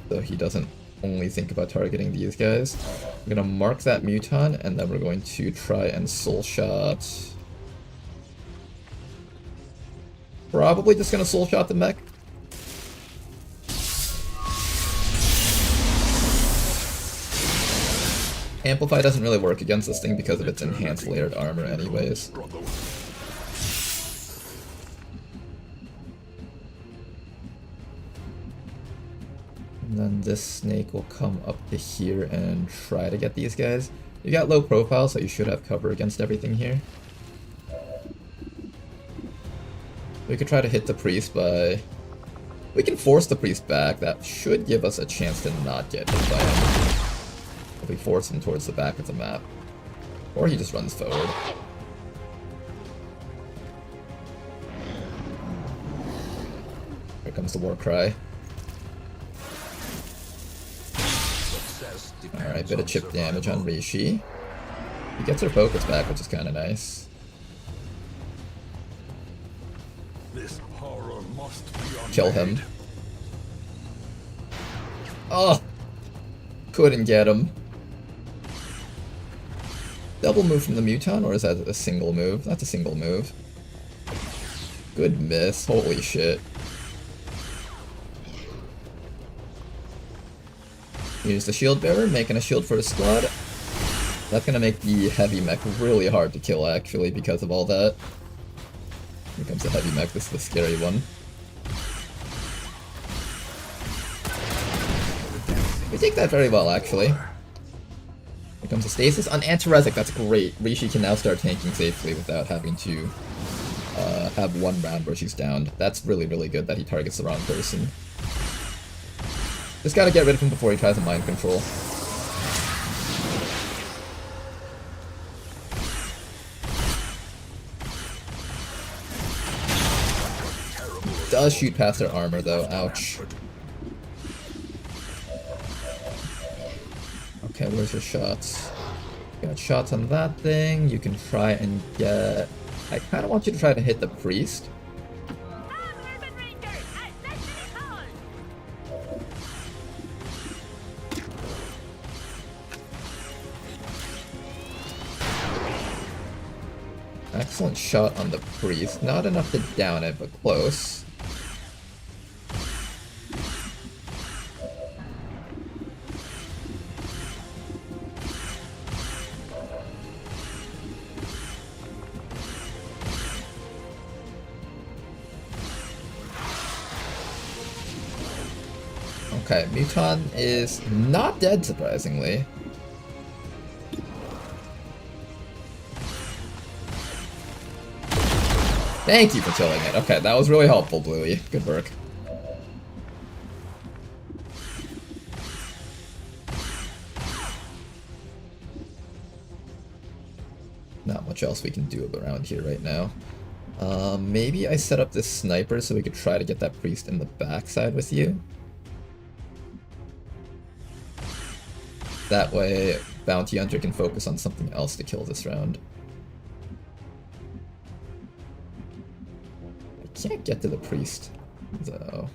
so he doesn't only think about targeting these guys. I'm gonna mark that Muton, and then we're going to try and soul shot. Probably just gonna soul shot the mech. Amplify doesn't really work against this thing because of its enhanced layered armor anyways. And then this snake will come up to here and try to get these guys. You got low profile, so you should have cover against everything here. We could try to hit the priest by We can force the priest back. That should give us a chance to not get hit by him. If we force him towards the back of the map. Or he just runs forward. Here comes the war cry. Alright, bit of chip damage on Rishi. He gets her focus back, which is kind of nice. This horror must be Kill him. Oh! Couldn't get him. Double move from the Muton, or is that a single move? That's a single move. Good miss. Holy shit. Here's the shield bearer, making a shield for his squad. That's gonna make the heavy mech really hard to kill, actually, because of all that. Here comes the heavy mech, this is the scary one. We take that very well, actually. Here comes the stasis on Antiresic, that's great. Rishi can now start tanking safely without having to have one round where she's downed. That's really, really good that he targets the wrong person. Just gotta get rid of him before he tries to mind control. Does shoot past their armor though, ouch. Okay, where's your shots? Got shots on that thing, you can try and get... I kinda want you to try to hit the priest. Excellent shot on the priest. Not enough to down it, but close. Okay, Muton is not dead, surprisingly. Thank you for killing it. Okay, that was really helpful, Bluey. Good work. Not much else we can do around here right now. Maybe I set up this sniper so we could try to get that priest in the backside with you. That way, Bounty Hunter can focus on something else to kill this round. Can't get to the priest, though.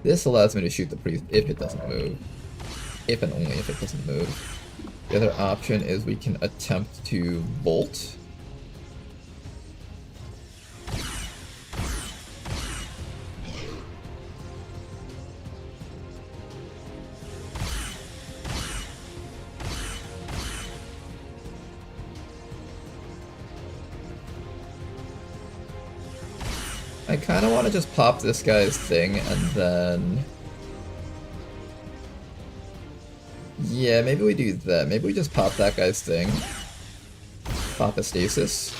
This allows me to shoot the priest if it doesn't move. If and only if it doesn't move. The other option is we can attempt to bolt. I kind of want to just pop this guy's thing and then... Yeah, maybe we do that. Maybe we just pop that guy's thing. Pop a stasis.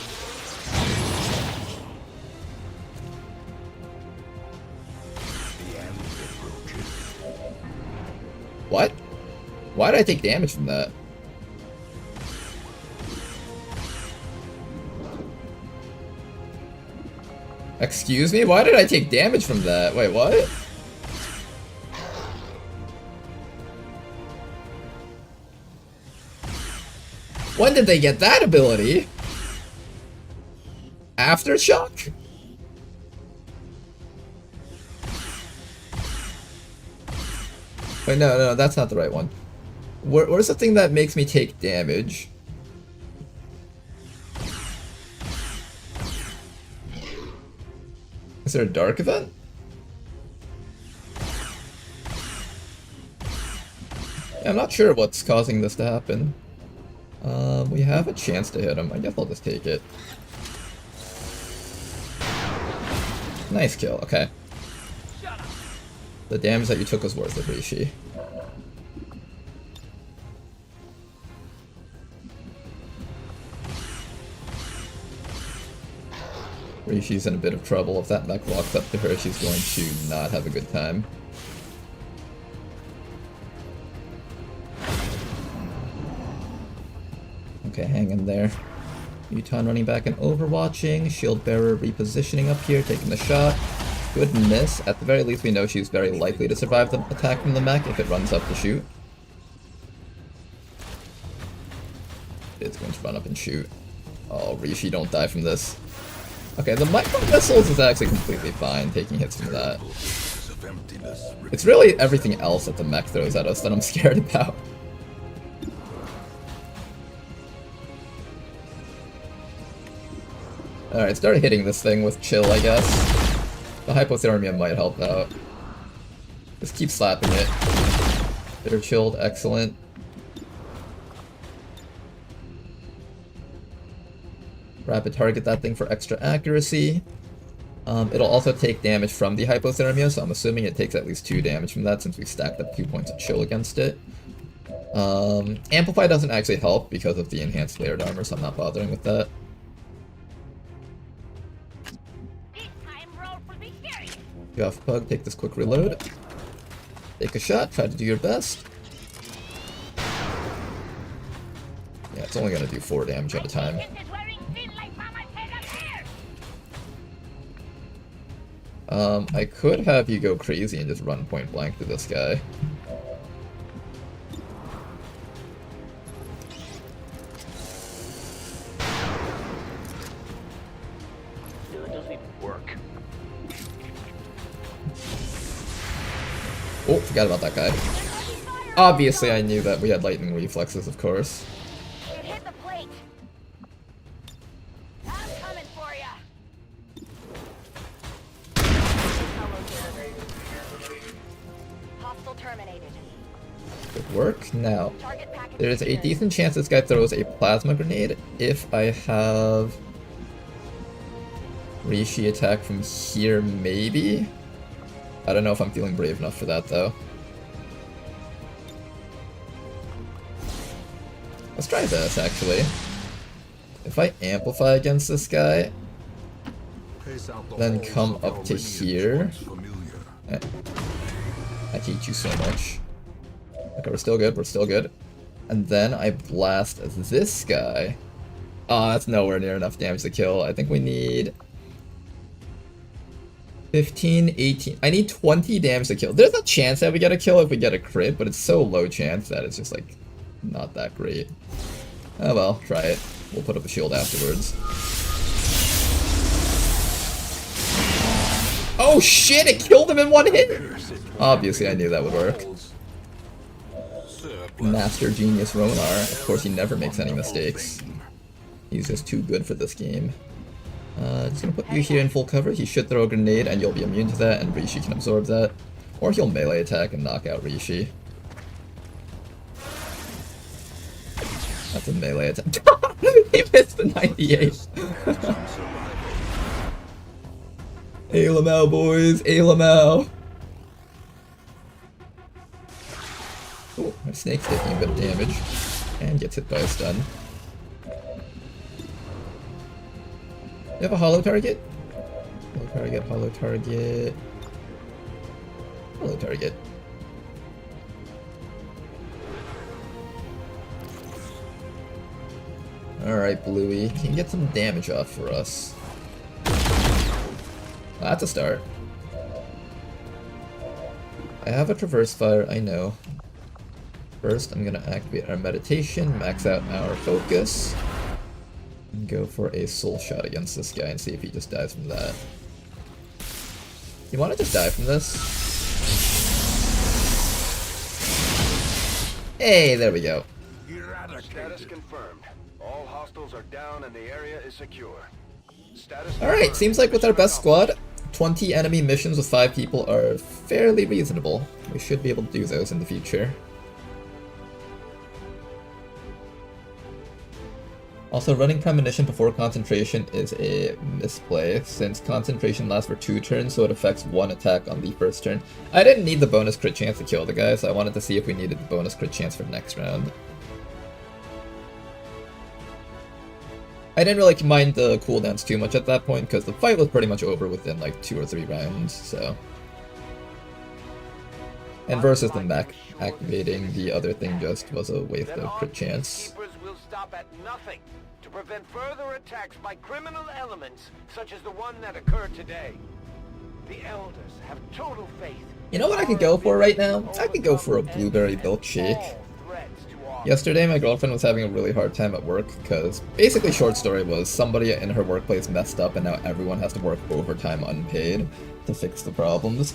What? Why did I take damage from that? Excuse me? Why did I take damage from that? Wait, what? When did they get that ability? Aftershock? Wait, no, that's not the right one. Where's the thing that makes me take damage? Is there a dark event? I'm not sure what's causing this to happen. We have a chance to hit him. I guess I'll just take it. Nice kill, okay. The damage that you took was worth it, Rishi. Rishi's in a bit of trouble. If that mech walks up to her, she's going to not have a good time. Okay, hang in there. Muton running back and overwatching. Shield bearer repositioning up here, taking the shot. Good miss. At the very least, we know she's very likely to survive the attack from the mech if it runs up to shoot. It's going to run up and shoot. Oh, Rishi, don't die from this. Okay, the micro missiles is actually completely fine, taking hits from that. It's really everything else that the mech throws at us that I'm scared about. Alright, start hitting this thing with chill, I guess. The hypothermia might help out. Just keep slapping it. Bitter chilled, excellent. Rapid target that thing for extra accuracy. It'll also take damage from the hypothermia, so I'm assuming it takes at least 2 damage from that since we stacked up 2 points of chill against it. Amplify doesn't actually help because of the enhanced layered armor, so I'm not bothering with that. Go off Pug, take this quick reload. Take a shot, try to do your best. Yeah, it's only gonna do 4 damage at a time. I could have you go crazy and just run point blank to this guy. It doesn't even work. Oh, forgot about that guy. Obviously, I knew that we had lightning reflexes, of course. It hit the plate. I'm coming for ya. Hostile terminated. Good work. Now, there's a decent chance this guy throws a plasma grenade if I have Rishi attack from here, maybe? I don't know if I'm feeling brave enough for that, though. Let's try this, actually. If I amplify against this guy, then come up to here. I hate you so much. Okay, we're still good, we're still good. And then I blast this guy. Oh, that's nowhere near enough damage to kill. I think we need 15, 18. I need 20 damage to kill. There's a chance that we get a kill if we get a crit, but it's so low chance that it's just like not that great. Oh well, try it. We'll put up a shield afterwards. Oh shit, it killed him in 1 hit! Obviously I knew that would work. Master Genius Ronar. Of course he never makes any mistakes. He's just too good for this game. Just gonna put you here in full cover. He should throw a grenade and you'll be immune to that, and Rishi can absorb that. Or he'll melee attack and knock out Rishi. That's a melee attack. He missed the 98. Ailamau, boys! Ailamau! Oh, my snake's taking a bit of damage. And gets hit by a stun. You have a hollow target? Hollow target, hollow target. Hollow target. Alright, Bluey. You can get some damage off for us. That's a start. I have a traverse fire, I know. First, I'm gonna activate our meditation, max out our focus, and go for a soul shot against this guy and see if he just dies from that. You wanna just die from this? Hey, there we go. Status confirmed. All hostiles are down and the area is secure. Alright, seems like with our best squad, 20 enemy missions with 5 people are fairly reasonable. We should be able to do those in the future. Also, running premonition before concentration is a misplay, since concentration lasts for 2 turns, so it affects 1 attack on the first turn. I didn't need the bonus crit chance to kill the guy, so I wanted to see if we needed the bonus crit chance for next round. I didn't really mind the cooldowns too much at that point, because the fight was pretty much over within like 2 or 3 rounds, so... And versus the mech activating the other thing just was a waste of crit chance. Keepers will stop at nothing to prevent further attacks by criminal elements such as the one that occurred today. The Elders have total faith. You know what I could go for right now? I could go for a blueberry milkshake. Yesterday, my girlfriend was having a really hard time at work because basically, short story was somebody in her workplace messed up and now everyone has to work overtime unpaid to fix the problems.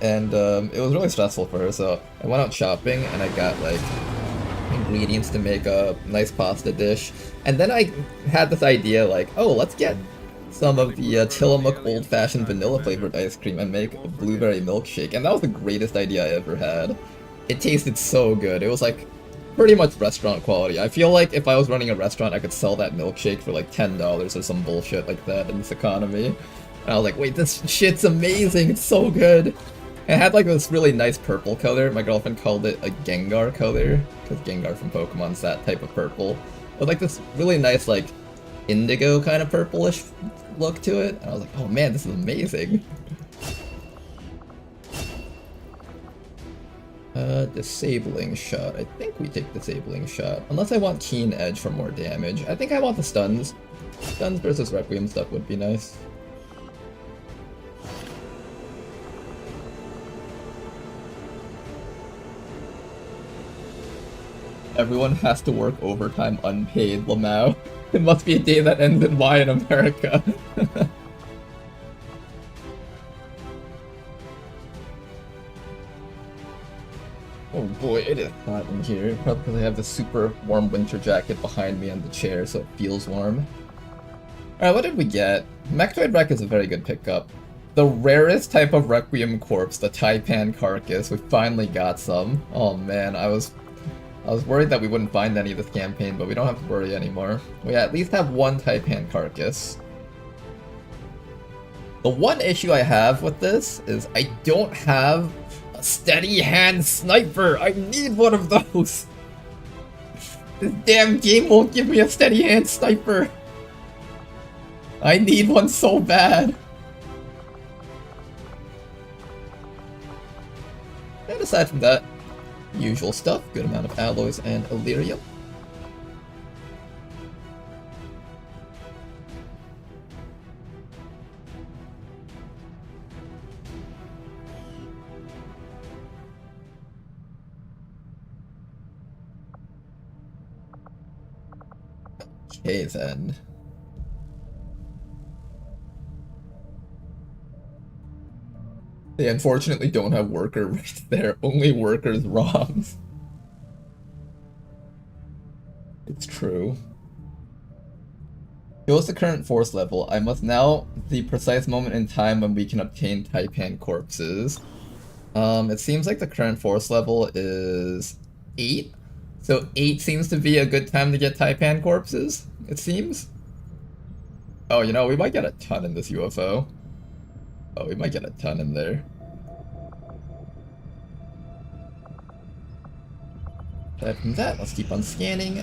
And it was really stressful for her, so I went out shopping and I got like ingredients to make a nice pasta dish. And then I had this idea like, oh, let's get some of the Tillamook old-fashioned vanilla flavored ice cream and make a blueberry milkshake. And that was the greatest idea I ever had. It tasted so good. It was like pretty much restaurant quality. I feel like if I was running a restaurant, I could sell that milkshake for like $10 or some bullshit like that in this economy. And I was like, wait, this shit's amazing, it's so good. And it had like this really nice purple color. My girlfriend called it a Gengar color, because Gengar from Pokemon's that type of purple. But like this really nice like indigo kind of purplish look to it. And I was like, oh man, this is amazing. Disabling shot. I think we take disabling shot. Unless I want keen edge for more damage. I think I want the stuns. Stuns versus Requiem stuff would be nice. Everyone has to work overtime unpaid, Lamau. It must be a day that ends in Y in America. Oh boy, it is hot in here. Probably because I have this super warm winter jacket behind me on the chair, so it feels warm. Alright, what did we get? Mechtoid Wreck is a very good pickup. The rarest type of Requiem corpse, the Taipan carcass. We finally got some. Oh man, I was worried that we wouldn't find any this campaign, but we don't have to worry anymore. We at least have one Taipan carcass. The one issue I have with this is I don't have a steady hand sniper. I need one of those. This damn game won't give me a steady hand sniper. I need one so bad. And aside from that, usual stuff, good amount of alloys and Illyrium. Okay then. They unfortunately don't have worker right there, only workers ROMs. It's true. Shows the current force level. I must now the precise moment in time when we can obtain Taipan corpses. It seems like the current force level is 8. So 8 seems to be a good time to get Taipan corpses, it seems. Oh, you know, we might get a ton in this UFO. Oh, we might get a ton in there. Aside from that, let's keep on scanning.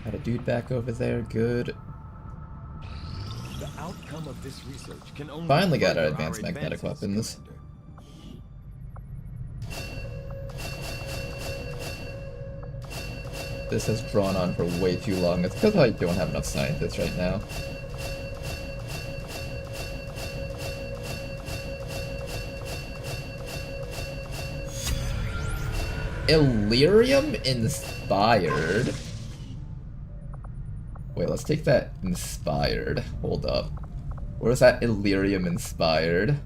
Got a dude back over there, good. The outcome of this research can only Finally got our further advanced magnetic weapons. Commander. This has drawn on for way too long. It's because I don't have enough scientists right now. Illyrium inspired. Wait, let's take that inspired. Hold up. Where's that Illyrium inspired?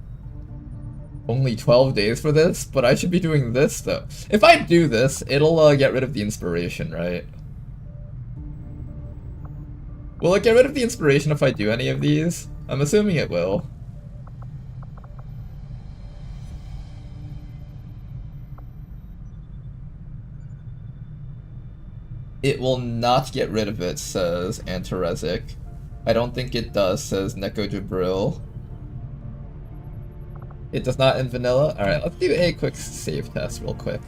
Only 12 days for this? But I should be doing this though. If I do this, it'll get rid of the inspiration, right? Will it get rid of the inspiration if I do any of these? I'm assuming it will. It will not get rid of it, says Antarezic. I don't think it does, says Neko Jabril. It does not in vanilla? Alright, let's do a quick save test real quick.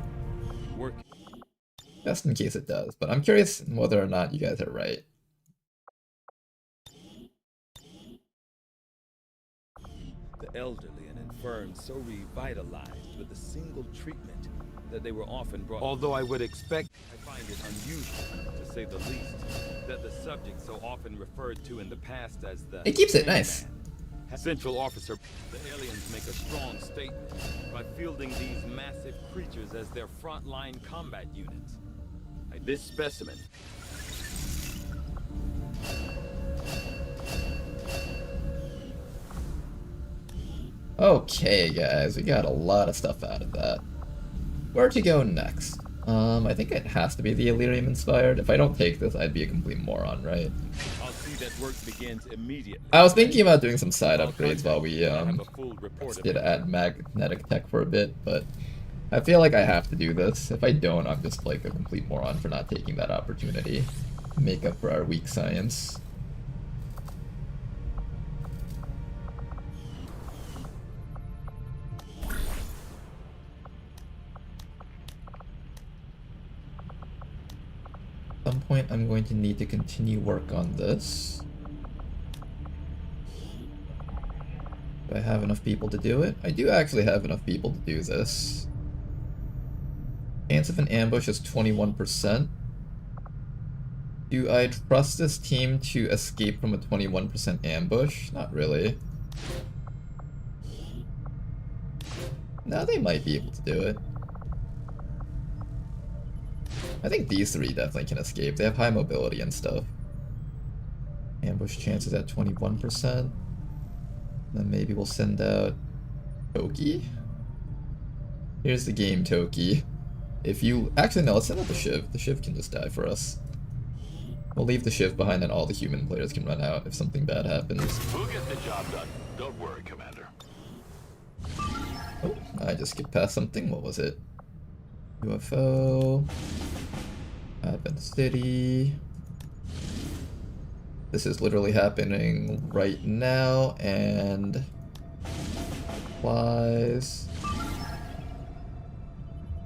Just in case it does, but I'm curious whether or not you guys are right. the elderly and infirm so revitalized with a single treatment that they were often brought. Although I would expect, I find it unusual, to say the least, that the subject so often referred to in the past as the It keeps it nice. Central Officer, the aliens make a strong statement by fielding these massive creatures as their frontline combat units. Like this specimen. Okay, guys, we got a lot of stuff out of that. Where to go next? I think it has to be the Illyrium inspired. If I don't take this, I'd be a complete moron, right? I'll see that work begins immediately. I was thinking about doing some side upgrades while we have a full report of did it. add magnetic tech for a bit, but I feel like I have to do this. If I don't, I'm just like a complete moron for not taking that opportunity to make up for our weak science. At some point, I'm going to need to continue work on this. Do I have enough people to do it? I do actually have enough people to do this. Chance of an ambush is 21%. Do I trust this team to escape from a 21% ambush? Not really. No, they might be able to do it. I think these three definitely can escape. They have high mobility and stuff. Ambush chances at 21%. Then maybe we'll send out Toki. Here's the game, Toki. If you... Actually, no, let's send out the Shiv. The Shiv can just die for us. We'll leave the Shiv behind and all the human players can run out if something bad happens. We'll get the job done. Don't worry, Commander. Oh, I just skipped past something. What was it? UFO. Advent City. This is literally happening right now, and supplies.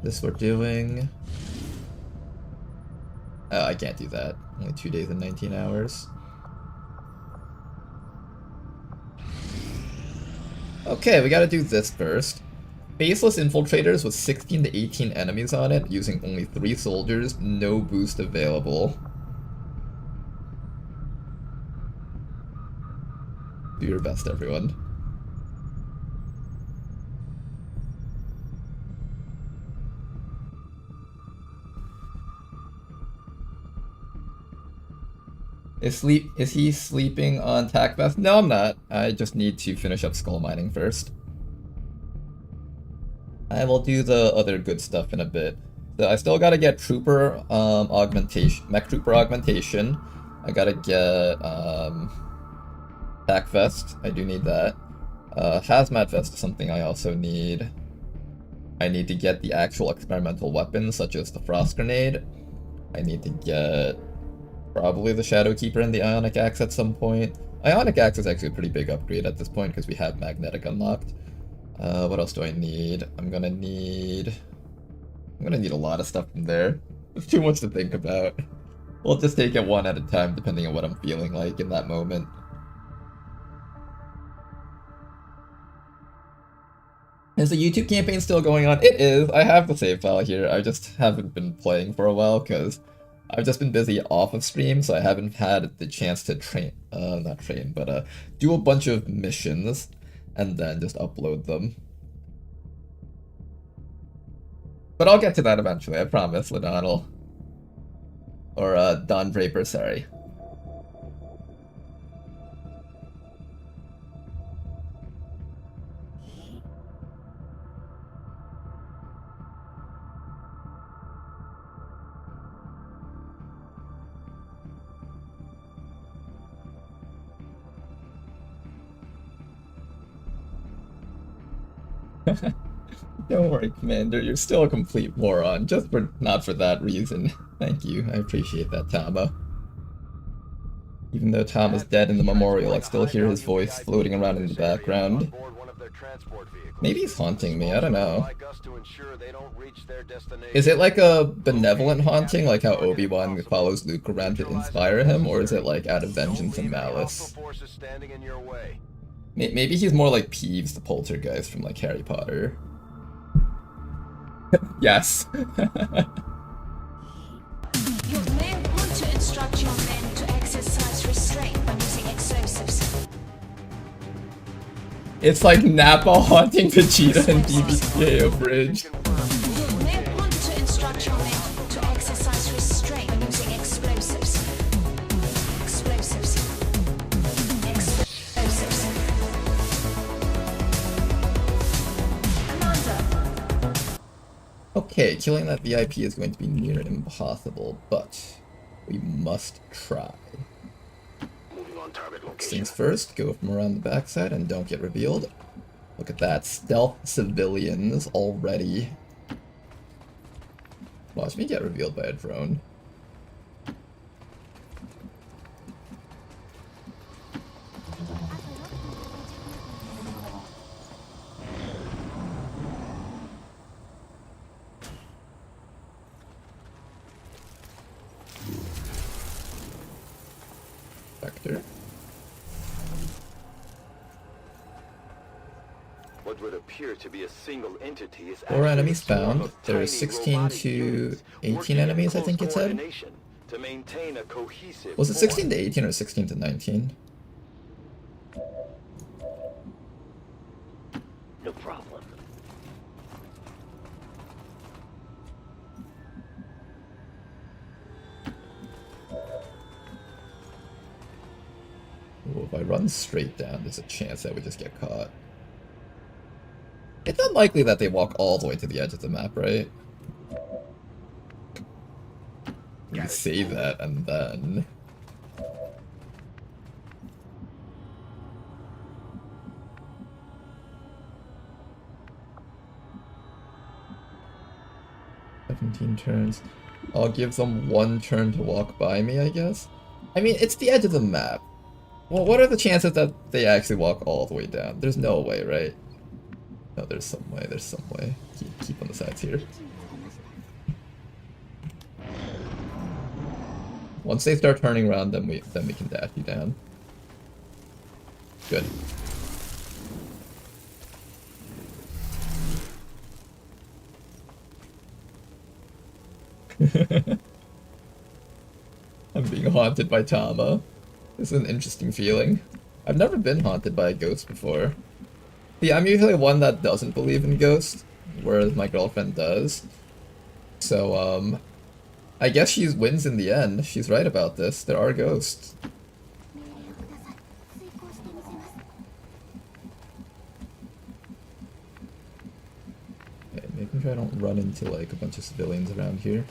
This we're doing. I can't do that. Only 2 days and 19 hours. Okay, we gotta do this first. Faceless infiltrators with 16 to 18 enemies on it, using only 3 soldiers, no boost available. Do your best, everyone. Is he sleeping on tac vest? No, I'm not. I just need to finish up skull mining first. I will do the other good stuff in a bit. So I still gotta get trooper augmentation, mech trooper augmentation. I gotta get tac vest. I do need that. Hazmat vest is something I also need. I need to get the actual experimental weapons, such as the frost grenade. I need to get probably the Shadow Keeper and the Ionic Axe at some point. Ionic Axe is actually a pretty big upgrade at this point because we have magnetic unlocked. What else do I need? I'm gonna need a lot of stuff from there. There's too much to think about. We'll just take it one at a time depending on what I'm feeling like in that moment. Is the YouTube campaign still going on? It is. I have the save file here. I just haven't been playing for a while because I've just been busy off of stream, so I haven't had the chance to do a bunch of missions and then just upload them. But I'll get to that eventually, I promise, Ladonal. Or, Don Draper, sorry. Don't worry, Commander, you're still a complete moron, just not for that reason. Thank you, I appreciate that, Tama. Even though Tom is dead in the memorial, I still hear his voice floating around in the background. Maybe he's haunting me, I don't know. Is it like a benevolent haunting, like how Obi-Wan follows Luke around to inspire him, or is it like out of vengeance and malice? Maybe he's more like Peeves the poltergeist from like Harry Potter. Yes. You may want to instruct your men to exercise restraint when using explosives. It's like Nappa haunting Vegeta and BBK Bridge. You may want to instruct your men to exercise restraint when using explosives. Explosives. Explosives. Commander. Okay, killing that VIP is going to be near impossible, but we must try. Moving on target First location. things first, go from around the backside and don't get revealed. Look at that, stealth civilians already. Watch me get revealed by a drone. Vector. What would appear to be a single entity is 4 enemies actually a swarm found. of There's tiny 16 robotic to units 18 working in enemies, I close think it said. coordination to maintain a cohesive Was it 16 force. to 18 or 16 to 19? No problem. Ooh, if I run straight down, there's a chance that we just get caught. It's unlikely that they walk all the way to the edge of the map, right? We save that and then... "17 turns. I'll give them 1 turn to walk by me, I guess? I mean, it's the edge of the map. Well, what are the chances that they actually walk all the way down? There's no way, right? No, there's some way, there's some way. Keep on the sides here. Once they start turning around, then we can dash you down. Good. I'm being haunted by Tama. This is an interesting feeling. I've never been haunted by a ghost before. See, I'm usually one that doesn't believe in ghosts, whereas my girlfriend does. So, I guess she wins in the end. She's right about this. There are ghosts. Okay, making sure I don't run into, like, a bunch of civilians around here.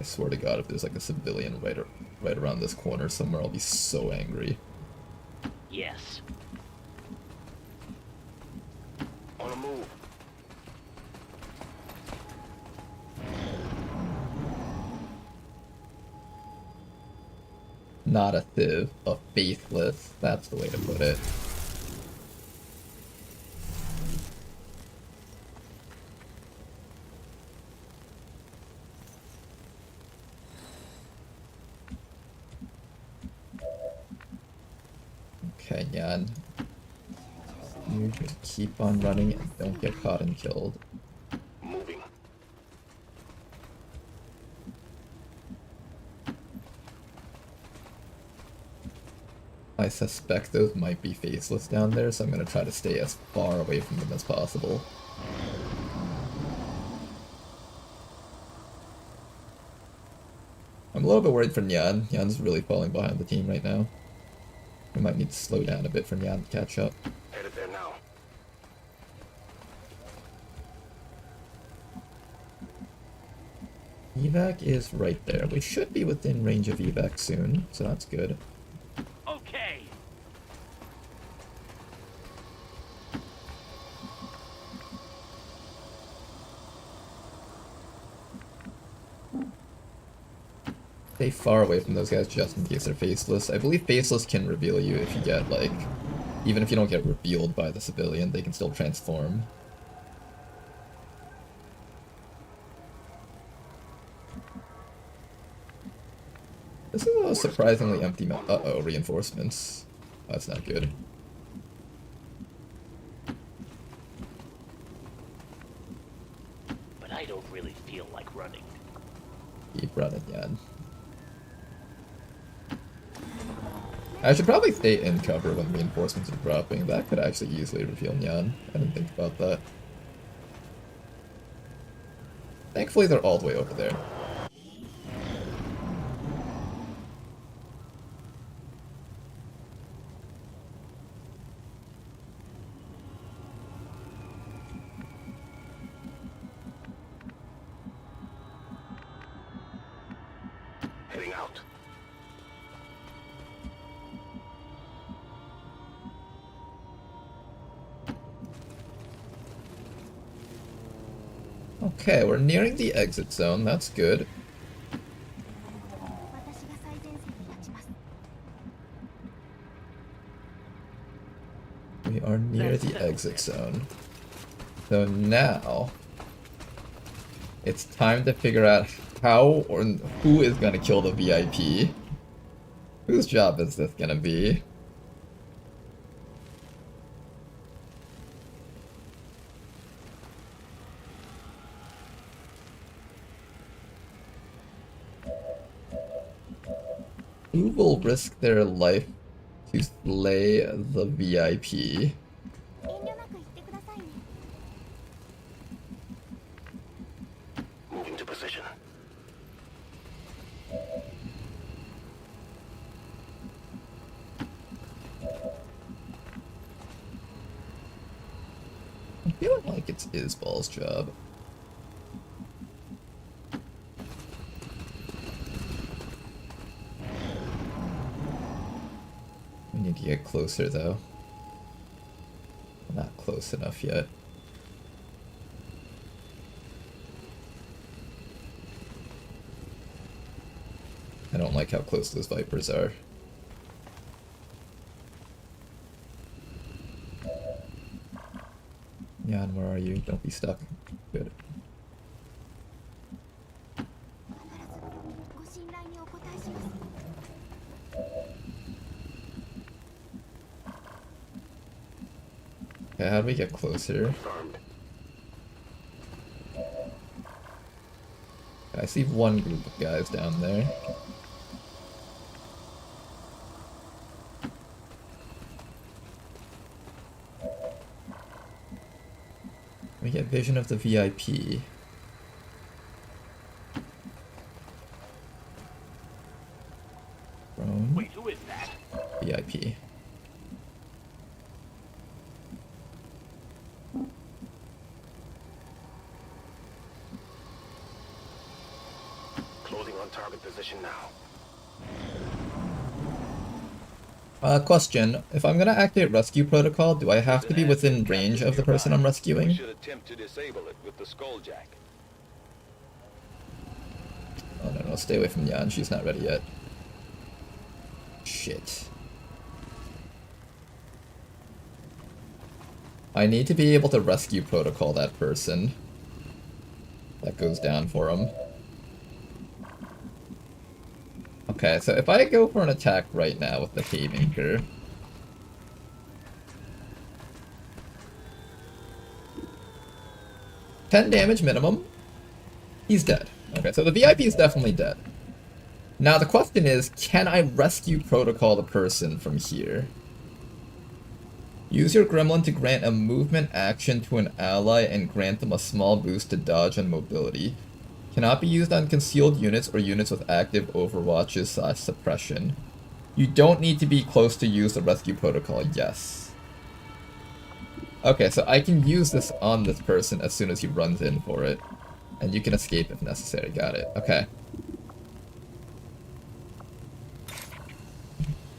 I swear to God, if there's, like, a civilian right around this corner somewhere, I'll be so angry. Yes. On a move. Not a civ, a faithless. That's the way to put it. Okay, Yan. You just keep on running and don't get caught and killed. Moving. I suspect those might be faceless down there, so I'm gonna try to stay as far away from them as possible. I'm a little bit worried for Nyan. Nyan's really falling behind the team right now. We might need to slow down a bit for Nyan to catch up. Headed there now. Evac is right there. We should be within range of evac soon, so that's good. Okay. Stay far away from those guys just in case they're faceless. I believe faceless can reveal you if you get, like... Even if you don't get revealed by the civilian, they can still transform. This is a surprisingly empty map. Uh-oh, reinforcements. That's not good. But I don't really feel like running. Keep running, Yan. I should probably stay in cover when reinforcements are dropping. That could actually easily reveal Nyan. I didn't think about that. Thankfully, they're all the way over there. Heading out. Okay, we're nearing the exit zone. That's good. We are near the exit zone. So now, it's time to figure out how or who is going to kill the VIP. Whose job is this going to be? Who will risk their life to slay the VIP? Moving to position. I'm feeling like it's Isball's job. We need to get closer though. Not close enough yet. I don't like how close those Vipers are. Jan, where are you? Don't be stuck. Good. Okay, how do we get closer? I see one group of guys down there. We get vision of the VIP. Drone. Wait, who is that? VIP. Closing on target position now. Question. If I'm gonna activate rescue protocol, do I have to be within range of the person I'm We rescuing? should attempt to disable it with the skulljack. Oh no, stay away from Yan, she's not ready yet. Shit. I need to be able to rescue protocol that person. That goes down for him. Okay, so if I go for an attack right now with the Haymaker... 10 damage minimum. He's dead. Okay, so the VIP is definitely dead. Now the question is, can I rescue protocol the person from here? Use your gremlin to grant a movement action to an ally and grant them a small boost to dodge and mobility. Cannot be used on concealed units or units with active overwatches / suppression. You don't need to be close to use the rescue protocol, yes. Okay, so I can use this on this person as soon as he runs in for it. And you can escape if necessary, got it, okay.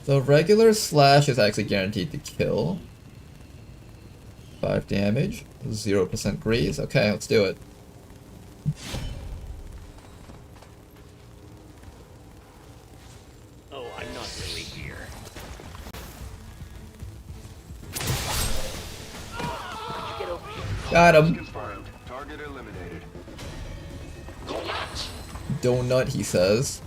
The regular slash is actually guaranteed to kill. 5 damage, 0% graze, okay, let's do it. Oh, I'm not really here. Get over here. Got him. Confirmed. Target eliminated. Donut, he says.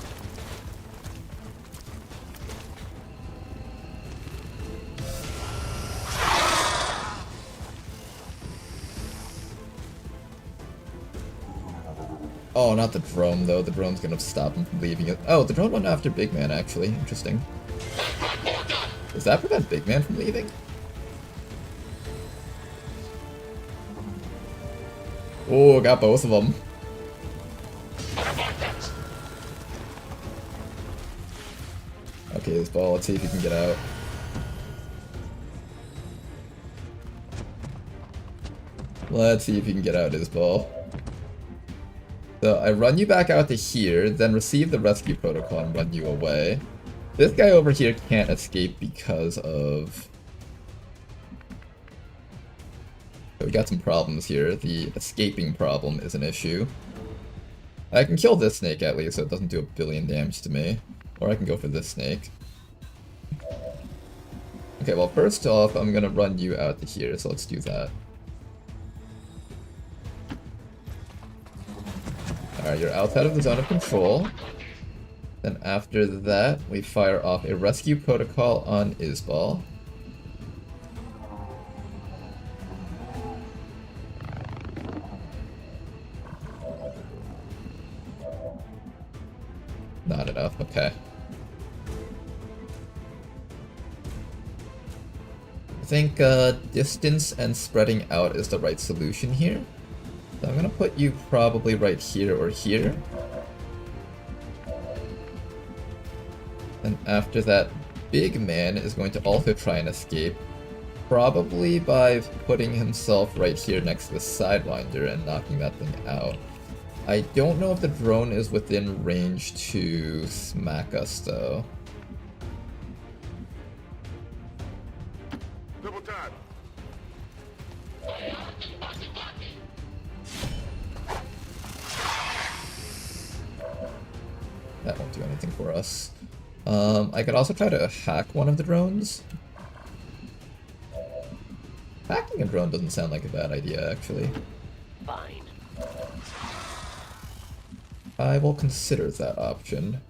Oh, not the drone, though. The drone's gonna stop him from leaving it. Oh, the drone went after Big Man, actually. Interesting. Does that prevent Big Man from leaving? Oh, got both of them. Okay, this ball, let's see if he can get out. Let's see if you can get out his ball. So I run you back out to here, then receive the rescue protocol and run you away. This guy over here can't escape because of... So we got some problems here. The escaping problem is an issue. I can kill this snake at least so it doesn't do a billion damage to me. Or I can go for this snake. Okay, well first off I'm gonna run you out to here, so let's do that. Alright, you're outside of the zone of control. Then after that, we fire off a rescue protocol on Isbal. Not enough, okay. I think distance and spreading out is the right solution here. So I'm gonna put you probably right here or here. And after that, Big Man is going to also try and escape. Probably by putting himself right here next to the Sidewinder and knocking that thing out. I don't know if the drone is within range to smack us though. Double time. That won't do anything for us. I could also try to hack one of the drones. Hacking a drone doesn't sound like a bad idea, actually. Fine. I will consider that option.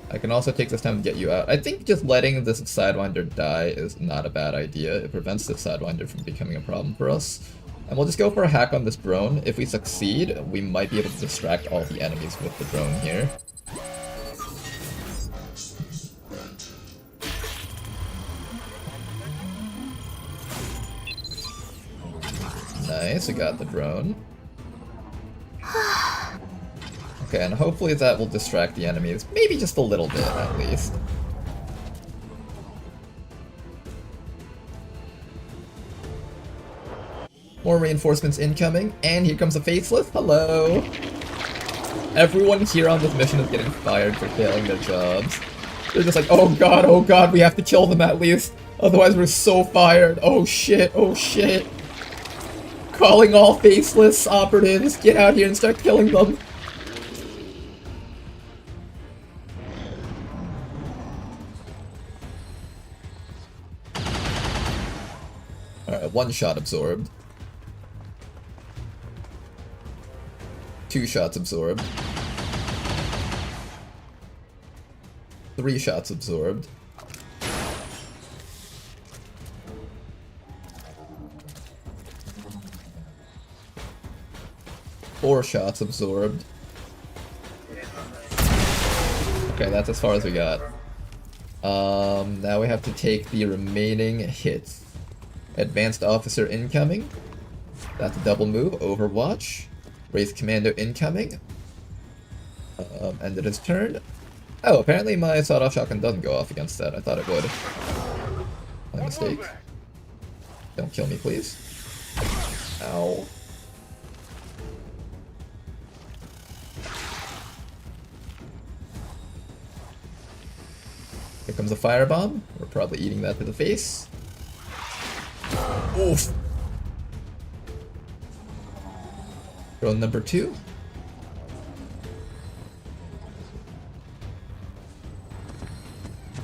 I can also take this time to get you out. I think just letting this Sidewinder die is not a bad idea. It prevents the Sidewinder from becoming a problem for us. And we'll just go for a hack on this drone. If we succeed, we might be able to distract all the enemies with the drone here. Nice, we got the drone. Okay, and hopefully that will distract the enemies. Maybe just a little bit, at least. More reinforcements incoming, and here comes a faceless. Hello! Everyone here on this mission is getting fired for failing their jobs. They're just like, oh god, we have to kill them at least. Otherwise we're so fired. Oh shit, oh shit. Calling all faceless operatives, get out here and start killing them. Alright, 1 shot absorbed. 2 shots absorbed. 3 shots absorbed. 4 shots absorbed. Okay, that's as far as we got. Now we have to take the remaining hits. Advanced Officer incoming. That's a double move. Overwatch. Wraith Commando incoming. Ended his turn. Oh, apparently my sawed-off shotgun doesn't go off against that. I thought it would. My mistake. Don't kill me, please. Ow. Here comes a firebomb. We're probably eating that to the face. Oof. Drone number 2.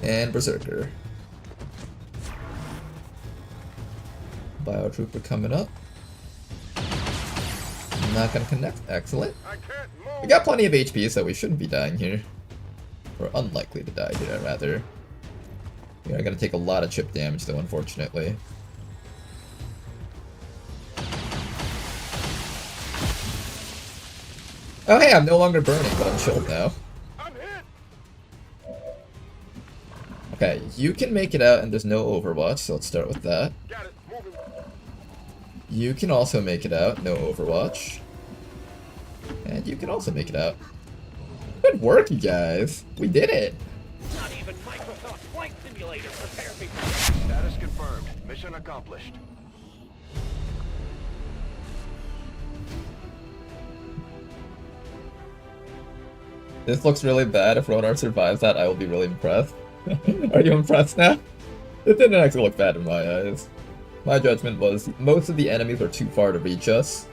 And Berserker. Biotrooper coming up. Not gonna connect. Excellent. We got plenty of HP, so we shouldn't be dying here. We're unlikely to die here, rather. We are gonna take a lot of chip damage, though, unfortunately. Oh hey, I'm no longer burning, but I'm chilled now. I'm hit. Okay, you can make it out and there's no Overwatch, so let's start with that. Got it. Moving. You can also make it out, no Overwatch. And you can also make it out. Good work, you guys. We did it. Not even Microsoft Flight Simulator prepared me. Status confirmed. Mission accomplished. This looks really bad. If Ronar survives that, I will be really impressed. Are you impressed now? It didn't actually look bad in my eyes. My judgment was most of the enemies were too far to reach us,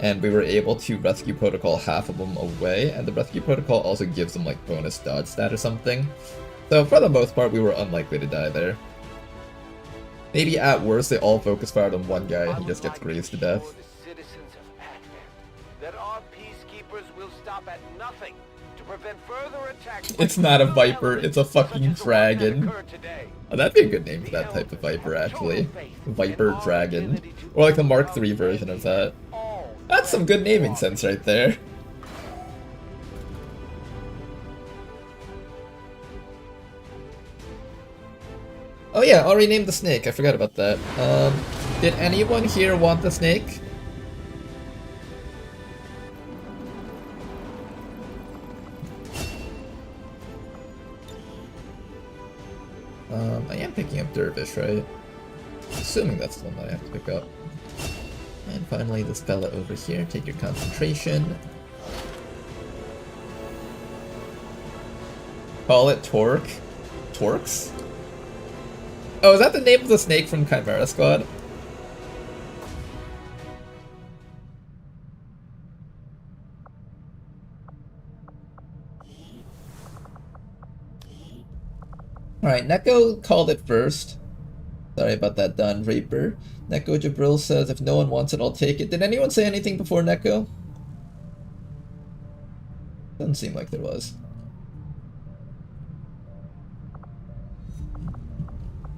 and we were able to rescue protocol half of them away, and the rescue protocol also gives them like bonus dodge stat or something. So for the most part, we were unlikely to die there. Maybe at worst, they all focus fired on one guy and he just gets grazed to death. The citizens of Advent that our peacekeepers will stop at nothing to prevent further attacks. It's not a viper, it's a fucking dragon. Oh, that'd be a good name for that type of viper, actually. Viper Dragon. Or like the Mark III version of that. That's some good naming sense right there. Oh yeah, I'll rename the snake, I forgot about that. Did anyone here want the snake? I am picking up Dervish, right? Assuming that's the one that I have to pick up. And finally, this fella over here, take your concentration. Call it Torque. Torques? Oh, is that the name of the snake from Chimera Squad? Alright, Neko called it first. Sorry about that, Don Raper. Neko Jabril says, if no one wants it, I'll take it. Did anyone say anything before Neko? Doesn't seem like there was.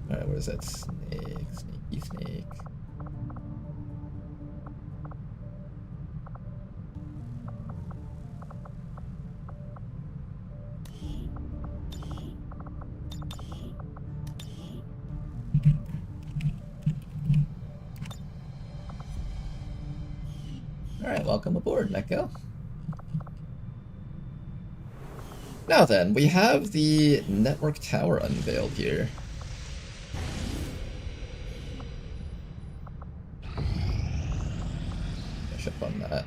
Alright, where's that snake? Sneaky snake. Alright, welcome aboard, Neko. Now then, we have the network tower unveiled here. Finish up on that.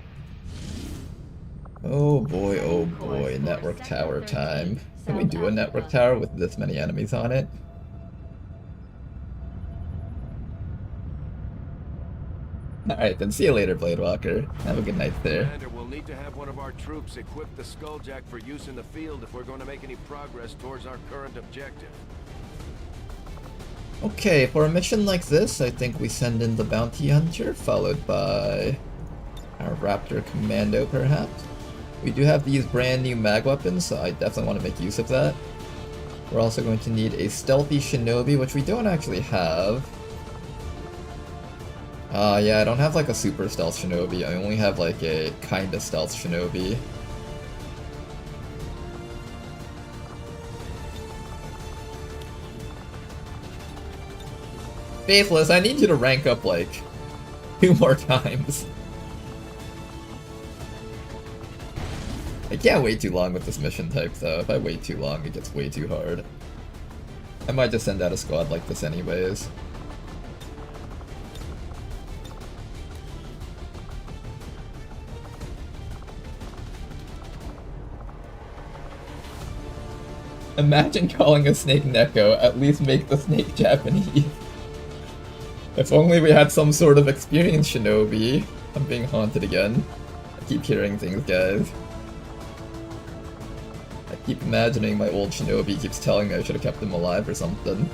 Oh boy, network tower time. Can we do a network tower with this many enemies on it? Alright, then see you later, Blade Walker. Have a good night there. Commander, we'll need to have one of our troops equip the Skulljack for use in the field if we're going to make any progress towards our current objective. Okay, for a mission like this, I think we send in the Bounty Hunter, followed by our Raptor Commando, perhaps. We do have these brand new mag weapons, so I definitely want to make use of that. We're also going to need a Stealthy Shinobi, which we don't actually have. Yeah, I don't have like a super stealth shinobi, I only have like a kinda stealth shinobi. Faithless, I need you to rank up like 2 more times. I can't wait too long with this mission type though. If I wait too long, it gets way too hard. I might just send out a squad like this anyways. Imagine calling a snake Neko, at least make the snake Japanese. If only we had some sort of experienced shinobi. I'm being haunted again. I keep hearing things, guys. I keep imagining my old shinobi keeps telling me I should have kept him alive or something.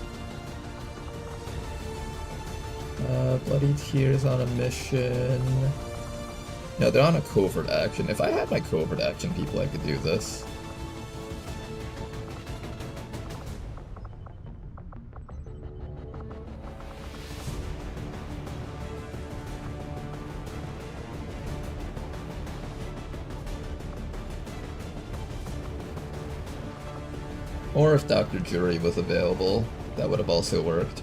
Bloody Tears on a mission. No, they're on a covert action. If I had my covert action people, I could do this. Or if Dr. Jury was available, that would have also worked.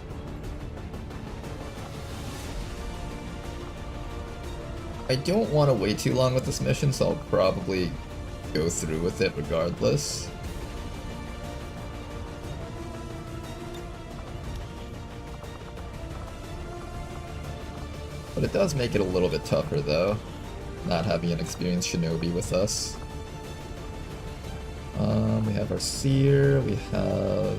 I don't want to wait too long with this mission, so I'll probably go through with it regardless. But it does make it a little bit tougher though, not having an experienced shinobi with us. We have our seer, we have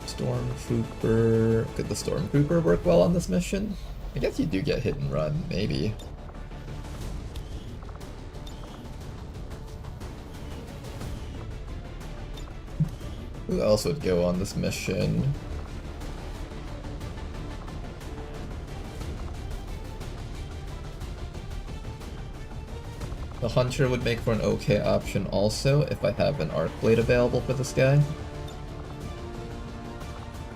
Stormtrooper. Could the Stormtrooper work well on this mission? I guess you do get hit and run, maybe. Who else would go on this mission? The Hunter would make for an okay option also if I have an Arc Blade available for this guy.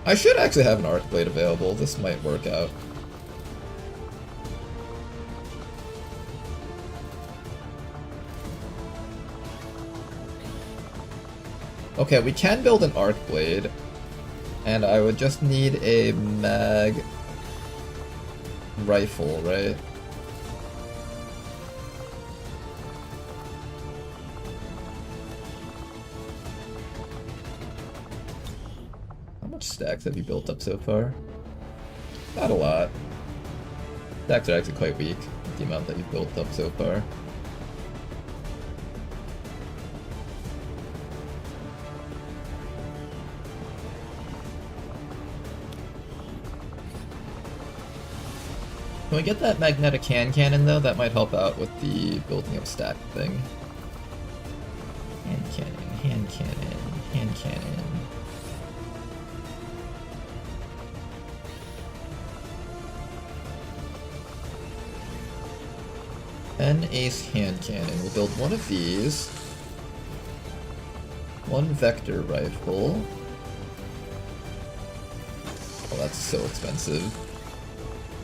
I should actually have an Arc Blade available, this might work out. Okay, we can build an Arc Blade, and I would just need a mag rifle, right? Stacks have you built up so far? Not a lot. Stacks are actually quite weak, the amount that you've built up so far. Can we get that magnetic hand cannon though? That might help out with the building of stack thing. Hand cannon, hand cannon, hand cannon. An ace hand cannon. We'll build one of these. One vector rifle. Oh, that's so expensive.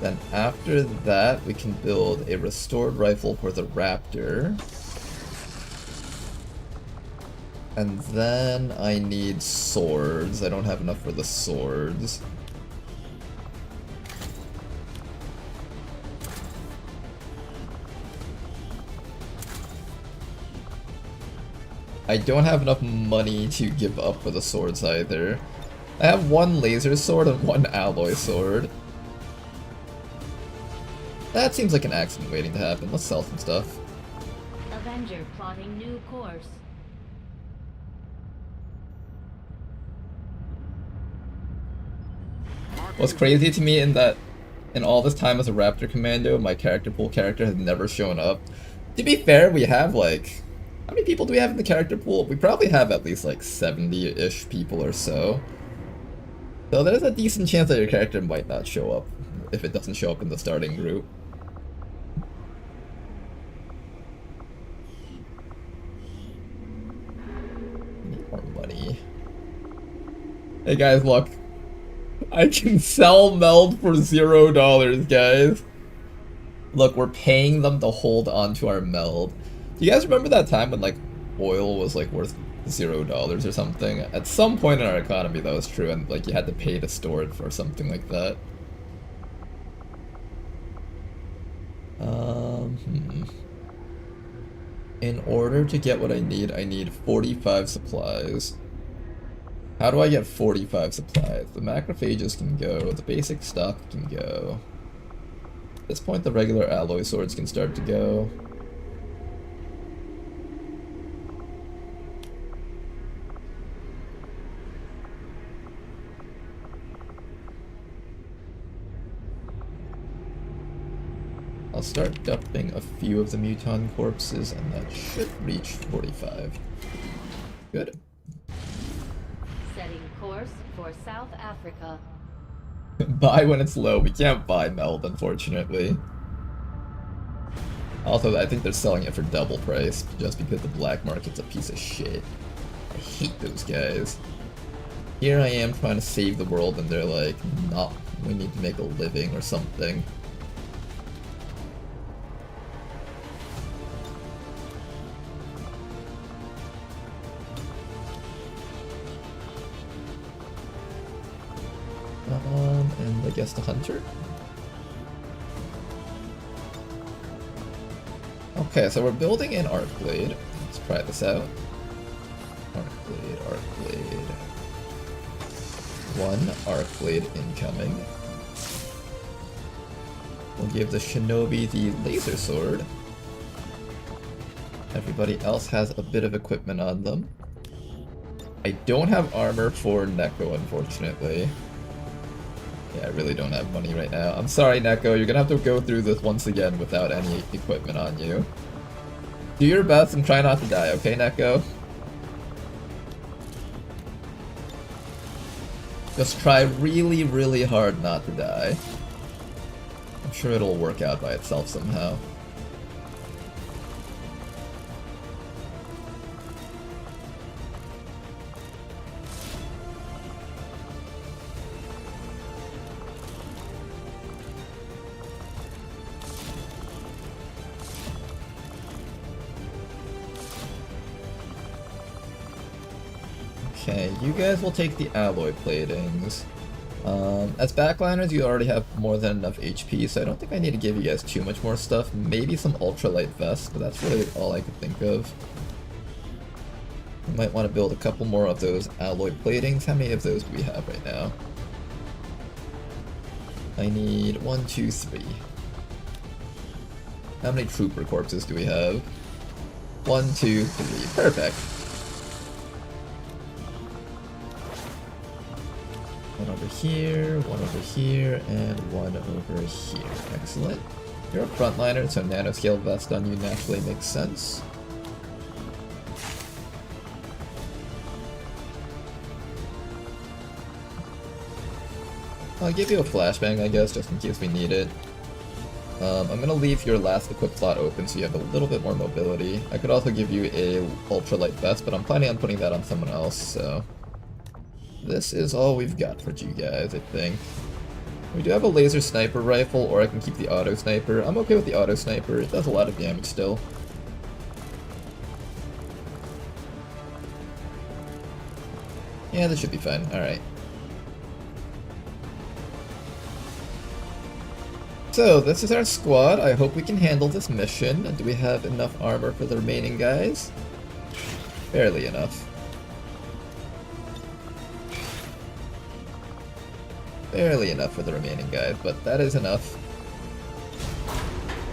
Then after that, we can build a restored rifle for the Raptor. And then I need swords. I don't have enough for the swords. I don't have enough money to give up for the swords either. I have one laser sword and one alloy sword. That seems like an accident waiting to happen. Let's sell some stuff. Avenger plotting new course. What's crazy to me in all this time as a Raptor Commando, my character pool character has never shown up. To be fair, we have like... How many people do we have in the character pool? We probably have at least like 70-ish people or so. So there's a decent chance that your character might not show up if it doesn't show up in the starting group. Need more money. Hey guys, look. I can sell meld for $0, guys. Look, we're paying them to hold on to our meld. Do you guys remember that time when, like, oil was, like, worth $0 or something? At some point in our economy that was true, and, like, you had to pay to store it for something like that. In order to get what I need 45 supplies. How do I get 45 supplies? The macrophages can go, the basic stock can go. At this point, the regular alloy swords can start to go. I'll start dumping a few of the muton corpses, and that should reach 45. Good. Setting course for South Africa. Buy when it's low. We can't buy meld, unfortunately. Also, I think they're selling it for double price, just because the black market's a piece of shit. I hate those guys. Here I am trying to save the world, and they're like, nah, we need to make a living or something. guess the hunter? Okay, so we're building an arc blade. Let's try this out. Arc blade, arc blade. One arc blade incoming. We'll give the shinobi the laser sword. Everybody else has a bit of equipment on them. I don't have armor for Neko, unfortunately. Yeah, I really don't have money right now. I'm sorry, Neko, you're gonna have to go through this once again without any equipment on you. Do your best and try not to die, okay, Neko? Just try really, really hard not to die. I'm sure it'll work out by itself somehow. Okay, you guys will take the alloy platings. As backliners, you already have more than enough HP, so I don't think I need to give you guys too much more stuff. Maybe some ultralight vests, but that's really all I could think of. You might want to build a couple more of those alloy platings. How many of those do we have right now? I need 1, 2, 3. How many trooper corpses do we have? 1, 2, 3. Perfect. One over here, one over here, and one over here. Excellent. You're a frontliner, so nanoscale vest on you naturally makes sense. I'll give you a flashbang, I guess, just in case we need it. I'm gonna leave your last equip slot open so you have a little bit more mobility. I could also give you a ultralight vest, but I'm planning on putting that on someone else, so... This is all we've got for you guys, I think. We do have a laser sniper rifle, or I can keep the auto sniper. I'm okay with the auto sniper, it does a lot of damage still. Yeah, this should be fine, alright. So, this is our squad. I hope we can handle this mission. Do we have enough armor for the remaining guys? Barely enough. Barely enough for the remaining guys, but that is enough.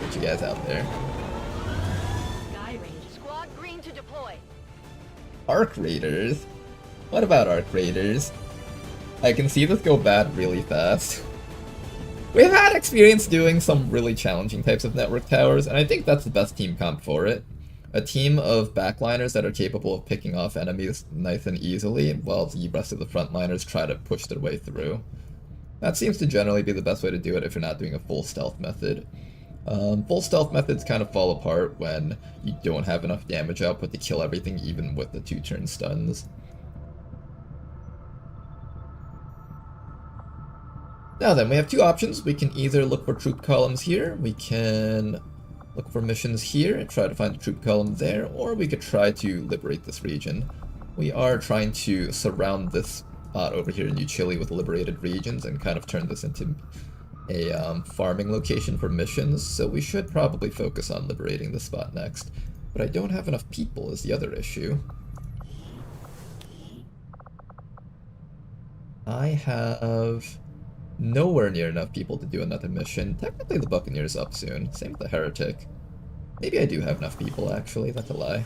Get you guys out there. Squad green to deploy. Arc Raiders? What about Arc Raiders? I can see this go bad really fast. We've had experience doing some really challenging types of network towers, and I think that's the best team comp for it. A team of backliners that are capable of picking off enemies nice and easily, while the rest of the frontliners try to push their way through. That seems to generally be the best way to do it if you're not doing a full stealth method. Full stealth methods kind of fall apart when you don't have enough damage output to kill everything, even with the 2-turn stuns. Now then, we have two options. We can either look for troop columns here, we can look for missions here and try to find the troop column there, or we could try to liberate this region. We are trying to surround this spot over here in New Chile with liberated regions and kind of turn this into a farming location for missions, so we should probably focus on liberating this spot next. But I don't have enough people is the other issue. I have nowhere near enough people to do another mission. Technically the Buccaneer's up soon, same with the Heretic. Maybe I do have enough people actually, that's a lie.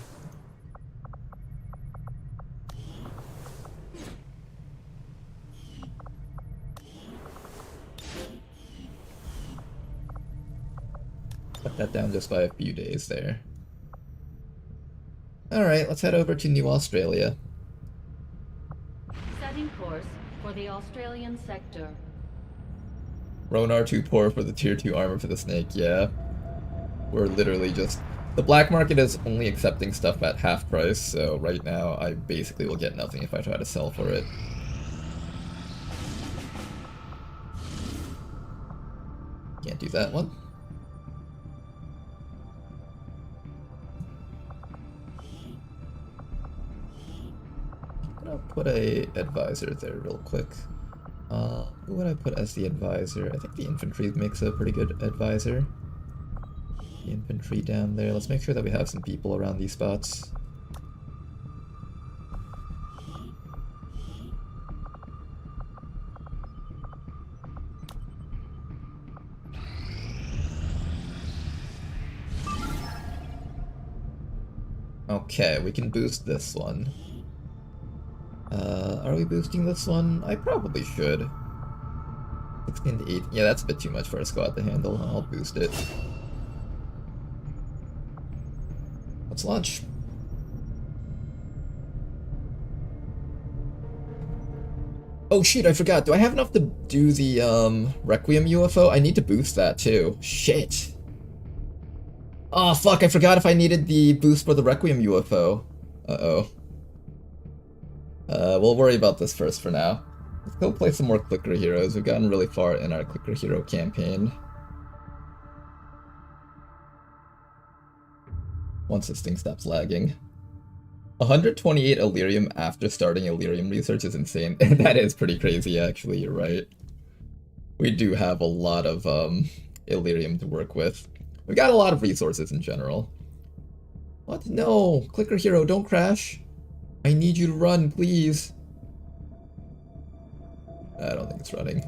Cut that down just by a few days there. Alright, let's head over to New Australia. Setting course for the Australian sector. Ronar too poor for the tier 2 armor for the snake, yeah. We're literally just... The black market is only accepting stuff at half price, so right now I basically will get nothing if I try to sell for it. Can't do that one. I'm gonna put a advisor there real quick. Who would I put as the advisor? I think the infantry makes a pretty good advisor. The infantry down there. Let's make sure that we have some people around these spots. Okay, we can boost this one. Are we boosting this one? I probably should. 16 to 8. Yeah, that's a bit too much for a squad to handle. I'll boost it. Let's launch. Oh shoot, I forgot. Do I have enough to do the Requiem UFO? I need to boost that too. Shit. Oh fuck, I forgot if I needed the boost for the Requiem UFO. Uh-oh. We'll worry about this first for now. Let's go play some more Clicker Heroes. We've gotten really far in our Clicker Hero campaign. Once this thing stops lagging. 128 Illyrium after starting Illyrium research is insane. That is pretty crazy, actually, you're right. We do have a lot of Illyrium to work with. We got a lot of resources in general. What? No! Clicker Hero, don't crash! I need you to run, please! I don't think it's running.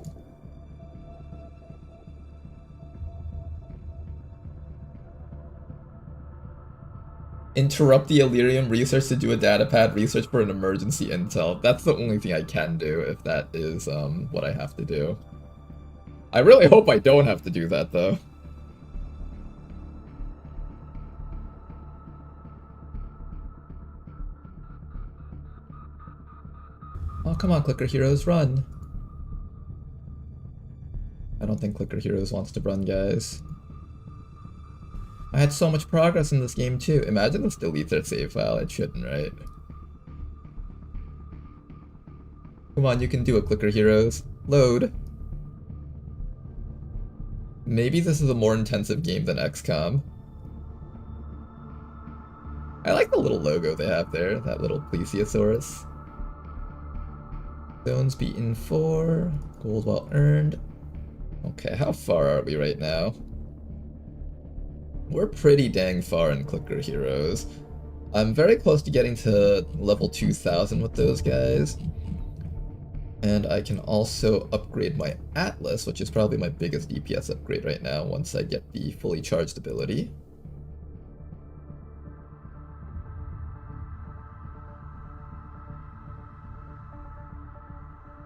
Interrupt the Illyrium research to do a datapad research for an emergency intel. That's the only thing I can do if that is what I have to do. I really hope I don't have to do that though. Oh, come on, Clicker Heroes, run. I don't think Clicker Heroes wants to run, guys. I had so much progress in this game, too. Imagine this deletes our save file. It shouldn't, right? Come on, you can do it, Clicker Heroes. Load. Maybe this is a more intensive game than XCOM. I like the little logo they have there, that little plesiosaurus. Zones beaten 4, gold well earned. Okay, how far are we right now? We're pretty dang far in Clicker Heroes. I'm very close to getting to level 2000 with those guys. And I can also upgrade my Atlas, which is probably my biggest DPS upgrade right now once I get the fully charged ability.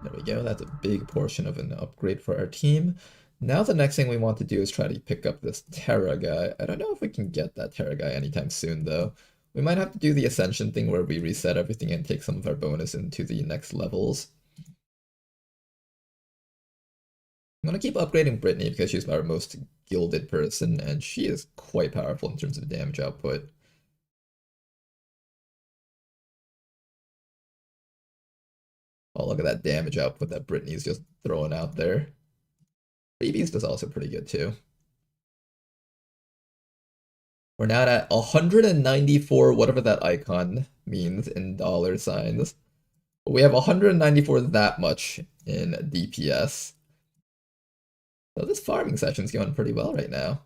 There we go, that's a big portion of an upgrade for our team. Now the next thing we want to do is try to pick up this Terra guy. I don't know if we can get that Terra guy anytime soon though. We might have to do the Ascension thing where we reset everything and take some of our bonus into the next levels. I'm gonna keep upgrading Brittany because she's our most gilded person and she is quite powerful in terms of damage output. Oh, look at that damage output that Brittany's just throwing out there. Beast is also pretty good too. We're now at 194, whatever that icon means in dollar signs. But we have 194 that much in DPS. So this farming session's going pretty well right now.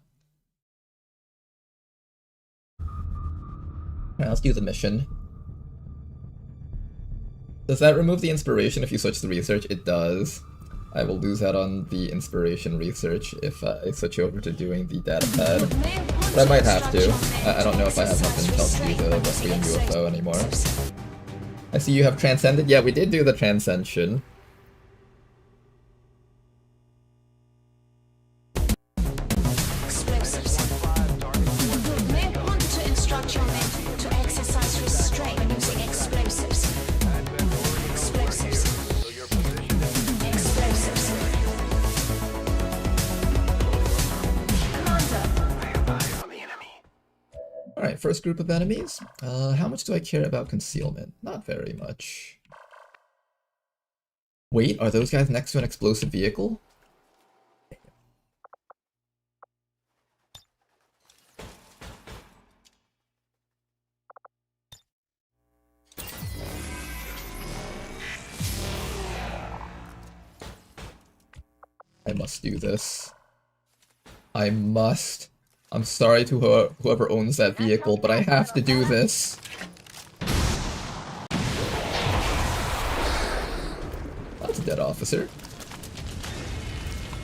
Alright, let's do the mission. Does that remove the inspiration if you switch to research? It does. I will lose out on the inspiration research if I switch over to doing the datapad. But I might have to. I don't know if I have enough intel to do the Requiem UFO anymore. I see you have transcended. Yeah, we did do the transcension. Alright, first group of enemies. How much do I care about concealment? Not very much. Wait, are those guys next to an explosive vehicle? must do this. I must. I'm sorry to whoever owns that vehicle, but I have to do this. That's a dead officer.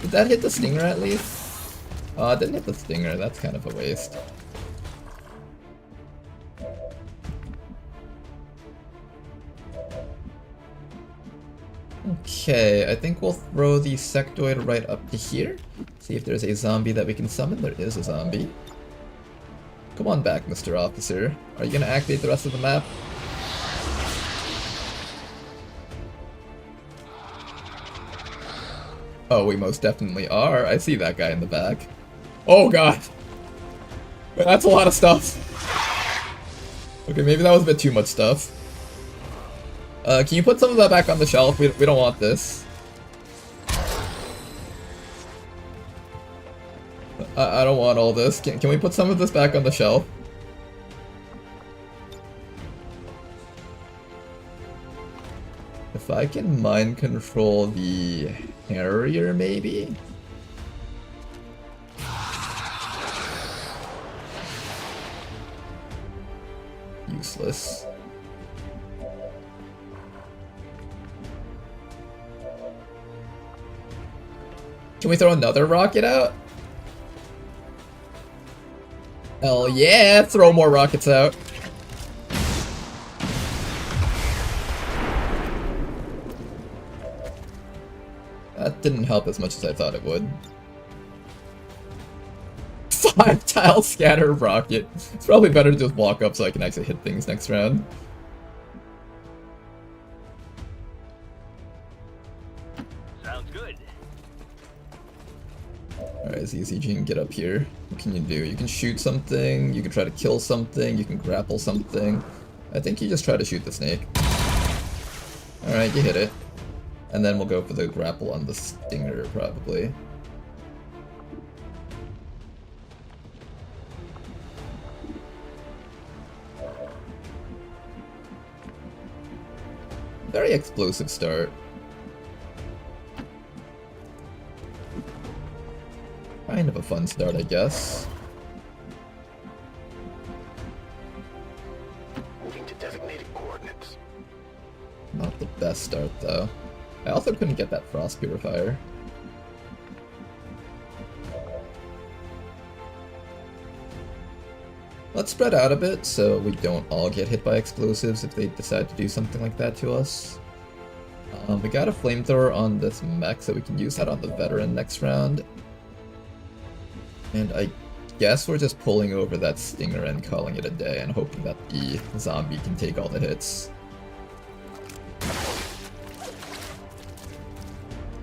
Did that hit the stinger at least? It didn't hit the stinger. That's kind of a waste. Okay, I think we'll throw the sectoid right up to here. See if there's a zombie that we can summon. There is a zombie. Come on back, Mr. Officer. Are you gonna activate the rest of the map? Oh, we most definitely are. I see that guy in the back. Oh god! That's a lot of stuff. Okay, maybe that was a bit too much stuff. Can you put some of that back on the shelf? We don't want this. I don't want all this. Can we put some of this back on the shelf? If I can mind control the Harrier, maybe? Useless. Can we throw another rocket out? Hell yeah! Throw more rockets out. That didn't help as much as I thought it would. 5-tile scatter rocket. It's probably better to just walk up so I can actually hit things next round. Sounds good. Alright, ZCG can get up here. What can you do? You can shoot something, you can try to kill something, you can grapple something. I think you just try to shoot the snake. Alright, you hit it. And then we'll go for the grapple on the stinger, probably. Very explosive start. Kind of a fun start, I guess. Moving to designated coordinates. Not the best start, though. I also couldn't get that frost purifier. Let's spread out a bit so we don't all get hit by explosives if they decide to do something like that to us. We got a flamethrower on this mech, so we can use that on the veteran next round. And I guess we're just pulling over that stinger and calling it a day and hoping that the zombie can take all the hits.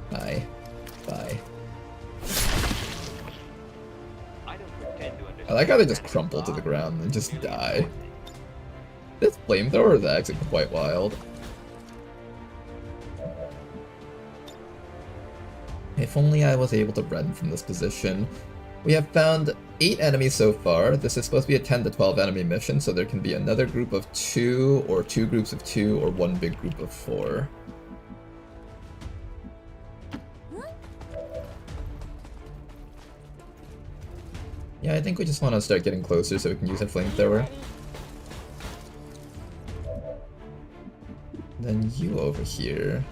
Bye. Bye. I like how they just crumple to the ground and just die. This flamethrower is actually quite wild. If only I was able to run from this position. We have found 8 enemies so far. This is supposed to be a 10 to 12 enemy mission, so there can be another group of 2, or 2 groups of 2, or 1 big group of 4. Yeah, I think we just want to start getting closer so we can use a flamethrower. Then you over here.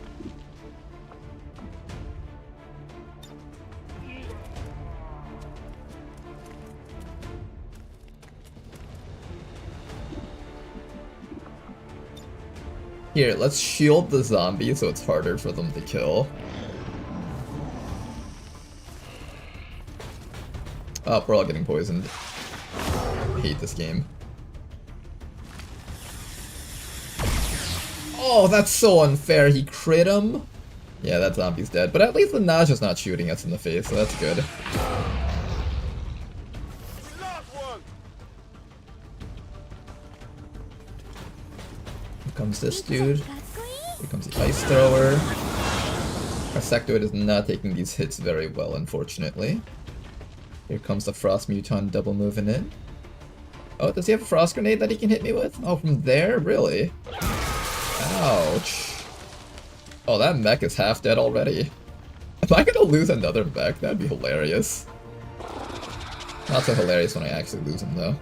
Here, let's shield the zombie so it's harder for them to kill. Oh, we're all getting poisoned. I hate this game. Oh, that's so unfair. He crit him? Yeah, that zombie's dead. But at least the Naja's not shooting us in the face, so that's good. Here comes this dude. Here comes the ice thrower. Our sectoid is not taking these hits very well, unfortunately. Here comes the Frost Muton double moving in. Oh, does he have a Frost Grenade that he can hit me with? Oh, from there? Really? Ouch. Oh, that mech is half dead already. Am I gonna lose another mech? That'd be hilarious. Not so hilarious when I actually lose him, though.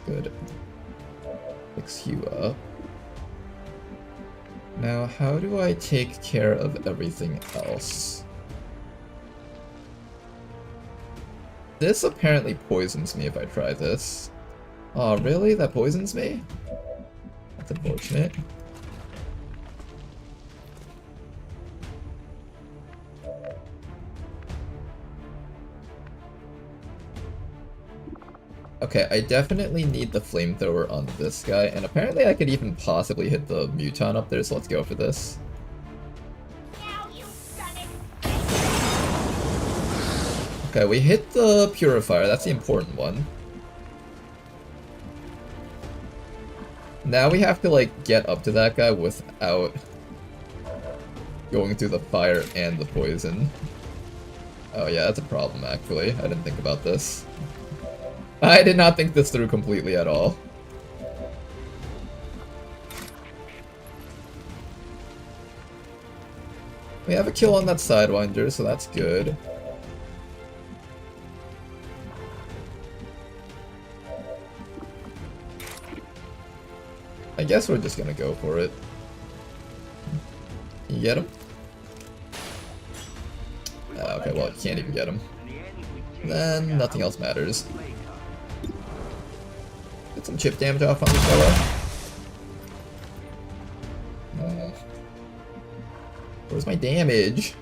Good. Fix you up. Now, how do I take care of everything else? This apparently poisons me if I try this. Oh, really? That poisons me? That's unfortunate. Okay, I definitely need the flamethrower on this guy, and apparently I could even possibly hit the Muton up there, so let's go for this. Now you've done it. Okay, we hit the Purifier, that's the important one. Now we have to, like, get up to that guy without going through the fire and the poison. Oh yeah, that's a problem, actually. I didn't think about this. I did not think this through completely at all. We have a kill on that Sidewinder, so that's good. I guess we're just gonna go for it. You get him? Okay, well, you can't even get him. Then nothing else matters. Get some chip damage off on this fella. Where's my damage?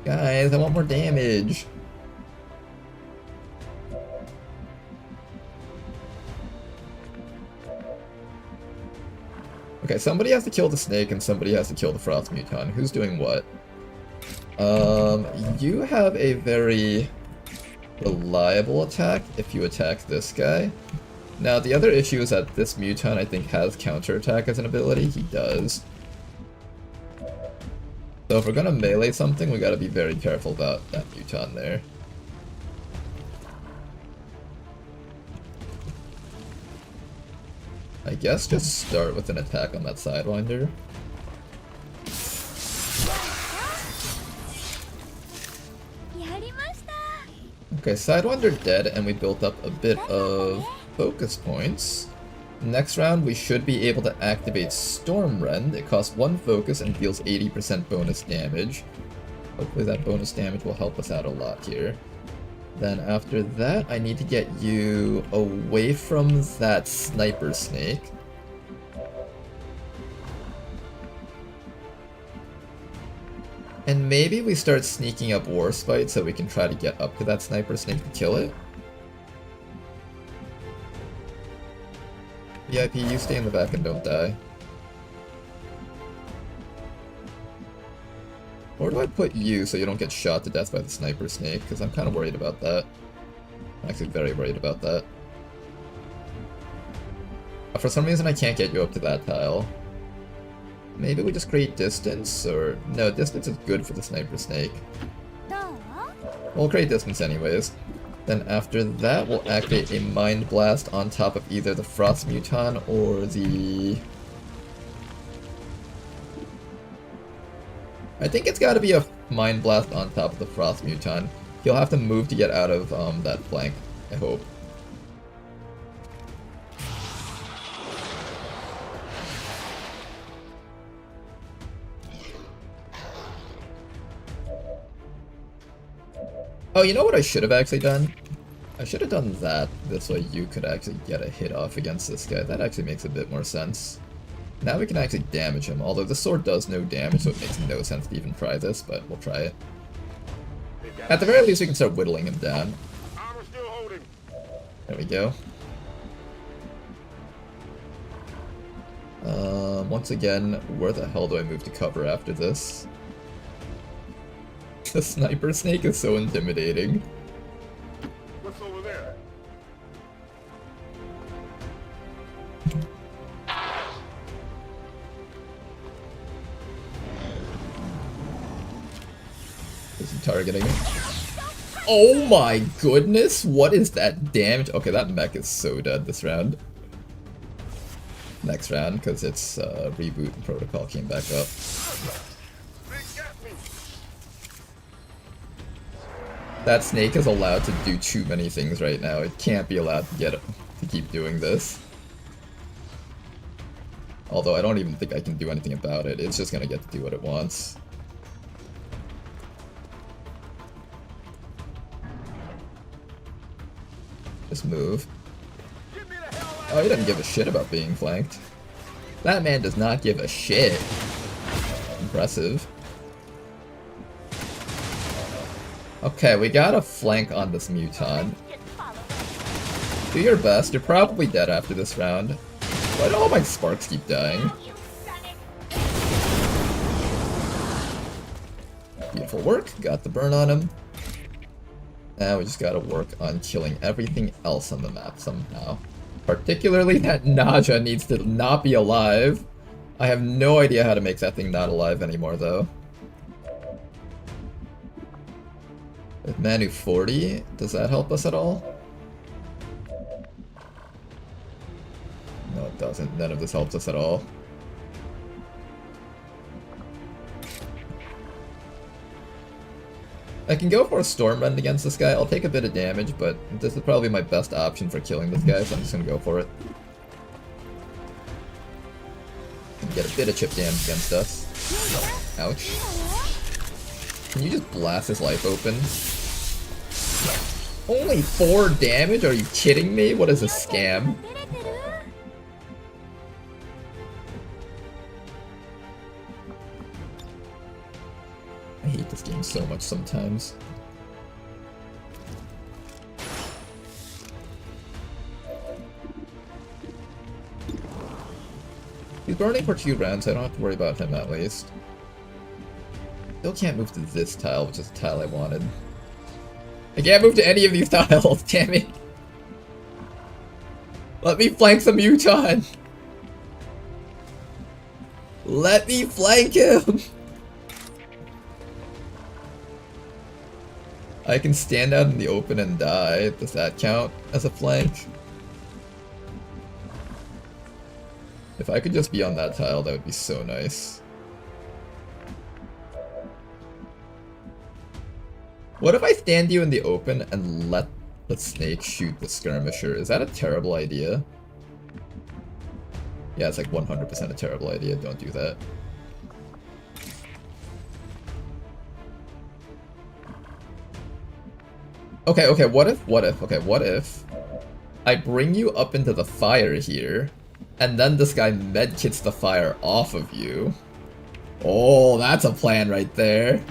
Guys, I want more damage. Okay, somebody has to kill the snake and somebody has to kill the frost muton. Who's doing what? You have a very reliable attack if you attack this guy. Now, the other issue is that this muton, I think, has counterattack as an ability. He does. So if we're gonna melee something, we gotta be very careful about that muton there. I guess just start with an attack on that Sidewinder. Okay, Sidewinder dead, and we built up a bit of focus points. Next round, we should be able to activate Storm Rend. It costs 1 focus and deals 80% bonus damage. Hopefully that bonus damage will help us out a lot here. Then after that, I need to get you away from that sniper snake. And maybe we start sneaking up Warspite so we can try to get up to that sniper snake to kill it. VIP, you stay in the back and don't die. Where do I put you so you don't get shot to death by the sniper snake? Because I'm kind of worried about that. I'm actually very worried about that. For some reason I can't get you up to that tile. Maybe we just create distance, or... No, distance is good for the sniper snake. We'll create distance anyways. Then after that, we'll activate a Mind Blast on top of either the Frost Muton or the... I think it's gotta be a Mind Blast on top of the Frost Muton. He'll have to move to get out of that flank, I hope. Oh, you know what I should have actually done? I should have done that. This way you could actually get a hit off against this guy. That actually makes a bit more sense. Now we can actually damage him, although the sword does no damage, so it makes no sense to even try this, but we'll try it. At the very least, we can start whittling him down. There we go. Once again, where the hell do I move to cover after this? The sniper snake is so intimidating. What's over there? Is he targeting me? Oh my goodness! What is that damage? Okay, that mech is so dead this round. next round because its reboot and protocol came back up. That snake is allowed to do too many things right now. It can't be allowed to to keep doing this. Although I don't even think I can do anything about it. It's just gonna get to do what it wants. Just move. Oh, he doesn't give a shit about being flanked. That man does not give a shit. Impressive. Okay, we got a flank on this Muton. Do your best. You're probably dead after this round. Why do all my sparks keep dying? Beautiful work. Got the burn on him. Now we just gotta work on killing everything else on the map somehow. Particularly that Naja needs to not be alive. I have no idea how to make that thing not alive anymore though. With Manu 40, does that help us at all? No, it doesn't. None of this helps us at all. I can go for a Storm Rend against this guy. I'll take a bit of damage, but this is probably my best option for killing this guy, so I'm just gonna go for it. And get a bit of chip damage against us. Ouch. Can you just blast his life open? Only 4 damage? Are you kidding me? What is a scam? I hate this game so much sometimes. He's burning for 2 rounds, so I don't have to worry about him at least. Still can't move to this tile, which is the tile I wanted. I can't move to any of these tiles, damn it! Let me flank the Muton! Let me flank him! I can stand out in the open and die. Does that count as a flank? If I could just be on that tile, that would be so nice. What if I stand you in the open and let the snake shoot the skirmisher? Is that a terrible idea? Yeah, it's like 100% a terrible idea. Don't do that. Okay, what if I bring you up into the fire here, and then this guy medkits the fire off of you? Oh, that's a plan right there.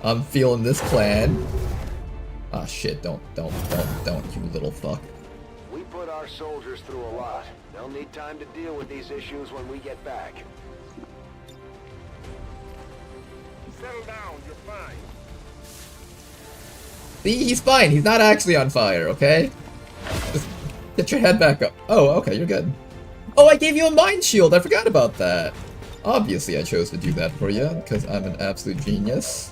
I'm feeling this plan. Ah, shit, don't, you little fuck. We put our soldiers through a lot. They'll need time to deal with these issues when we get back. Settle down, you're fine. See, he's fine. He's not actually on fire, okay? Just get your head back up. Oh, okay, you're good. Oh, I gave you a mind shield. I forgot about that. Obviously, I chose to do that for you, because I'm an absolute genius.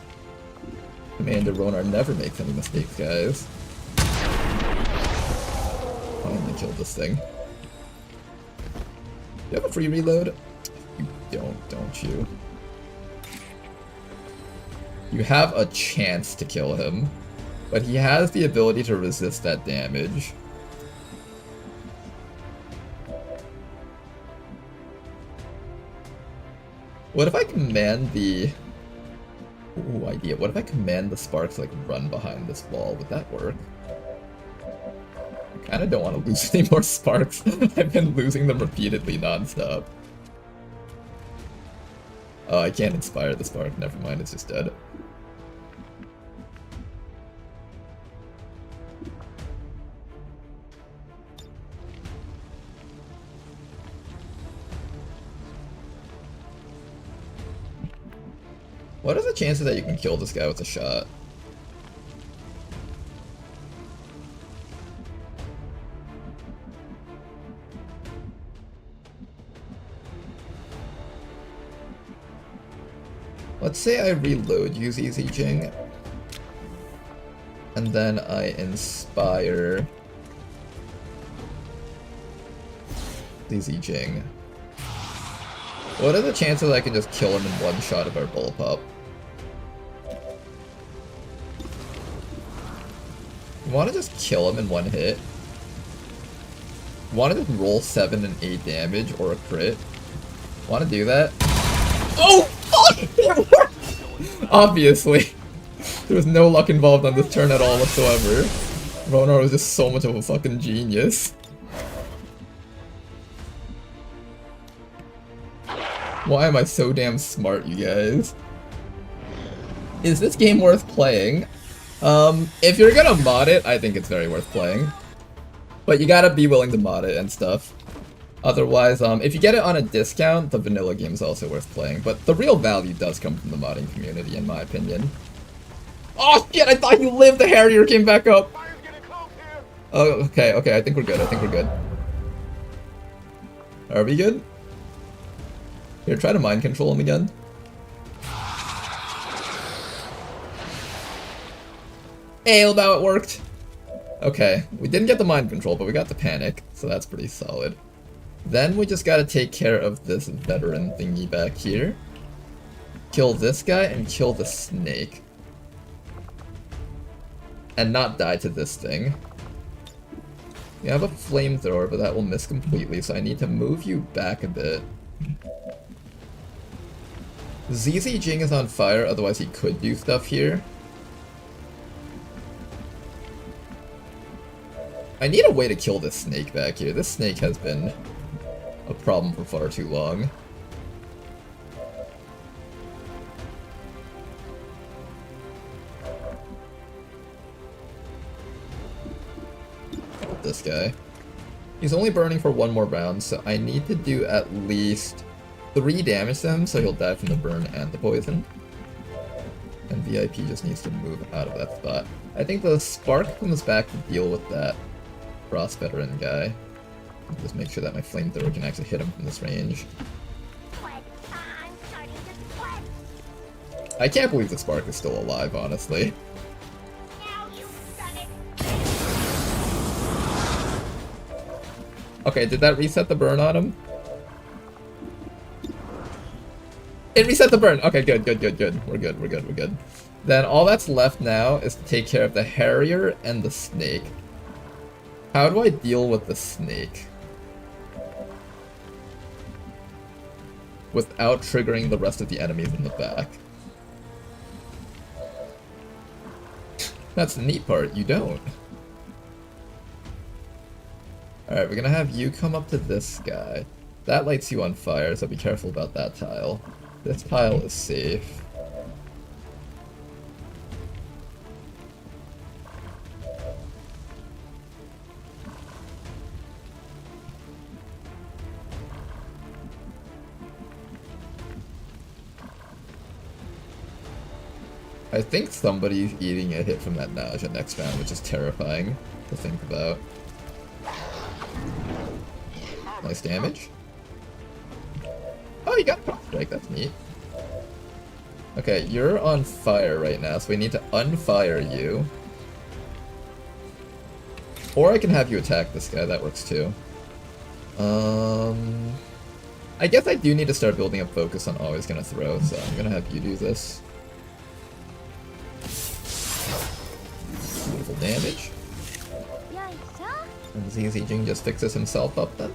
Commander Ronar never makes any mistakes, guys. Finally killed this thing. Do you have a free reload? You don't you? You have a chance to kill him, but he has the ability to resist that damage. What if I command the... Ooh, idea. What if I command the sparks to, like, run behind this wall? Would that work? I kinda don't want to lose any more sparks. I've been losing them repeatedly, non-stop. Oh, I can't inspire the spark. Never mind, it's just dead. What are the chances that you can kill this guy with a shot? Let's say I reload you, ZZ Jing, and then I inspire ZZ Jing. What are the chances I can just kill him in one shot of our bullpup? You want to just kill him in one hit? Want to just roll 7 and 8 damage or a crit? Want to do that? Oh, fuck! It worked! Obviously. There was no luck involved on this turn at all whatsoever. Ronar was just so much of a fucking genius. Why am I so damn smart, you guys? Is this game worth playing? If you're gonna mod it, I think it's very worth playing. But you gotta be willing to mod it and stuff. Otherwise, if you get it on a discount, the vanilla game is also worth playing. But the real value does come from the modding community, in my opinion. Oh shit, I thought you lived! The Harrier came back up! Oh, okay, I think we're good, Are we good? Here, try to mind control him again. Hey, about it worked! Okay, we didn't get the mind control, but we got the panic, so that's pretty solid. Then we just gotta take care of this veteran thingy back here. Kill this guy and kill the snake. And not die to this thing. We have a flamethrower, but that will miss completely, so I need to move you back a bit. ZZ Jing is on fire, otherwise he could do stuff here. I need a way to kill this snake back here. This snake has been a problem for far too long. This guy. He's only burning for one more round, so I need to do at least 3 damage to him, so he'll die from the burn and the poison. And VIP just needs to move out of that spot. I think the spark comes back to deal with that Frost Veteran guy. Just make sure that my flamethrower can actually hit him from this range. I can't believe the spark is still alive, honestly. Okay, did that reset the burn on him? It reset the burn! Okay, good. We're good. Then all that's left now is to take care of the Harrier and the snake. How do I deal with the snake without triggering the rest of the enemies in the back? That's the neat part, you don't. Alright, we're gonna have you come up to this guy. That lights you on fire, so be careful about that tile. This tile is safe. I think somebody's eating a hit from that nausea next round, which is terrifying to think about. Nice damage. Oh, you got Cross Strike, that's neat. Okay, you're on fire right now, so we need to unfire you. Or I can have you attack this guy, that works too. I guess I do need to start building up focus on always gonna throw, so I'm gonna have you do this. Beautiful damage. And ZZ Jing just fixes himself up then.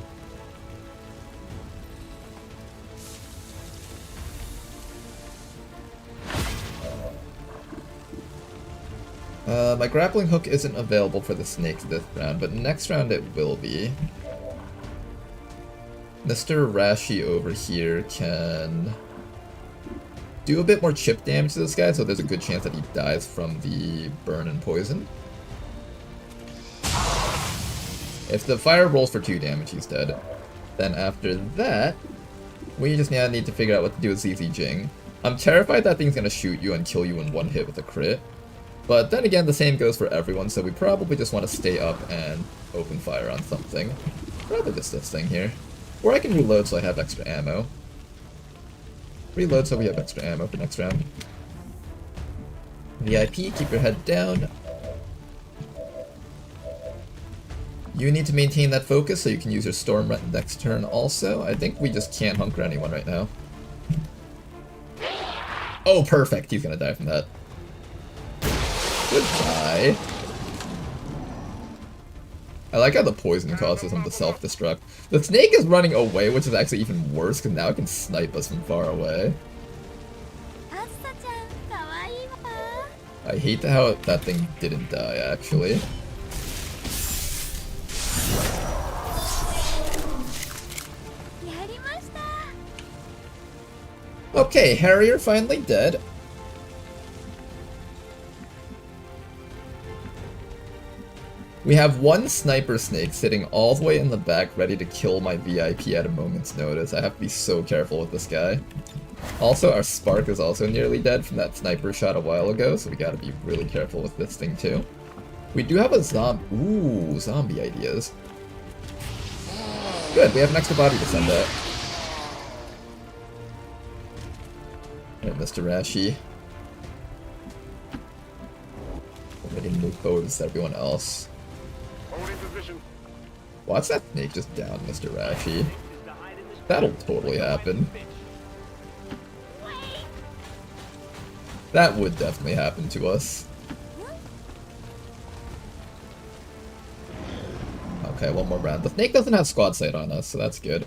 My grappling hook isn't available for the snakes this round, but next round it will be. Mr. Rashi over here can do a bit more chip damage to this guy, so there's a good chance that he dies from the burn and poison. If the fire rolls for 2 damage, he's dead. Then after that, we just need to figure out what to do with ZZ Jing. I'm terrified that thing's gonna shoot you and kill you in one hit with a crit. But then again, the same goes for everyone, so we probably just want to stay up and open fire on something. Probably just this thing here. Or I can reload so I have extra ammo. Reload so we have extra ammo for next round. VIP, keep your head down. You need to maintain that focus so you can use your Storm next turn also. I think we just can't hunker anyone right now. Oh, perfect. He's gonna die from that. Goodbye. I like how the poison causes him to self-destruct. The snake is running away, which is actually even worse, because now it can snipe us from far away. I hate how that thing didn't die, actually. Okay, Harrier finally dead. We have one sniper snake sitting all the way in the back ready to kill my VIP at a moment's notice. I have to be so careful with this guy. Also, our Spark is also nearly dead from that sniper shot a while ago, so we gotta be really careful with this thing too. We do have a zombie ideas. Good, we have an extra body to send out. Alright, Mr. Rashi. We're ready to move forward instead of everyone else. Watch that snake just down, Mr. Rashi. That'll totally happen. That would definitely happen to us. Okay, one more round. The snake doesn't have squad sight on us, so that's good.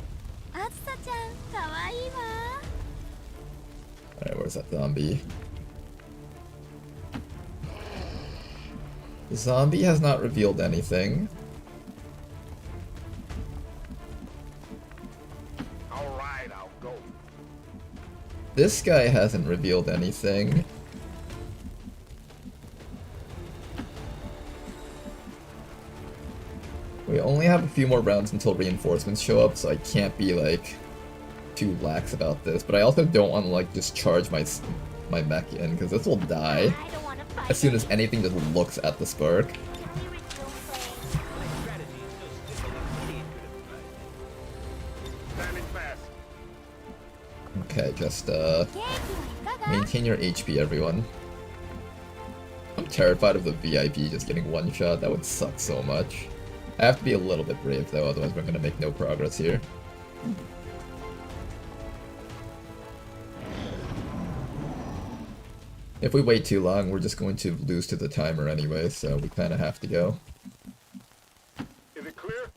Alright, where's that zombie? The zombie has not revealed anything. Alright, I'll go. This guy hasn't revealed anything. We only have a few more rounds until reinforcements show up, so I can't be like too lax about this. But I also don't want to like just charge my mech in, because this will die as soon as anything just looks at the Spark. Okay, just maintain your HP, everyone. I'm terrified of the VIP just getting one shot. That would suck so much. I have to be a little bit brave though, otherwise we're gonna make no progress here. If we wait too long, we're just going to lose to the timer anyway, so we kind of have to go. Is it clear?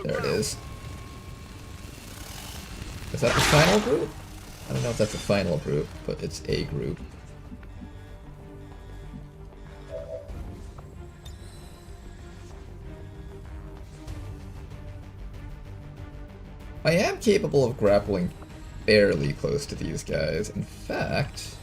There it is. Is that the final group? I don't know if that's the final group, but it's a group. I am capable of grappling fairly close to these guys. In fact...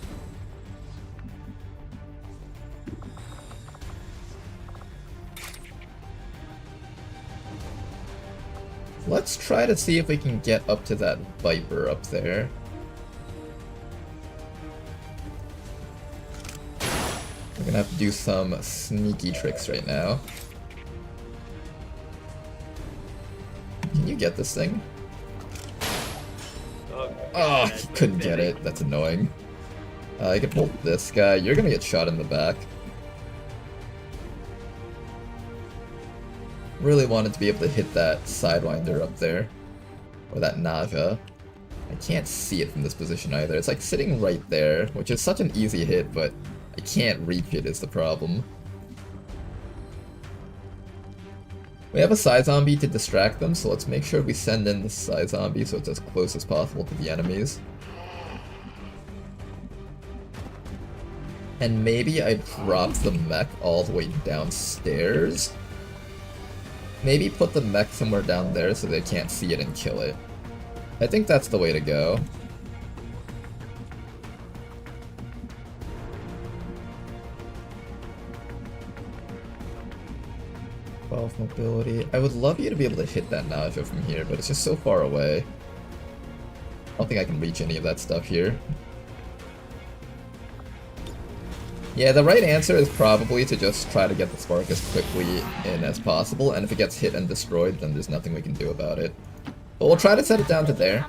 let's try to see if we can get up to that Viper up there. We're gonna have to do some sneaky tricks right now. Can you get this thing? Oh, he couldn't get it. That's annoying. I can hold this guy. You're gonna get shot in the back. Really wanted to be able to hit that Sidewinder up there. Or that Naja. I can't see it from this position either. It's like sitting right there, which is such an easy hit, but I can't reach it is the problem. We have a Psy Zombie to distract them, so let's make sure we send in the Psy Zombie so it's as close as possible to the enemies. And maybe I drop the mech all the way downstairs? Maybe put the mech somewhere down there so they can't see it and kill it. I think that's the way to go. Mobility. I would love you to be able to hit that Naja from here, but it's just so far away. I don't think I can reach any of that stuff here. Yeah, the right answer is probably to just try to get the Spark as quickly in as possible, and if it gets hit and destroyed, then there's nothing we can do about it. But we'll try to set it down to there.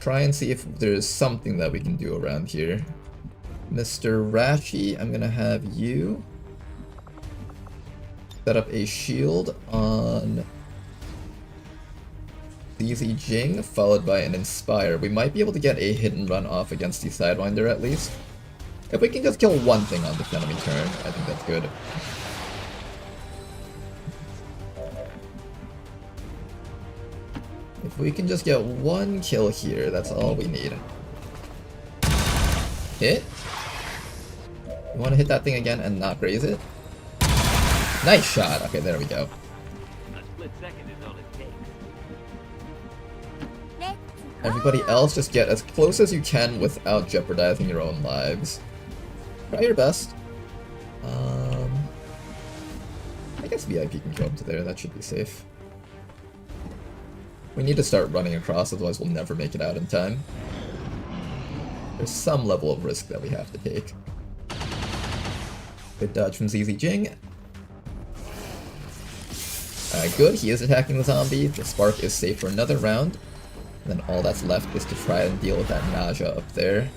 try and see if there's something that we can do around here. Mr. Rashi, I'm gonna have you set up a shield on Easy Jing, followed by an Inspire. We might be able to get a hit and run off against the Sidewinder at least. If we can just kill one thing on this enemy turn, I think that's good. If we can just get one kill here, that's all we need. Hit? You want to hit that thing again and not graze it? Nice shot! Okay, there we go. A split second is all it takes. Everybody else, just get as close as you can without jeopardizing your own lives. Try your best. I guess VIP can go up to there, that should be safe. We need to start running across, otherwise we'll never make it out in time. There's some level of risk that we have to take. Good dodge from ZZ Jing. Alright, good. He is attacking the zombie. The spark is safe for another round. And then all that's left is to try and deal with that nausea up there.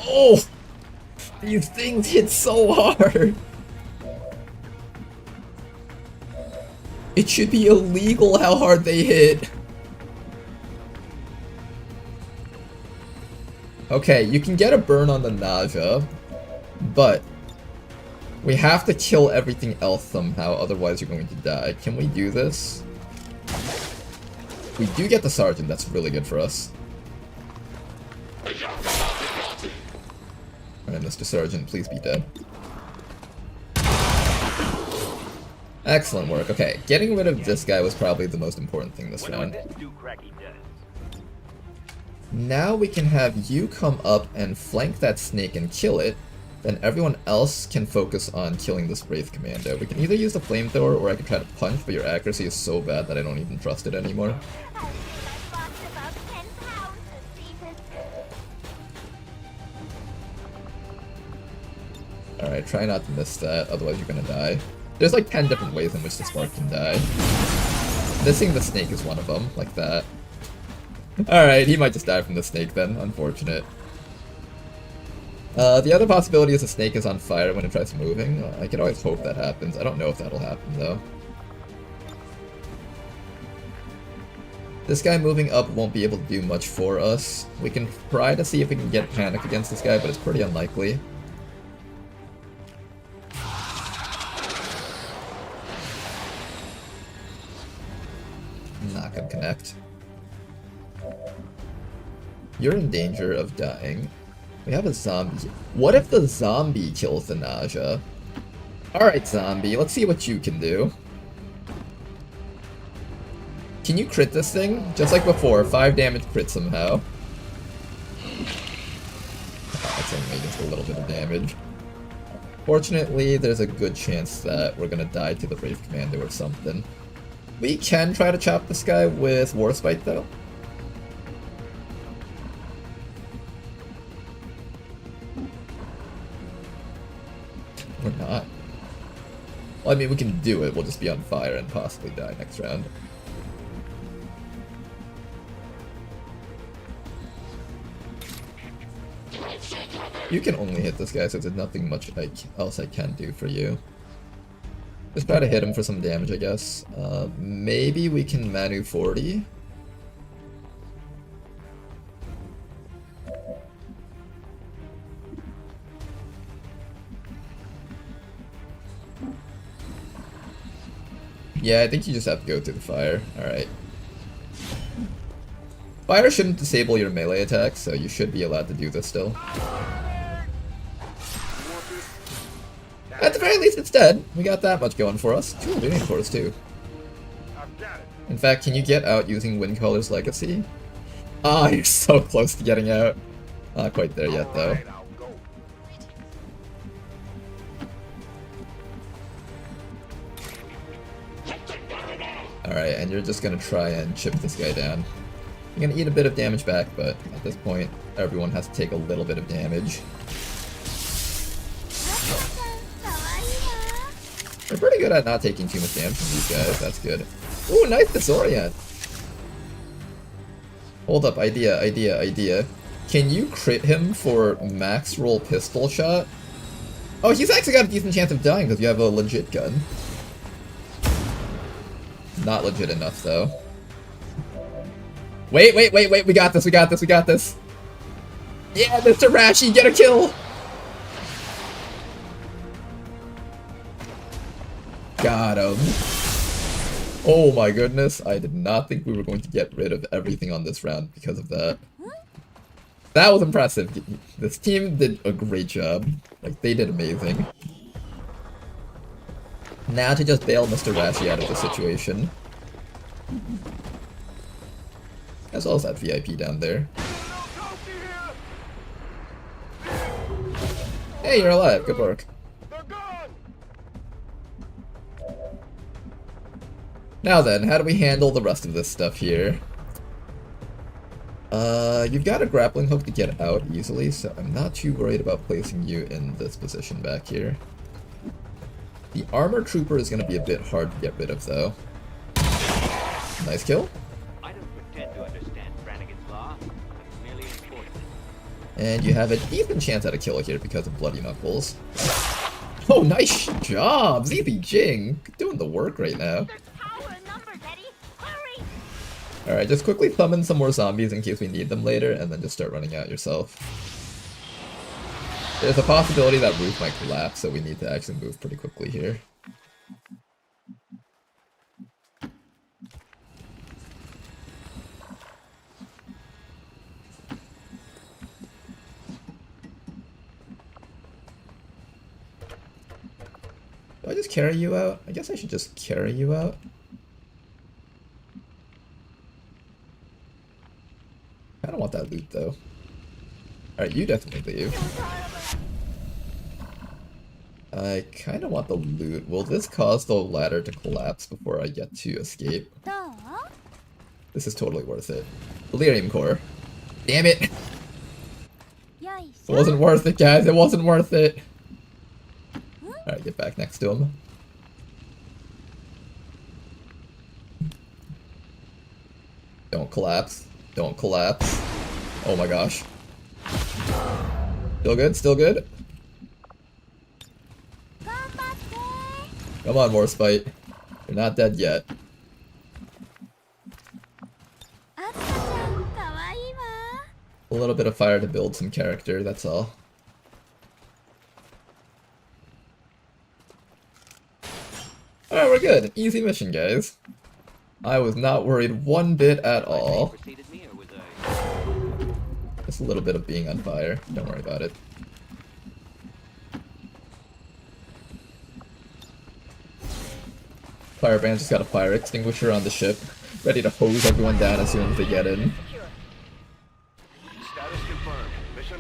Oh! These things hit so hard! It should be illegal how hard they hit. Okay, you can get a burn on the nausea, but we have to kill everything else somehow, otherwise you're going to die. Can we do this? We do get the sergeant, that's really good for us. Alright, Mr. Sergeant, please be dead. Excellent work. Okay, getting rid of this guy was probably the most important thing this round. Now we can have you come up and flank that snake and kill it, then everyone else can focus on killing this Wraith Commando. We can either use the flamethrower or I can try to punch, but your accuracy is so bad that I don't even trust it anymore. Alright, try not to miss that, otherwise you're gonna die. There's like 10 different ways in which the spark can die. Missing the snake is one of them, like that. Alright, he might just die from the snake then, unfortunate. The other possibility is the snake is on fire when it tries moving. I can always hope that happens. I don't know if that'll happen though. This guy moving up won't be able to do much for us. We can try to see if we can get panic against this guy, but it's pretty unlikely. Not gonna connect. You're in danger of dying. We have a zombie. What if the zombie kills the nausea? Alright, zombie, let's see what you can do. Can you crit this thing? Just like before, 5 damage crit somehow. That's only just a little bit of damage. Fortunately, there's a good chance that we're gonna die to the Wraith Commando or something. We can try to chop this guy with Warspite though. Or not. Well, I mean, we can do it, we'll just be on fire and possibly die next round. You can only hit this guy, so there's nothing much else I can do for you. Just try to hit him for some damage, I guess. Maybe we can Manu 40. Yeah, I think you just have to go through the fire. Alright. Fire shouldn't disable your melee attacks, so you should be allowed to do this still. At the very least, it's dead. We got that much going for us. 2 Illuminating Cores, too. In fact, can you get out using Windcaller's Legacy? Ah, you're so close to getting out. Not quite there yet, though. Alright, and you're just gonna try and chip this guy down. You're gonna eat a bit of damage back, but at this point, everyone has to take a little bit of damage. We're pretty good at not taking too much damage from these guys, that's good. Ooh, nice disorient! Hold up, idea. Can you crit him for max roll pistol shot? Oh, he's actually got a decent chance of dying because you have a legit gun. Not legit enough, though. Wait, we got this. Yeah, Mr. Rashi, get a kill! Got him. Oh my goodness, I did not think we were going to get rid of everything on this round because of that. That was impressive. This team did a great job. Like, they did amazing. Now to just bail Mr. Rashi out of the situation. As well as that VIP down there. Hey, you're alive. Good work. Now then, how do we handle the rest of this stuff here? You've got a grappling hook to get out easily, so I'm not too worried about placing you in this position back here. The armor trooper is going to be a bit hard to get rid of, though. Nice kill. I don't pretend to understand Brannigan's law. I'm merely important. And you have a decent chance at a kill here because of Bloody Knuckles. Oh, nice job! ZZ Jing! Doing the work right now. Alright, just quickly summon some more zombies in case we need them later, and then just start running out yourself. There's a possibility that roof might collapse, so we need to actually move pretty quickly here. Do I just carry you out? I guess I should just carry you out. I don't want that loot though. Alright, you definitely leave. I kinda want the loot. Will this cause the ladder to collapse before I get to escape? This is totally worth it. Delirium core. Damn it! It wasn't worth it, guys. It wasn't worth it. Alright, get back next to him. Don't collapse. Don't collapse. Oh my gosh. Still good? Still good? Come on, Morspite. You're not dead yet. A little bit of fire to build some character, that's all. Alright, we're good. Easy mission, guys. I was not worried one bit at all. Just a little bit of being on fire. Don't worry about it. Firebrand just got a fire extinguisher on the ship, ready to hose everyone down as soon as they get in.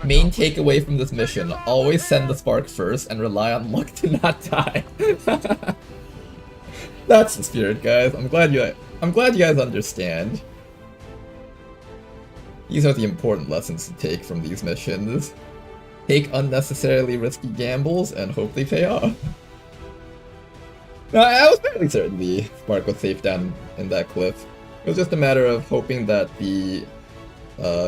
Main takeaway from this mission, always send the spark first and rely on luck to not die. That's the spirit, guys. I'm glad you guys understand. These are the important lessons to take from these missions. Take unnecessarily risky gambles and hope they pay off. No, I was fairly certain the spark was safe down in that cliff. It was just a matter of hoping that the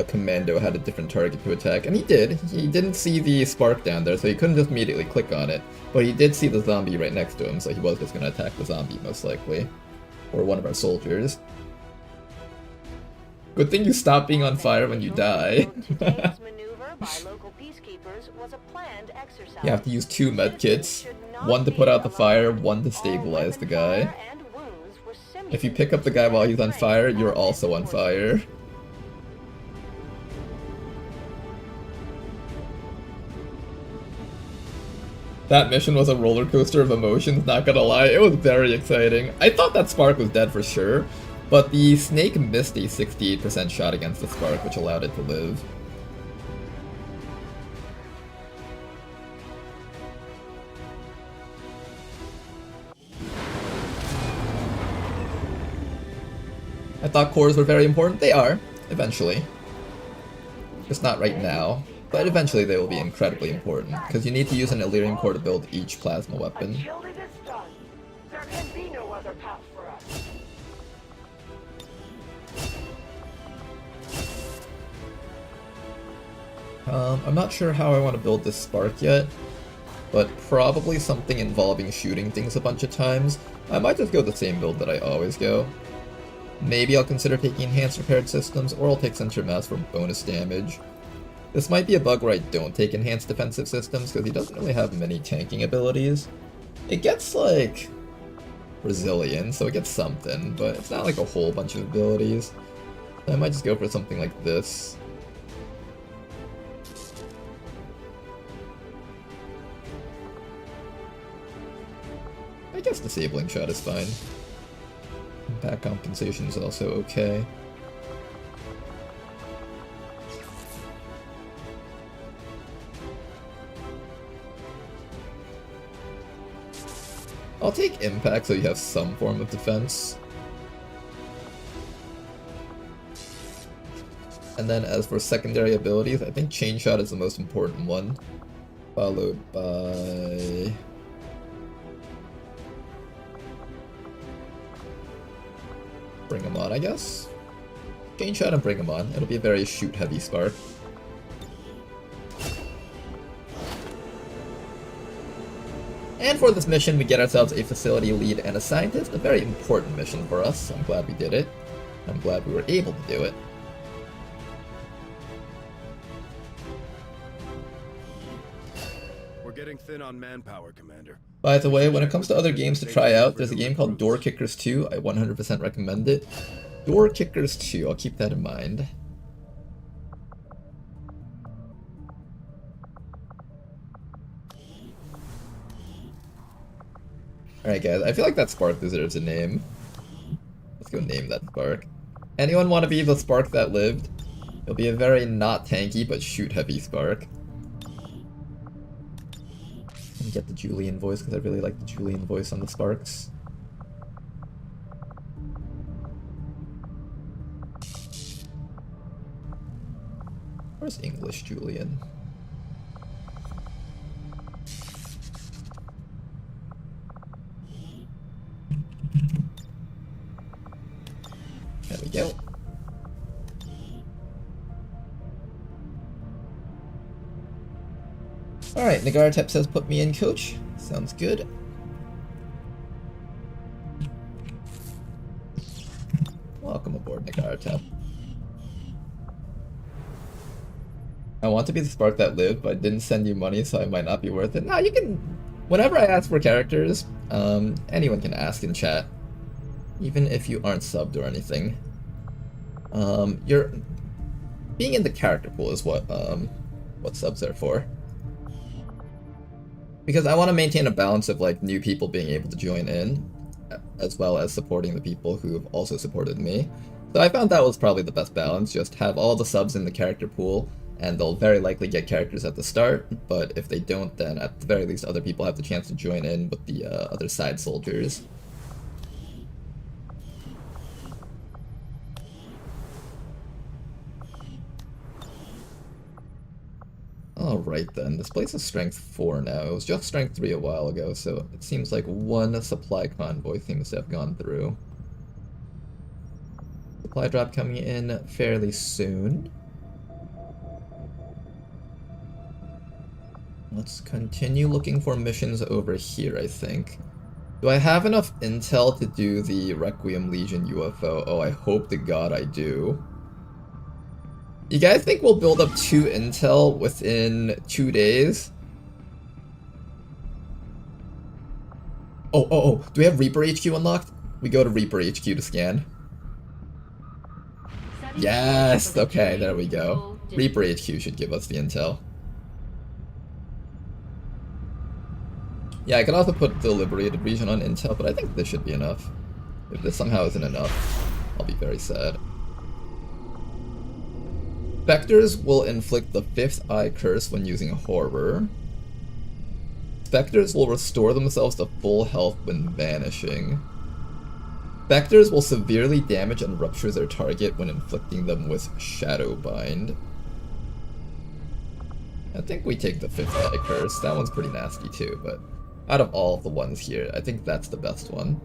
commando had a different target to attack, and he did. He didn't see the spark down there, so he couldn't just immediately click on it. But he did see the zombie right next to him, so he was just gonna attack the zombie, most likely. Or one of our soldiers. Good thing you stop being on fire when you die. You have to use 2 medkits. One to put out the fire, one to stabilize the guy. If you pick up the guy while he's on fire, you're also on fire. That mission was a roller coaster of emotions, not gonna lie. It was very exciting. I thought that spark was dead for sure, but the snake missed a 68% shot against the spark, which allowed it to live. I thought cores were very important. They are, eventually. Just not right now. But eventually they will be incredibly important, because you need to use an Illyrium core to build each plasma weapon. I'm not sure how I want to build this spark yet, but probably something involving shooting things a bunch of times. I might just go the same build that I always go. Maybe I'll consider taking enhanced repaired systems, or I'll take Center Mass for bonus damage. This might be a bug where I don't take enhanced defensive systems, because he doesn't really have many tanking abilities. It gets, like, resilience, so it gets something, but it's not like a whole bunch of abilities. So I might just go for something like this. I guess Disabling Shot is fine. Impact compensation is also okay. I'll take Impact so you have some form of defense. And then as for secondary abilities, I think Chain Shot is the most important one. Followed by... Bring him on, I guess? Chain Shot and Bring him on. It'll be a very shoot-heavy spark. And for this mission, we get ourselves a facility lead and a scientist. A very important mission for us. I'm glad we did it. I'm glad we were able to do it. We're getting thin on manpower, Commander. By the way, when it comes to other games to try out, there's a game called Door Kickers 2. I 100% recommend it. Door Kickers 2, I'll keep that in mind. Alright guys, I feel like that spark deserves a name. Let's go name that spark. Anyone want to be the spark that lived? It'll be a very not tanky but shoot heavy spark. And get the Julian voice because I really like the Julian voice on the sparks. Where's English Julian? There we go. Alright, Nagartep says put me in, coach. Sounds good. Welcome aboard, Nagartep. I want to be the spark that lived, but I didn't send you money, so I might not be worth it. No, you can... Whenever I ask for characters, anyone can ask in chat. Even if you aren't subbed or anything. You're... Being in the character pool is what subs are for. Because I want to maintain a balance of, like, new people being able to join in, as well as supporting the people who have also supported me. So I found that was probably the best balance, just have all the subs in the character pool, and they'll very likely get characters at the start, but if they don't, then at the very least other people have the chance to join in with the other side soldiers. Alright then, this place is strength 4 now. It was just strength 3 a while ago, so it seems like one supply convoy seems to have gone through. Supply drop coming in fairly soon. Let's continue looking for missions over here, I think. Do I have enough intel to do the Requiem Legion UFO? Oh, I hope to God I do. You guys think we'll build up 2 intel within 2 days? Oh, do we have Reaper HQ unlocked? We go to Reaper HQ to scan. Yes! Okay, there we go. Reaper HQ should give us the intel. Yeah, I could also put the Liberated Region on intel, but I think this should be enough. If this somehow isn't enough, I'll be very sad. Spectres will inflict the 5th Eye Curse when using Horror. Spectres will restore themselves to full health when vanishing. Spectres will severely damage and rupture their target when inflicting them with Shadowbind. I think we take the 5th Eye Curse. That one's pretty nasty too, but out of all of the ones here, I think that's the best one.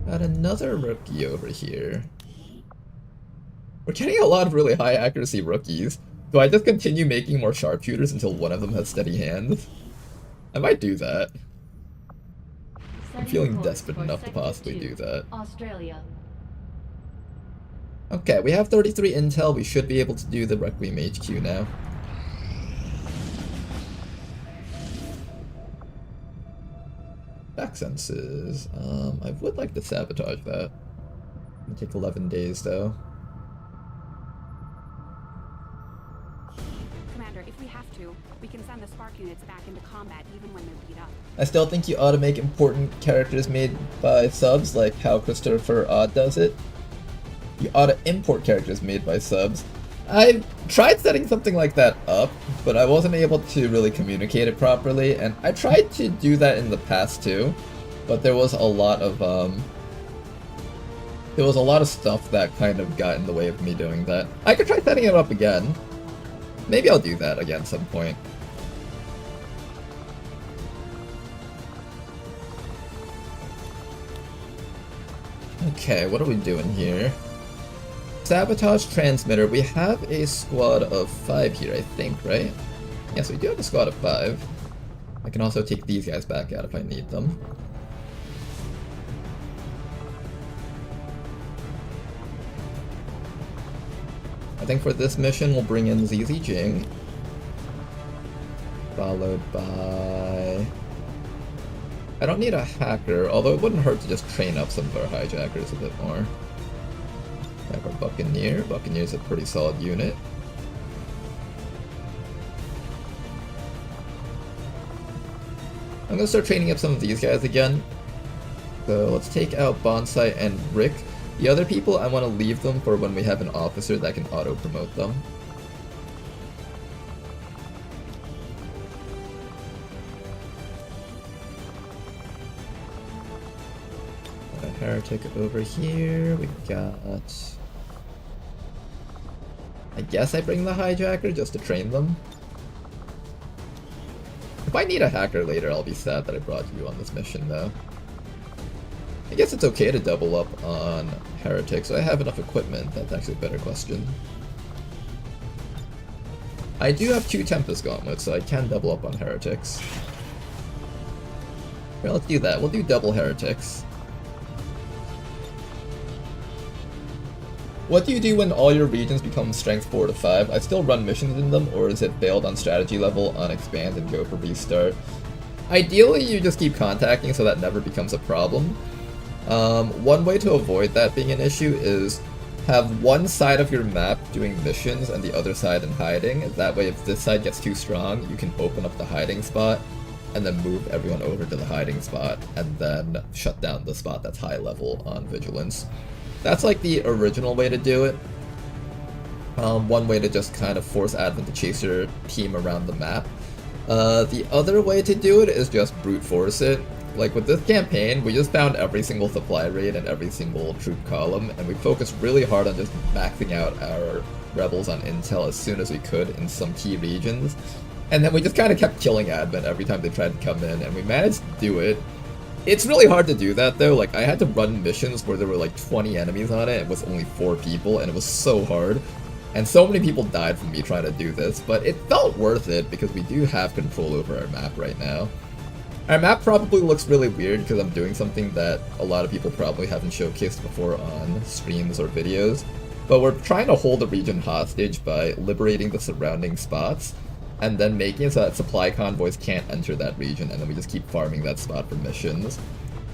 Got another rookie over here. We're getting a lot of really high accuracy rookies. Do I just continue making more sharpshooters until one of them has steady hands? I might do that. I'm feeling desperate enough to possibly do that. Australia. Okay, we have 33 intel. We should be able to do the Requiem HQ now. Back senses. I would like to sabotage that. It'll take 11 days though. Commander, if we have to, we can send the spark units back into combat even when they're beat up. I still think you ought to make important characters made by subs, like how Christopher Odd does it. You ought to import characters made by subs. I tried setting something like that up, but I wasn't able to really communicate it properly, and I tried to do that in the past too, but there was a lot of stuff that kind of got in the way of me doing that. I could try setting it up again. Maybe I'll do that again some point. Okay, what are we doing here? Sabotage transmitter. We have a squad of 5 here, I think, right? Yes, we do have a squad of 5. I can also take these guys back out if I need them. I think for this mission we'll bring in ZZ Jing. Followed by... I don't need a hacker, although it wouldn't hurt to just train up some of our hijackers a bit more. We have our Buccaneer. Buccaneer's a pretty solid unit. I'm gonna start training up some of these guys again. So let's take out Bonsai and Rick. The other people, I want to leave them for when we have an officer that can auto-promote them. Got a heretic over here. We got... I guess I bring the hijacker just to train them. If I need a hacker later, I'll be sad that I brought you on this mission, though. I guess it's okay to double up on heretics. So I have enough equipment. That's actually a better question. I do have 2 Tempest Gauntlets, so I can double up on heretics. Here, let's do that. We'll do double heretics. What do you do when all your regions become strength 4 to 5? I still run missions in them, or is it failed on strategy level on expand and go for restart? Ideally, you just keep contacting so that never becomes a problem. One way to avoid that being an issue is have one side of your map doing missions and the other side in hiding. That way, if this side gets too strong, you can open up the hiding spot and then move everyone over to the hiding spot and then shut down the spot that's high level on vigilance. That's like the original way to do it. One way to just kind of force Advent to chase your team around the map. The other way to do it is just brute force it. Like with this campaign, we just found every single supply raid and every single troop column, and we focused really hard on just maxing out our rebels on intel as soon as we could in some key regions. And then we just kind of kept killing Advent every time they tried to come in, and we managed to do it. It's really hard to do that though. Like I had to run missions where there were like 20 enemies on it with only 4 people, and it was so hard. And so many people died from me trying to do this, but it felt worth it because we do have control over our map right now. Our map probably looks really weird because I'm doing something that a lot of people probably haven't showcased before on streams or videos, but we're trying to hold the region hostage by liberating the surrounding spots and then making it so that supply convoys can't enter that region, and then we just keep farming that spot for missions.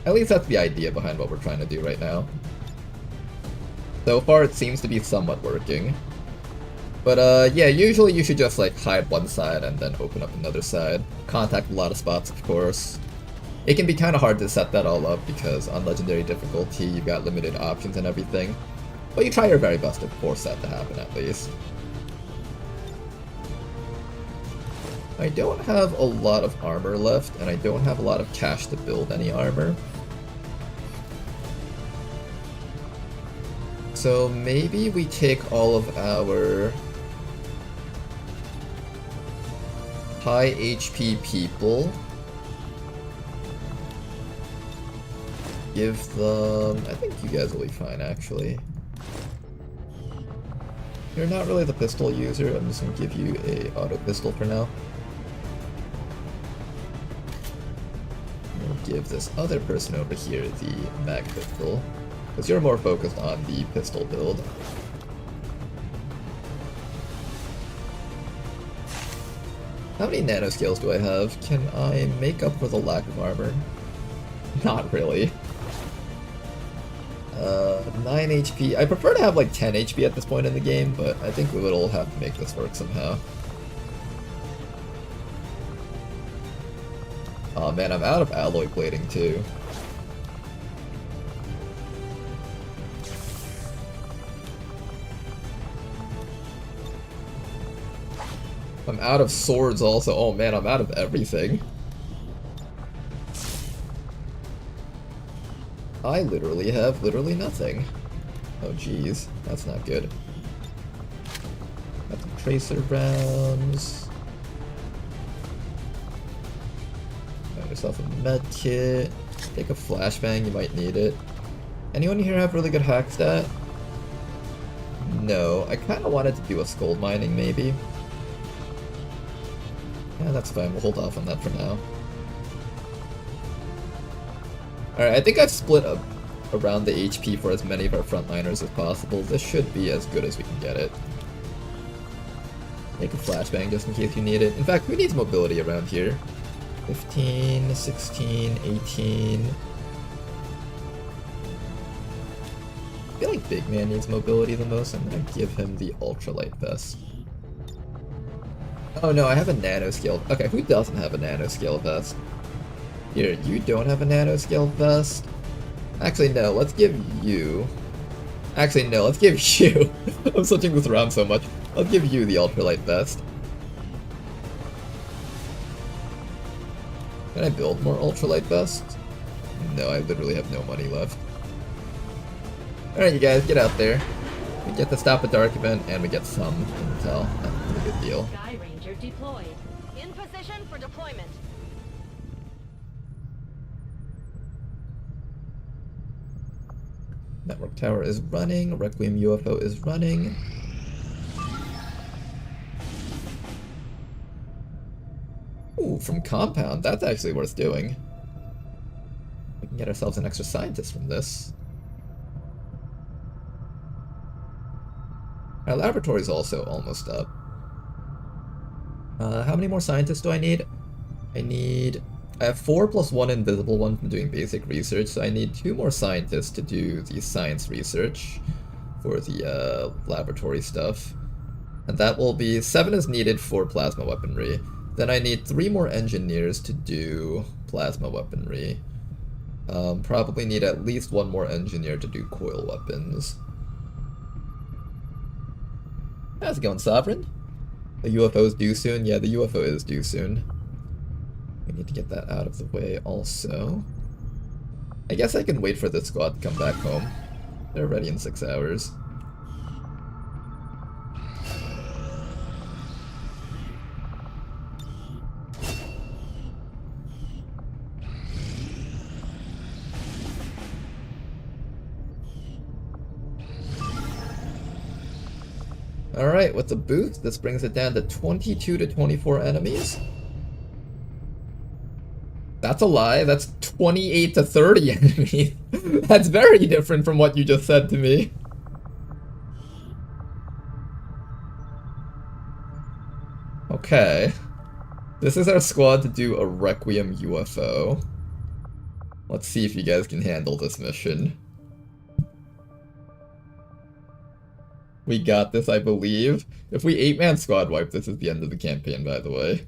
At least that's the idea behind what we're trying to do right now. So far it seems to be somewhat working. But yeah, usually you should just like hide one side and then open up another side. Contact a lot of spots, of course. It can be kind of hard to set that all up because on legendary difficulty you've got limited options and everything. But you try your very best to force that to happen at least. I don't have a lot of armor left, and I don't have a lot of cash to build any armor. So maybe we take all of our high HP people, give them... I think you guys will be fine actually. You're not really the pistol user. I'm just gonna give you a auto pistol for now. We'll give this other person over here the mag pistol, because you're more focused on the pistol build. How many nanoscales do I have? Can I make up for the lack of armor? Not really. 9 HP. I prefer to have like 10 HP at this point in the game, but I think we will have to make this work somehow. Oh man, I'm out of alloy plating too. I'm out of swords also. Oh man, I'm out of everything. I literally have nothing. Oh jeez, that's not good. Got some tracer rounds. Got yourself a med kit. Take a flashbang, you might need it. Anyone here have really good hack stat? No, I kinda wanted to do a skull mining maybe. Yeah, that's fine, we'll hold off on that for now. Alright, I think I've split up around the HP for as many of our frontliners as possible. This should be as good as we can get it. Make a flashbang just in case you need it. In fact, who needs mobility around here? 15, 16, 18... I feel like Big Man needs mobility the most. I'm gonna give him the ultralight vest. Oh no, I have a nanoscale. Okay, who doesn't have a nanoscale vest? Here, you don't have a nanoscale vest? Actually, no, let's give you... Actually, no, let's give you... I'm switching this around so much. I'll give you the ultralight vest. Can I build more ultralight vests? No, I literally have no money left. Alright, you guys, get out there. We get the Stop a Dark event, and we get some intel. That's a pretty good deal. Sky Ranger deployed. In position for deployment. Network tower is running. Requiem UFO is running. Ooh, from Compound. That's actually worth doing. We can get ourselves an extra scientist from this. Our laboratory's also almost up. How many more scientists do I need? I have 4 plus 1 invisible one from doing basic research, so I need 2 more scientists to do the science research for the laboratory stuff. And that will be 7 is needed for plasma weaponry. Then I need 3 more engineers to do plasma weaponry. Probably need at least 1 more engineer to do coil weapons. How's it going, Sovereign? The UFO's due soon? Yeah, the UFO is due soon. We need to get that out of the way also. I guess I can wait for this squad to come back home. They're ready in 6 hours. Alright, with the boost, this brings it down to 22 to 24 enemies. That's a lie, that's 28 to 30 enemies. That's very different from what you just said to me. Okay. This is our squad to do a Requiem UFO. Let's see if you guys can handle this mission. We got this, I believe. If we 8-man squad wipe, this is the end of the campaign, by the way.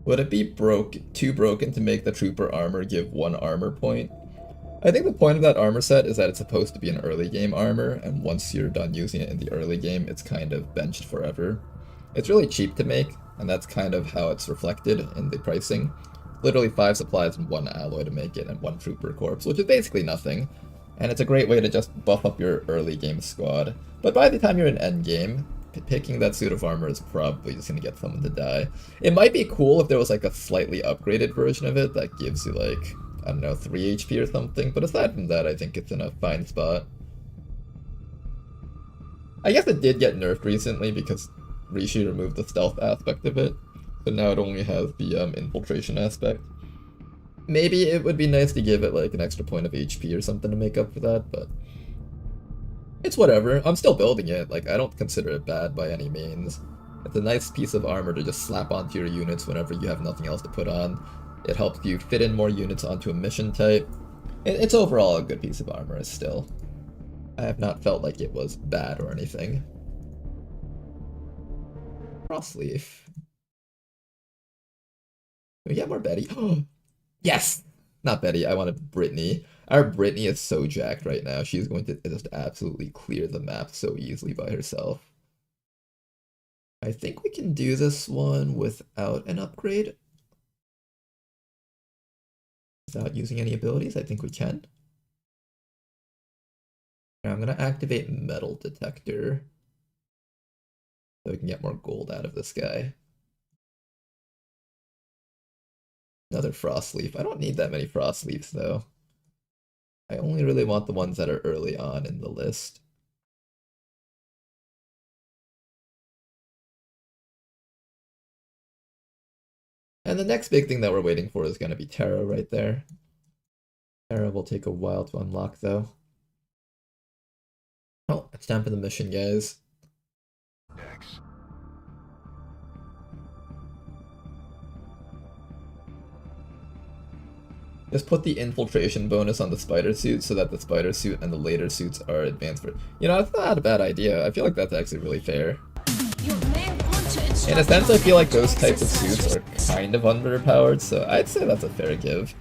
Would it be too broken to make the trooper armor give 1 armor point? I think the point of that armor set is that it's supposed to be an early game armor, and once you're done using it in the early game, it's kind of benched forever. It's really cheap to make, and that's kind of how it's reflected in the pricing. Literally 5 supplies and 1 alloy to make it, and 1 trooper corpse, which is basically nothing. And it's a great way to just buff up your early game squad. But by the time you're in end game, picking that suit of armor is probably just gonna get someone to die. It might be cool if there was like a slightly upgraded version of it that gives you like, I don't know, 3 HP or something, but aside from that, I think it's in a fine spot. I guess it did get nerfed recently because Rishi removed the stealth aspect of it, so now it only has the infiltration aspect. Maybe it would be nice to give it like an extra point of HP or something to make up for that, but it's whatever. I'm still building it, like I don't consider it bad by any means. It's a nice piece of armor to just slap onto your units whenever you have nothing else to put on. It helps you fit in more units onto a mission type. It's overall a good piece of armor still. I have not felt like it was bad or anything. Crossleaf. Can we get more Betty? Yes! Not Betty, I wanted Brittany. Our Brittany is so jacked right now. She's going to just absolutely clear the map so easily by herself. I think we can do this one without an upgrade. Without using any abilities, I think we can. Now I'm going to activate Metal Detector so we can get more gold out of this guy. Another Frost Leaf. I don't need that many Frost Leaves though. I only really want the ones that are early on in the list. And the next big thing that we're waiting for is going to be Terra right there. Terra will take a while to unlock though. Oh, it's time for the mission, guys. X. Just put the infiltration bonus on the spider suit so that the spider suit and the later suits are advanced for. You know, that's not a bad idea. I feel like that's actually really fair. In a sense, I feel like those types of suits are kind of underpowered, so I'd say that's a fair give.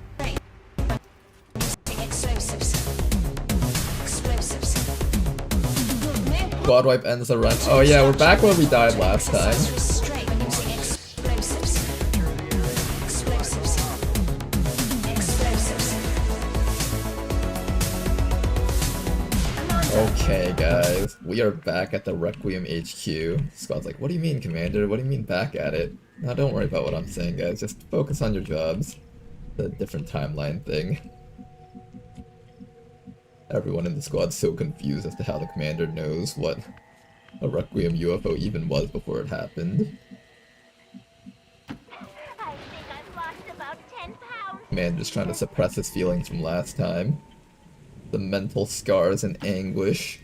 Squad wipe ends the run. Oh yeah, we're back where we died last time. Okay guys, we are back at the Requiem HQ. Squad's like, what do you mean, Commander? What do you mean back at it? Now don't worry about what I'm saying, guys. Just focus on your jobs. The different timeline thing. Everyone in the squad's so confused as to how the Commander knows what a Requiem UFO even was before it happened. I think I've lost about 10 pounds. Commander's trying to suppress his feelings from last time. The mental scars and anguish.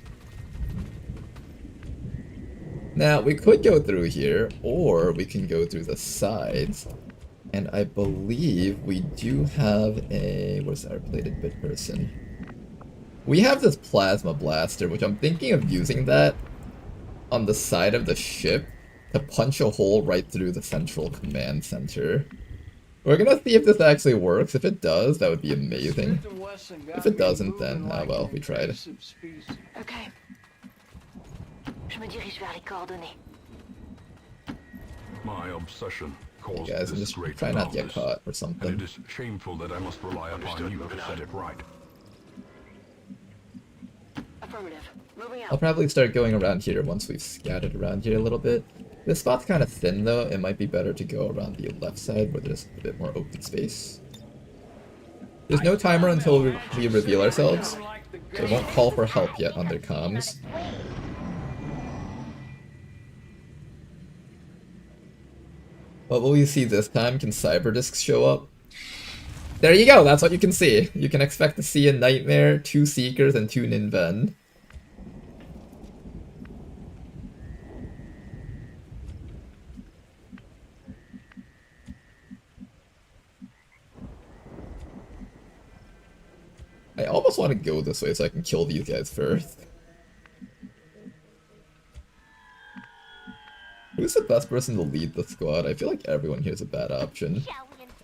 Now, we could go through here, or we can go through the sides. And I believe we do have a... where's our plated bit person? We have this plasma blaster, which I'm thinking of using that on the side of the ship to punch a hole right through the central command center. We're gonna see if this actually works. If it does, that would be amazing. If it doesn't, then, ah well, we tried. Okay. Je me dirige vers les coordonnées. My obsession caused Hey guys, I'm this just great trying not to get madness, caught or and something. it is shameful that I must rely upon you to set it right. Affirmative. Moving I'll out. probably start going around here once we've scattered around here a little bit. This spot's kind of thin though, it might be better to go around the left side where there's a bit more open space. There's no timer until we reveal ourselves, so it won't call for help yet on their comms. What will we see this time? Can cyber discs show up? There you go, that's what you can see. You can expect to see a Nightmare, 2 Seekers, and 2 Ninven. I almost want to go this way so I can kill these guys first. Who's the best person to lead the squad? I feel like everyone here is a bad option.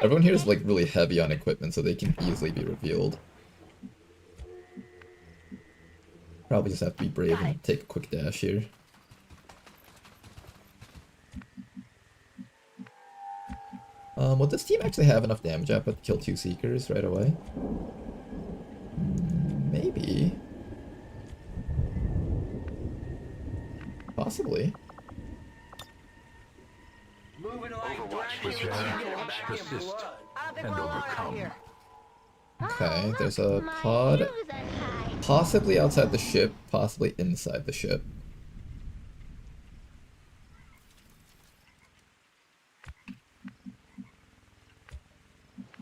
Everyone here is like really heavy on equipment, so they can easily be revealed. Probably just have to be brave and take a quick dash here. Would this team actually have enough damage output to kill 2 Seekers right away? Maybe. Possibly. Moving like Persist and overcome. Okay, there's a pod possibly outside the ship, possibly inside the ship.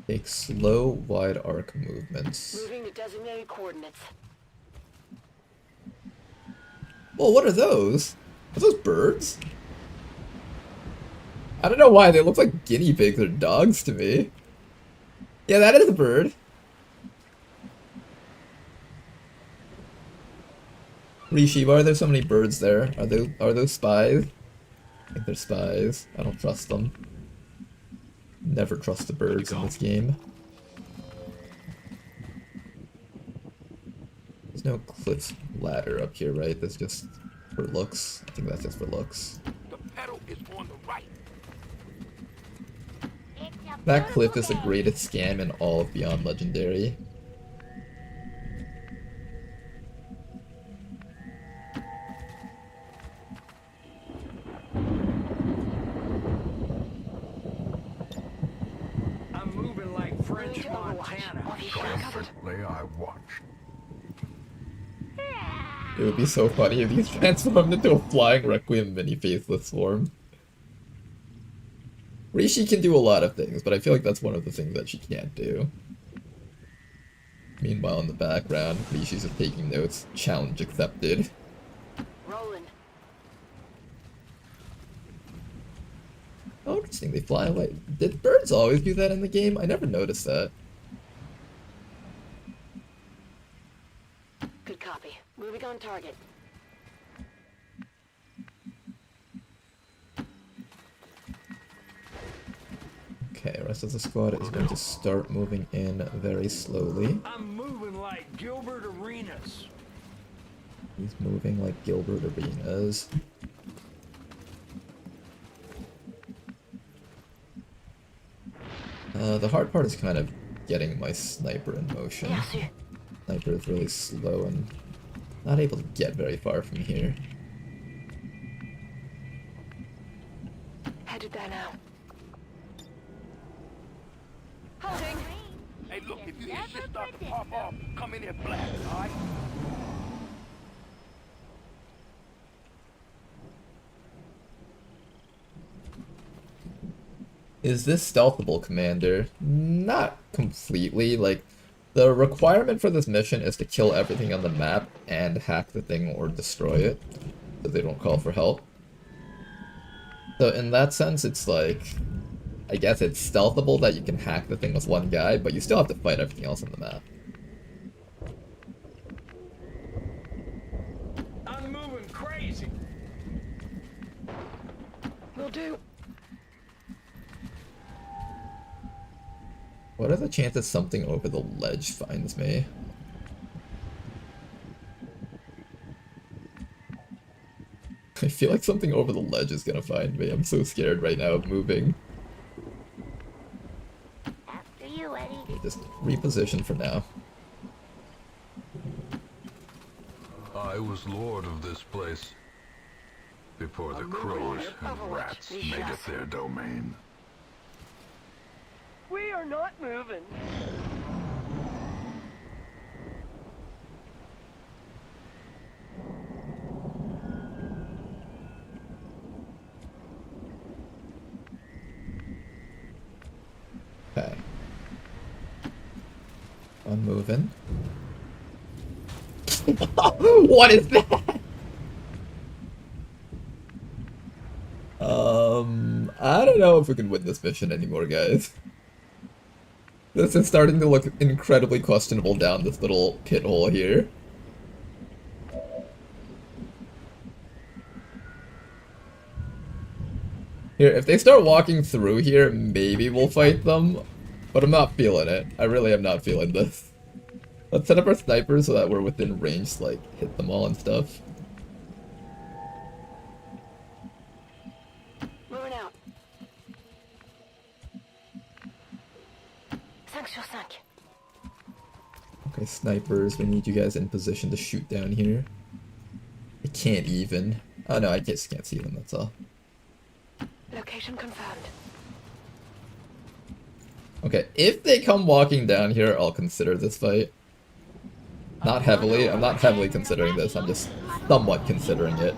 Take slow, wide arc movements. Moving to designated coordinates. Well, what are those? Are those birds? I don't know why, they look like guinea pigs or dogs to me. Yeah, that is a bird. Rishi, why are there so many birds there? Are those spies? I think they're spies. I don't trust them. Never trust the birds in this game. There's no cliff ladder up here, right? That's just for looks. I think that's just for looks. The pedal is on the right. That cliff is the greatest scam in all of Beyond Legendary. I'm moving like French Montana. Triumphantly I watch. It would be so funny if he's transformed into a flying Requiem mini faceless form. Rishi can do a lot of things, but I feel like that's one of the things that she can't do. Meanwhile, in the background, Rishi's just taking notes. Challenge accepted. Rolling. Oh, interesting, they fly away. Did birds always do that in the game? I never noticed that. Good copy. Moving on target. Okay, rest of the squad is going to start moving in very slowly. I'm moving like Gilbert Arenas. He's moving like Gilbert Arenas. The hard part is kind of getting my sniper in motion. Sniper is really slow and not able to get very far from here. Headed there now. Holding. Hey, look, if you hear shit start to pop off, come in here black, alright? Is this stealthable, Commander? Not completely. Like, the requirement for this mission is to kill everything on the map and hack the thing or destroy it, so they don't call for help. So in that sense, it's like, I guess it's stealthable that you can hack the thing with one guy, but you still have to fight everything else on the map. I'm moving crazy. Will do. What are the chances something over the ledge finds me? I feel like something over the ledge is gonna find me. I'm so scared right now of moving. After you, Eddie. Okay, just reposition for now. I was lord of this place before the crows and rats made it their domain. We are not moving. Okay. I'm moving. What is that? I don't know if we can win this mission anymore, guys. This is starting to look incredibly questionable down this little pit hole here. Here, if they start walking through here, maybe we'll fight them. But I'm not feeling it. I really am not feeling this. Let's set up our snipers so that we're within range to, like, hit them all and stuff. Moving out. 5 sur 5. Okay, snipers, we need you guys in position to shoot down here. I can't even. Oh no, I just can't see them, that's all. Location confirmed. Okay, if they come walking down here, I'll consider this fight. Not heavily. I'm not heavily considering this. I'm just somewhat considering it.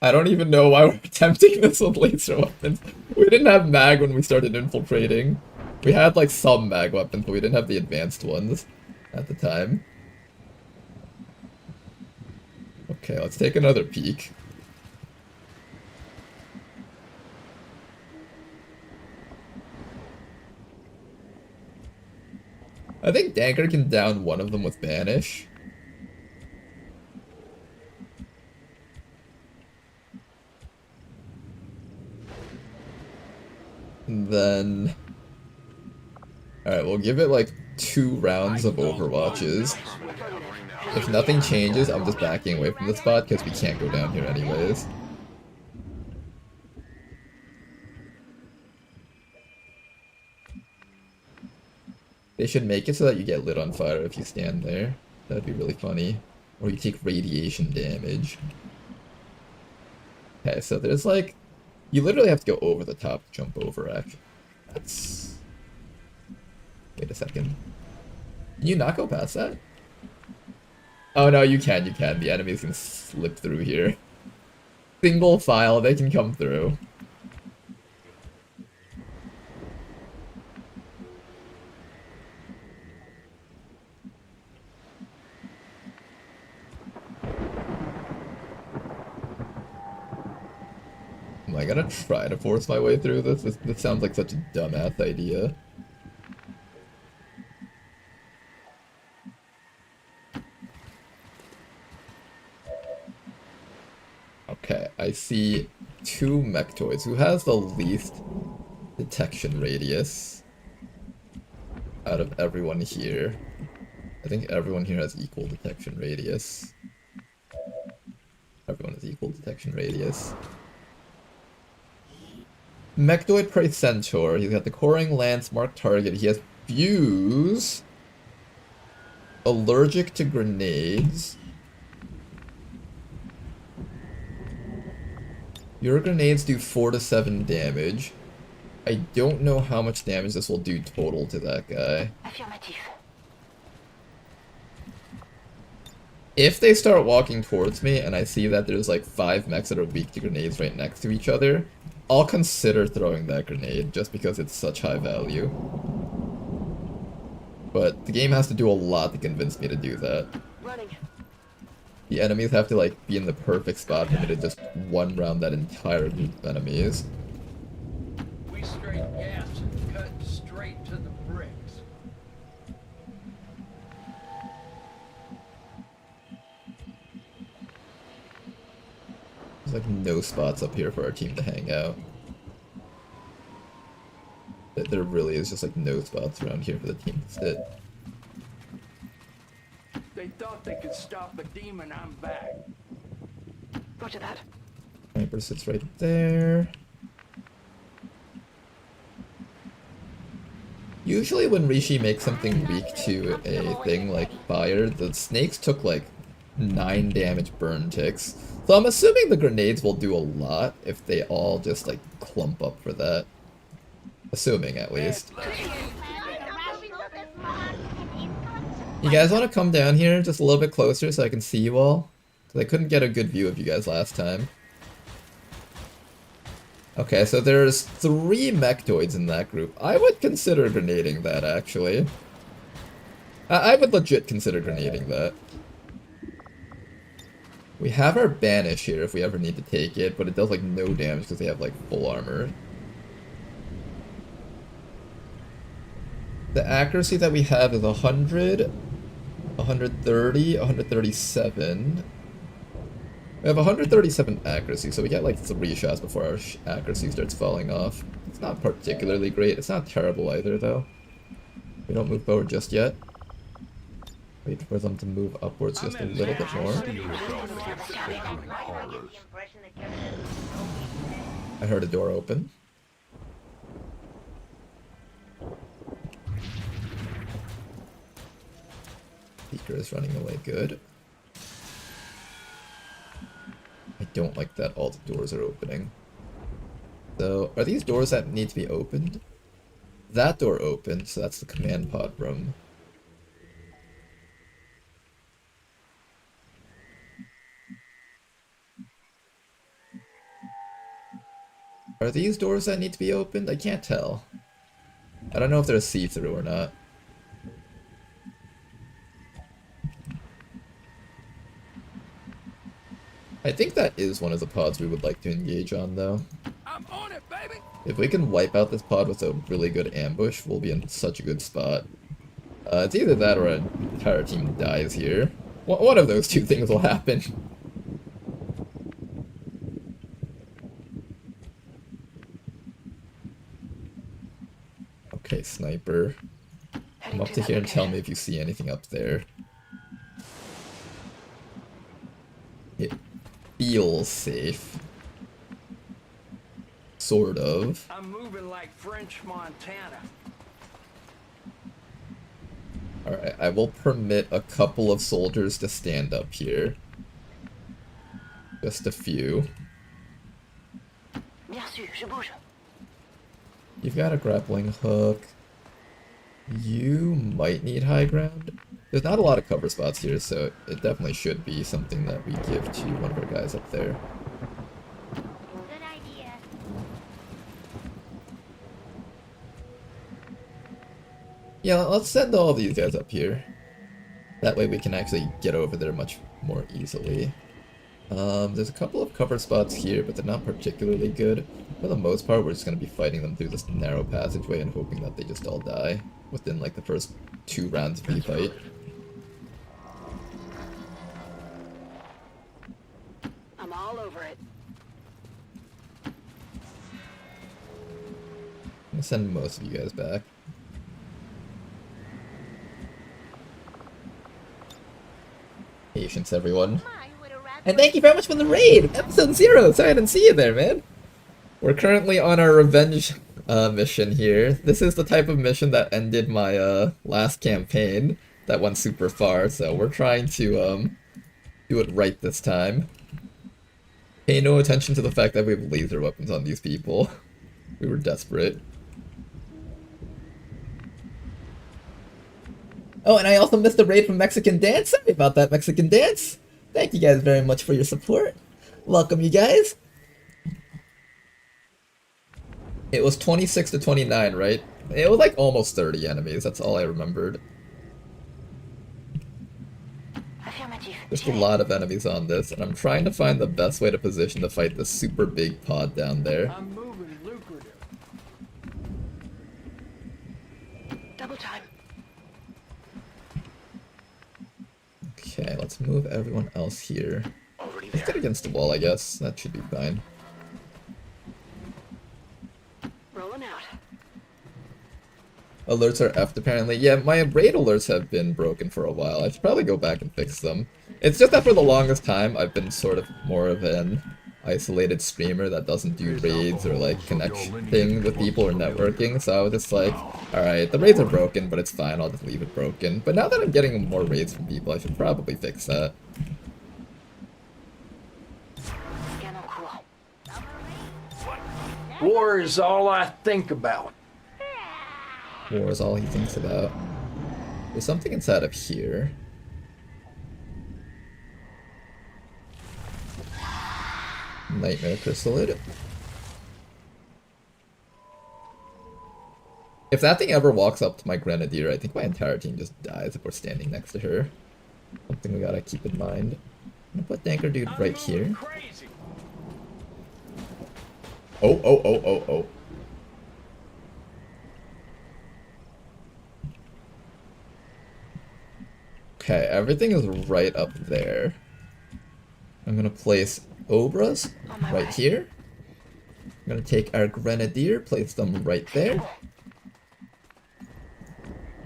I don't even know why we're attempting this with laser weapons. We didn't have mag when we started infiltrating. We had like some mag weapons, but we didn't have the advanced ones at the time. Okay, let's take another peek. I think Danker can down one of them with Banish. And then... Alright, we'll give it like 2 rounds of Overwatches. If nothing changes, I'm just backing away from the spot because we can't go down here anyways. They should make it so that you get lit on fire if you stand there. That'd be really funny. Or you take radiation damage. Okay, so there's like... You literally have to go over the top to jump over, actually. That's... Wait a second. Can you not go past that? Oh no, you can. The enemies can slip through here. Single file, they can come through. Am I gonna try to force my way through this? This sounds like such a dumbass idea. Okay, I see 2 Mechtoids. Who has the least detection radius out of everyone here? I think everyone here has equal detection radius. Everyone has equal detection radius. Mechtoid Prey Centaur. He's got the Coring Lance, Mark Target. He has Fuse. Allergic to grenades. Your grenades do 4 to 7 damage. I don't know how much damage this will do total to that guy. If they start walking towards me and I see that there's like 5 mechs that are weak to grenades right next to each other, I'll consider throwing that grenade just because it's such high value. But the game has to do a lot to convince me to do that. The enemies have to like be in the perfect spot for me to just one round that entire group of enemies. We straight gas and cut straight to the bricks. There's like no spots up here for our team to hang out. There really is just like no spots around here for the team to sit. They thought they could stop a demon, I'm back. Roger that. Sniper sits right there. Usually when Rishi makes something weak to a thing like fire, the snakes took like 9 damage burn ticks. So I'm assuming the grenades will do a lot if they all just like clump up for that. Assuming at least. You guys want to come down here just a little bit closer so I can see you all? Because I couldn't get a good view of you guys last time. Okay, so there's 3 Mechtoids in that group. I would consider grenading that, actually. I would legit consider grenading that. We have our Banish here if we ever need to take it, but it does like no damage because they have like full armor. The accuracy that we have is 100, 130, 137. We have 137 accuracy, so we get like 3 shots before our accuracy starts falling off. It's not particularly great. It's not terrible either, though. We don't move forward just yet. Wait for them to move upwards just a little bit more. I heard a door open. Beaker is running away good. I don't like that all the doors are opening. So, are these doors that need to be opened? That door opened, so that's the command pod room. Are these doors that need to be opened? I can't tell. I don't know if they're see-through or not. I think that is one of the pods we would like to engage on, though. I'm on it, baby. If we can wipe out this pod with a really good ambush, we'll be in such a good spot. It's either that or an entire team dies here. One of those two things will happen. Okay, sniper. Come up to here and tell me if you see anything up there. It feels safe. Sort of. I'm moving like French Montana. Alright, I will permit a couple of soldiers to stand up here. Just a few. You've got a grappling hook. You might need high ground. There's not a lot of cover spots here, so it definitely should be something that we give to one of our guys up there. Good idea. Yeah, let's send all these guys up here. That way we can actually get over there much more easily. There's a couple of cover spots here, but they're not particularly good. For the most part, we're just going to be fighting them through this narrow passageway and hoping that they just all die within like the first 2 rounds of the fight. I'm all over it. I'm going to send most of you guys back. Patience, everyone. And thank you very much for the raid! Episode 0! Sorry I didn't see you there, man! We're currently on our revenge mission here. This is the type of mission that ended my last campaign that went super far, so we're trying to do it right this time. Pay no attention to the fact that we have laser weapons on these people. We were desperate. Oh, and I also missed a raid from Mexican Dance. Sorry about that, Mexican Dance. Thank you guys very much for your support. Welcome, you guys. It was 26 to 29, right? It was like almost 30 enemies. That's all I remembered. There's a lot of enemies on this, and I'm trying to find the best way to position to fight this super big pod down there. I'm moving lucrative. Double time. Okay, let's move everyone else here. Let's get against the wall, I guess. That should be fine. Rolling out. Alerts are effed, apparently. Yeah, my raid alerts have been broken for a while. I should probably go back and fix them. It's just that for the longest time, I've been sort of more of an isolated streamer that doesn't do raids or like connecting with people or networking, so I was just like, alright, the raids are broken, but it's fine, I'll just leave it broken. But now that I'm getting more raids from people, I should probably fix that. War is all I think about. War is all he thinks about. There's something inside of here. Nightmare Chrysalid. If that thing ever walks up to my Grenadier, I think my entire team just dies if we're standing next to her. Something we gotta keep in mind. I'm gonna put Danker Dude right here. Oh. Okay, everything is right up there. I'm gonna place Obras right here. I'm gonna take our Grenadier, place them right there.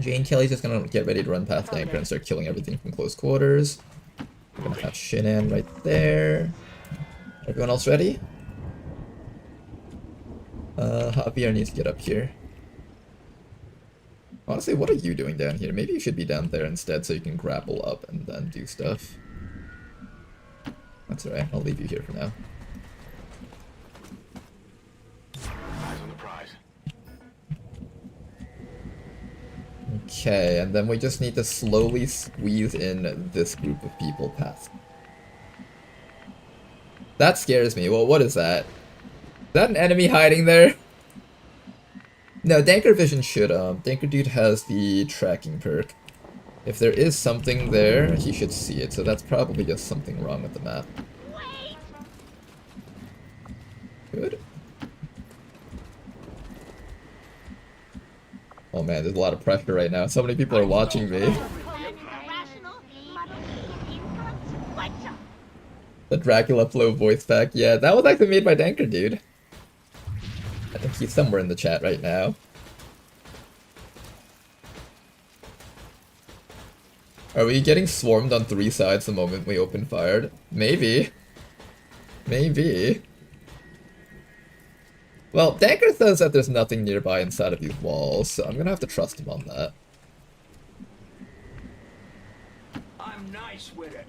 Jane Kelly's just gonna get ready to run past Anchor and start killing everything from close quarters. We're gonna have Shinan right there. Everyone else ready? Javier needs to get up here. Honestly, what are you doing down here? Maybe you should be down there instead so you can grapple up and then do stuff. That's alright, I'll leave you here for now. Eyes on the prize. Okay, and then we just need to slowly squeeze in this group of people past. That scares me. Well, what is that? Is that an enemy hiding there? No, Danker Vision should, Danker Dude has the tracking perk. If there is something there, he should see it, so that's probably just something wrong with the map. Good. Oh man, there's a lot of pressure right now. So many people are watching me. The Dracula Flow voice pack. Yeah, that was actually made by Danker Dude. I think he's somewhere in the chat right now. Are we getting swarmed on 3 sides the moment we open fire? Maybe. Maybe. Well, Danker says that there's nothing nearby inside of these walls, so I'm gonna have to trust him on that. I'm nice with it.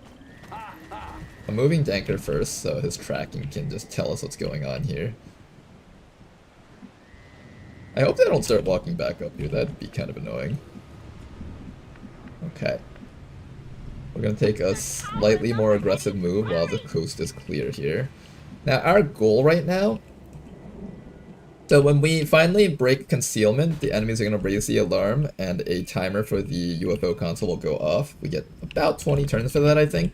Ha ha. I'm moving Danker first, so his tracking can just tell us what's going on here. I hope they don't start walking back up here, that'd be kind of annoying. Okay. We're gonna take a slightly more aggressive move while the coast is clear here. Now, our goal right now... So when we finally break concealment, the enemies are gonna raise the alarm, and a timer for the UFO console will go off. We get about 20 turns for that, I think.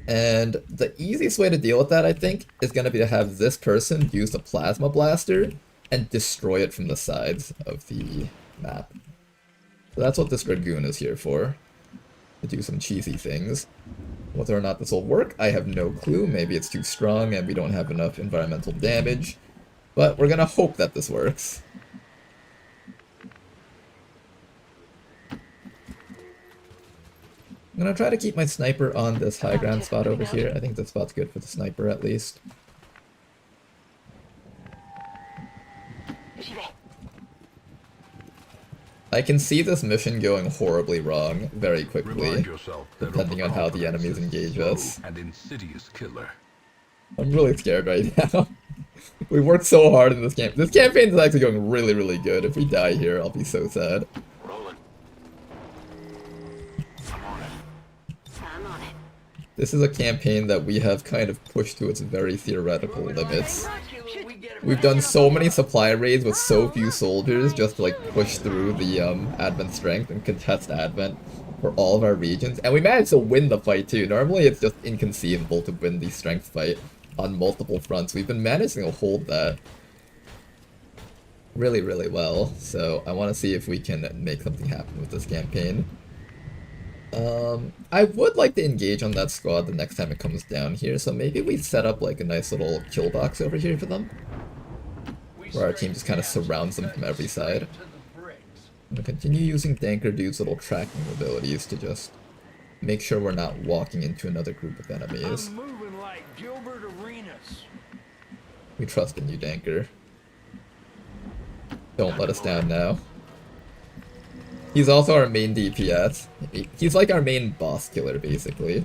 And the easiest way to deal with that, I think, is gonna be to have this person use the plasma blaster and destroy it from the sides of the map. So that's what this Dragoon is here for. To do some cheesy things. Whether or not this will work, I have no clue. Maybe it's too strong and we don't have enough environmental damage. But we're gonna hope that this works. I'm gonna try to keep my sniper on this high ground spot over here. I think this spot's good for the sniper at least. I can see this mission going horribly wrong very quickly, depending on how the enemies engage us. And insidious killer. I'm really scared right now. We worked so hard in this camp. This campaign is actually going really, really good. If we die here, I'll be so sad. Rolling. I'm on it. I'm on it. This is a campaign that we have kind of pushed to its very theoretical limits. We've done so many supply raids with so few soldiers just to like push through the Advent strength and contest Advent for all of our regions. And we managed to win the fight too. Normally it's just inconceivable to win the strength fight on multiple fronts. We've been managing to hold that really, really well. So I want to see if we can make something happen with this campaign. I would like to engage on that squad the next time it comes down here, so maybe we set up like a nice little kill box over here for them, where our team just kind of surrounds them from every side. I'm gonna continue using Danker Dude's little tracking abilities to just make sure we're not walking into another group of enemies. I'm moving like Gilbert Arenas. We trust in you, Danker. Don't let us down now. He's also our main DPS. He's like our main boss killer, basically.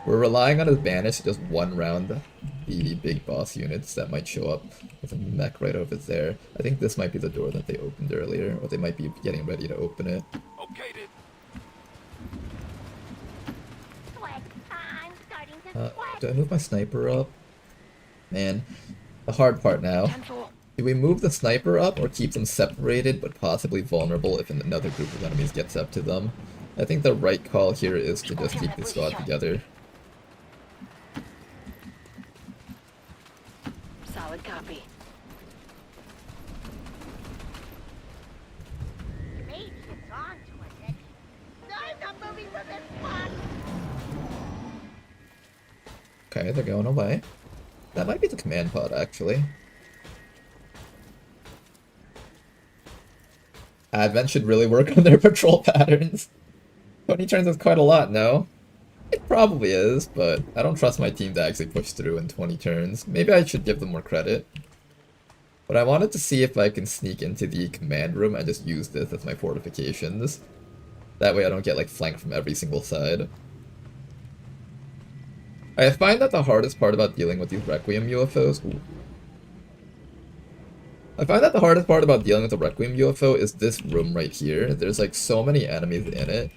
We're relying on his banish to just one round the big boss units that might show up with a mech right over there. I think this might be the door that they opened earlier, or they might be getting ready to open it. Okay, dude. Sweat. I'm starting to sweat. Do I move my sniper up? Man, the hard part now. Do we move the sniper up or keep them separated but possibly vulnerable if another group of enemies gets up to them? I think the right call here is to just keep the squad together. Solid copy. Maybe it's on to it. I'm not moving from this spot. Okay, they're going away. That might be the command pod, actually. Advent should really work on their patrol patterns. 20 turns is quite a lot, no? It probably is, but I don't trust my team to actually push through in 20 turns. Maybe I should give them more credit. But I wanted to see if I can sneak into the command room and just use this as my fortifications. That way I don't get like flanked from every single side. I find that the hardest part about dealing with these Requiem UFOs... Ooh. I find that the hardest part about dealing with the Requiem UFO is this room right here. There's like so many enemies in it.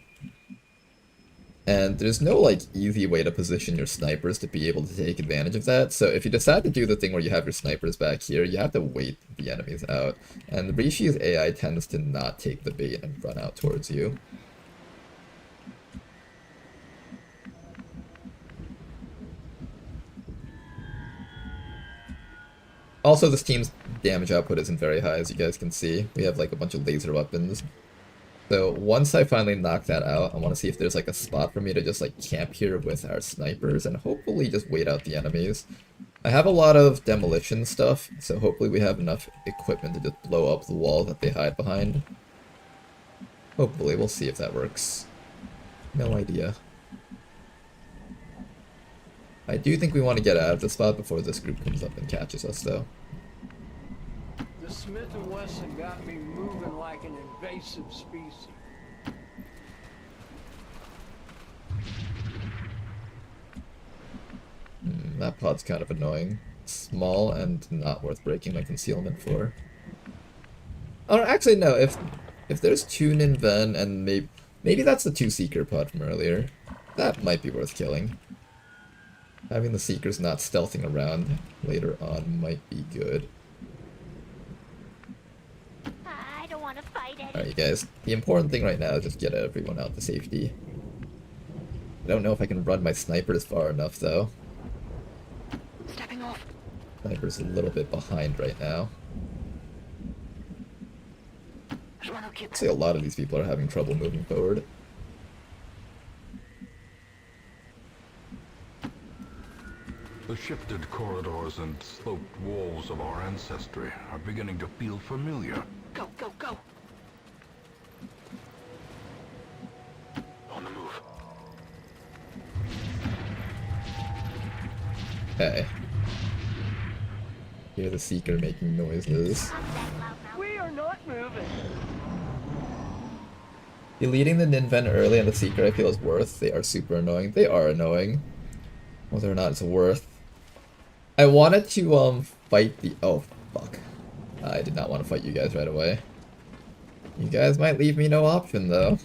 And there's no like easy way to position your snipers to be able to take advantage of that. So if you decide to do the thing where you have your snipers back here, you have to wait the enemies out. And Rishi's AI tends to not take the bait and run out towards you. Also, this team's damage output isn't very high, as you guys can see. We have like a bunch of laser weapons. So once I finally knock that out, I want to see if there's like a spot for me to just like camp here with our snipers and hopefully just wait out the enemies. I have a lot of demolition stuff, so hopefully we have enough equipment to just blow up the wall that they hide behind. Hopefully, we'll see if that works. No idea. I do think we want to get out of this spot before this group comes up and catches us, though. The Smith & Wesson got me moving like an invasive species. That pod's kind of annoying. Small and not worth breaking my concealment for. Oh, actually, no. If there's two Ninven and maybe that's the two Seeker pod from earlier, that might be worth killing. Having the Seekers not stealthing around later on might be good. I don't want to fight it. Alright, you guys. The important thing right now is just get everyone out to safety. I don't know if I can run my snipers far enough, though. Stepping off. Sniper's a little bit behind right now. I see a lot of these people are having trouble moving forward. The shifted corridors and sloped walls of our ancestry are beginning to feel familiar. Go, go, go. On the move. Okay. Hear the Seeker making noises. We are not moving. Deleting the Ninven early and the Seeker I feel is worth. They are super annoying. They are annoying. Whether or not it's worth. I wanted to fight the... Oh, fuck. I did not want to fight you guys right away. You guys might leave me no option, though.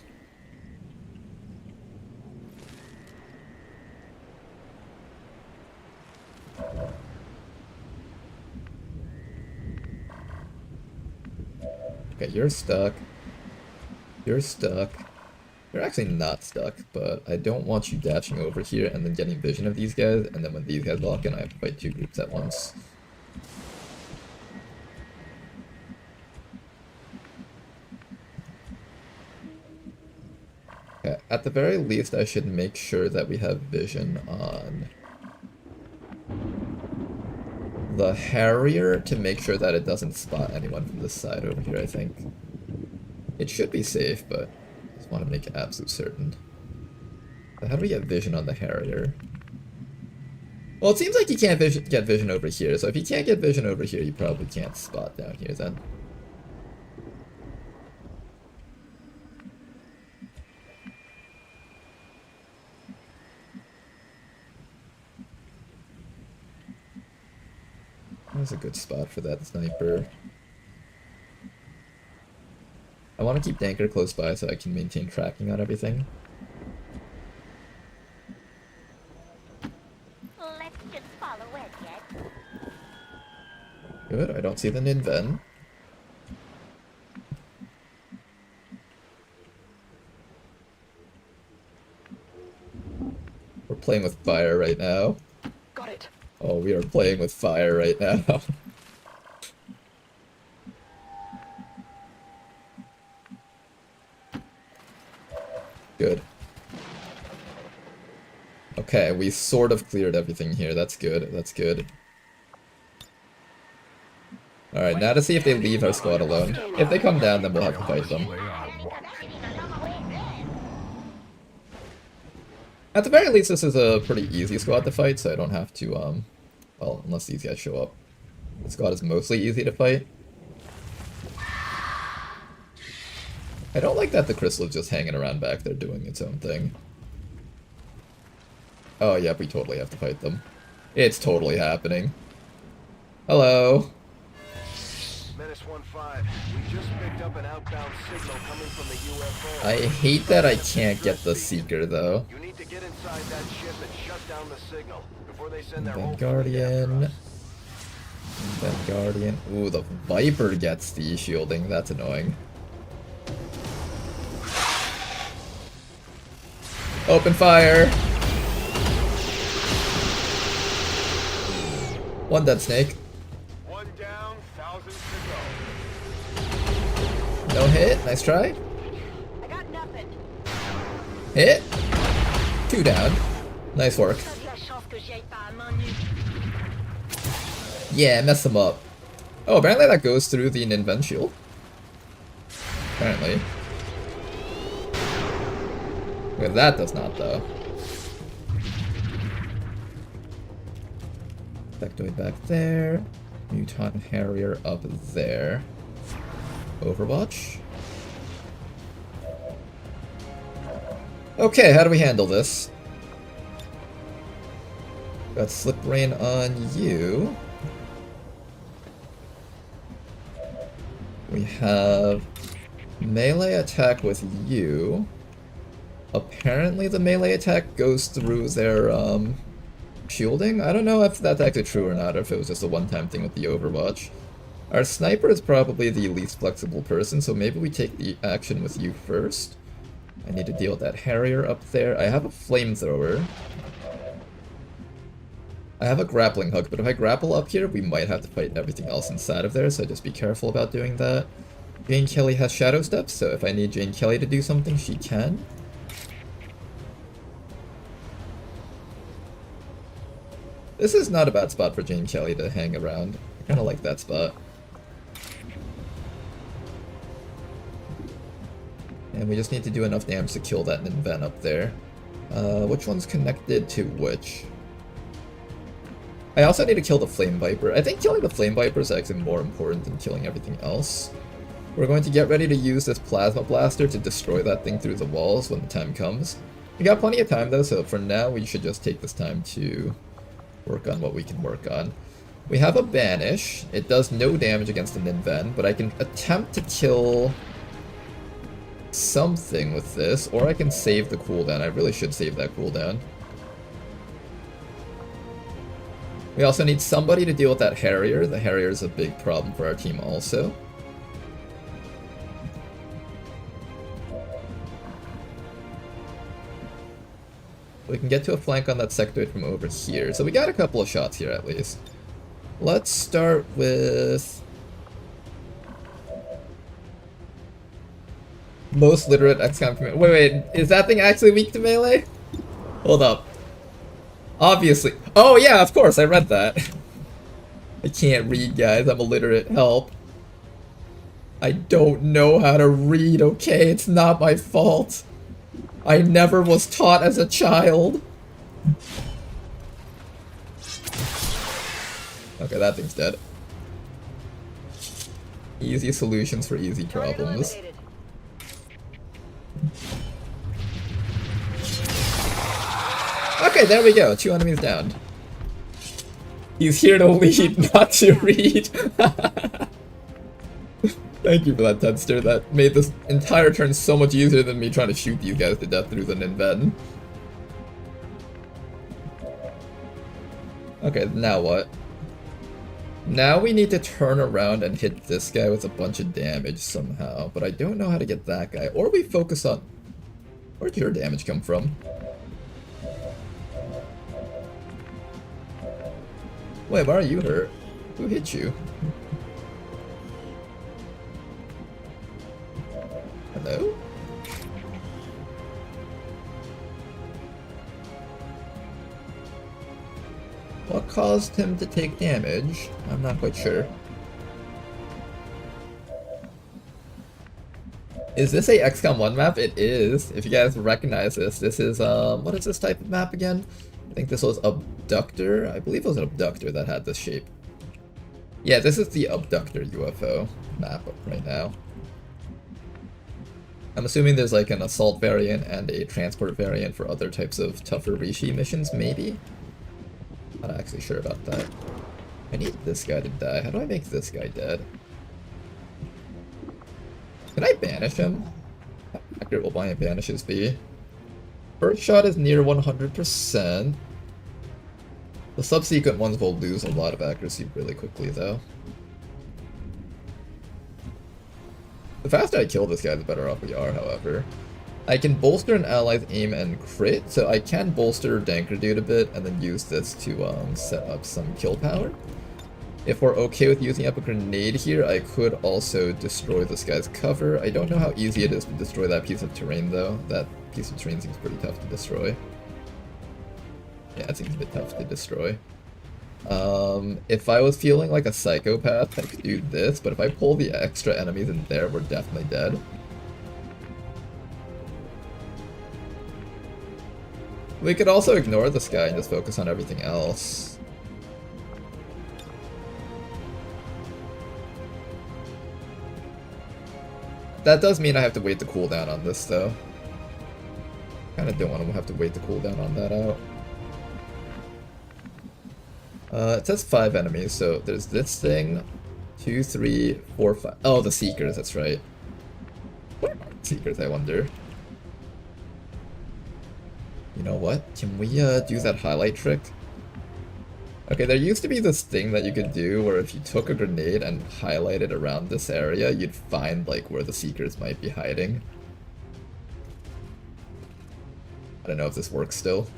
Okay, you're stuck. You're stuck. You're actually not stuck, but I don't want you dashing over here and then getting vision of these guys, and then when these guys lock in, I have to fight two groups at once. Okay, at the very least, I should make sure that we have vision on the Harrier to make sure that it doesn't spot anyone from this side over here, I think. It should be safe, but I just want to make it absolute certain. But how do we get vision on the Harrier? Well, it seems like you can't get vision over here, so if you can't get vision over here, you probably can't spot down here then. That's a good spot for that sniper. I want to keep Danker close by so I can maintain tracking on everything. Let's just follow it yet. Good, I don't see the Ninven. We're playing with fire right now. Got it. Oh, we are playing with fire right now. Good. Okay, we sort of cleared everything here. That's good. That's good. Alright, now to see if they leave our squad alone. If they come down, then we'll have to fight them. At the very least, this is a pretty easy squad to fight, so I don't have to, well, unless these guys show up. The squad is mostly easy to fight. I don't like that the crystal is just hanging around back there doing its own thing. Oh, yep, we totally have to fight them. It's totally happening. Hello. Menace 1-5, we just picked up an outbound signal coming from the UFO. I hate that I can't get the Seeker, though. You need to get inside that ship and shut down the signal before they send their whole fleet Guardian. after us. Then Guardian. Ooh, the Viper gets the shielding. That's annoying. Open fire! One dead snake. One down, thousands to go. No hit. Nice try. I got nothing. Hit. 2 down. Nice work. T'as de la chance que j'y aille pas à main nue. Yeah, mess them up. Oh, apparently that goes through the Ninven shield. Apparently. Okay, that does not, though. Sectoid back there. Mutant Harrier up there. Overwatch. Okay, how do we handle this? Got Slip Rain on you. We have melee attack with you. Apparently the melee attack goes through their shielding. I don't know if that's actually true or not, or if it was just a one-time thing with the Overwatch. Our sniper is probably the least flexible person, so maybe we take the action with you first. I need to deal with that Harrier up there. I have a flamethrower. I have a grappling hook, but if I grapple up here, we might have to fight everything else inside of there, so just be careful about doing that. Jane Kelly has Shadow Steps, so if I need Jane Kelly to do something, she can. This is not a bad spot for Jane Kelly to hang around. I kind of like that spot. And we just need to do enough damage to kill that Ninven up there. Which one's connected to which? I also need to kill the Flame Viper. I think killing the Flame Viper is actually more important than killing everything else. We're going to get ready to use this Plasma Blaster to destroy that thing through the walls when the time comes. We got plenty of time though, so for now we should just take this time to work on what we can work on. We have a Banish. It does no damage against the Ninven, but I can attempt to kill something with this, or I can save the cooldown. I really should save that cooldown. We also need somebody to deal with that Harrier. The Harrier is a big problem for our team also. We can get to a flank on that sectoid from over here. So we got a couple of shots here at least. Let's start with most literate XCOM commander. Wait, is that thing actually weak to melee? Hold up. Obviously. Oh yeah, of course, I read that. I can't read, guys. I'm illiterate. Help. I don't know how to read, okay? It's not my fault. I never was taught as a child. Okay, that thing's dead. Easy solutions for easy problems. Okay, there we go. 2 enemies down. He's here to lead, not to read. Thank you for that, Tedster. That made this entire turn so much easier than me trying to shoot these guys to death through the Ninven. Okay, now what? Now we need to turn around and hit this guy with a bunch of damage somehow, but I don't know how to get that guy. Or we focus on... Where'd your damage come from? Wait, why are you hurt? Who hit you? Hello? What caused him to take damage? I'm not quite sure. Is this a XCOM 1 map? It is. If you guys recognize this, this is, what is this type of map again? I think this was Abductor. I believe it was an Abductor that had this shape. Yeah, this is the Abductor UFO map right now. I'm assuming there's like an assault variant and a transport variant for other types of tougher Rishi missions, maybe? Not actually sure about that. I need this guy to die. How do I make this guy dead? Can I banish him? How accurate will my banishes be? First shot is near 100%. The subsequent ones will lose a lot of accuracy really quickly, though. The faster I kill this guy, the better off we are, however. I can bolster an ally's aim and crit, so I can bolster Danker Dude a bit and then use this to set up some kill power. If we're okay with using up a grenade here, I could also destroy this guy's cover. I don't know how easy it is to destroy that piece of terrain, though. That piece of terrain seems pretty tough to destroy. Yeah, it seems a bit tough to destroy. If I was feeling like a psychopath, I could do this, but if I pull the extra enemies in there, we're definitely dead. We could also ignore this guy and just focus on everything else. That does mean I have to wait the cooldown on this, though. Kinda don't want to have to wait the cooldown on that out. It says 5 enemies, so there's this thing, 2, 3, 4, 5. Oh, the Seekers, that's right. What are the Seekers, I wonder? You know what? Can we do that highlight trick? Okay, there used to be this thing that you could do where if you took a grenade and highlighted around this area, you'd find like where the Seekers might be hiding. I don't know if this works still.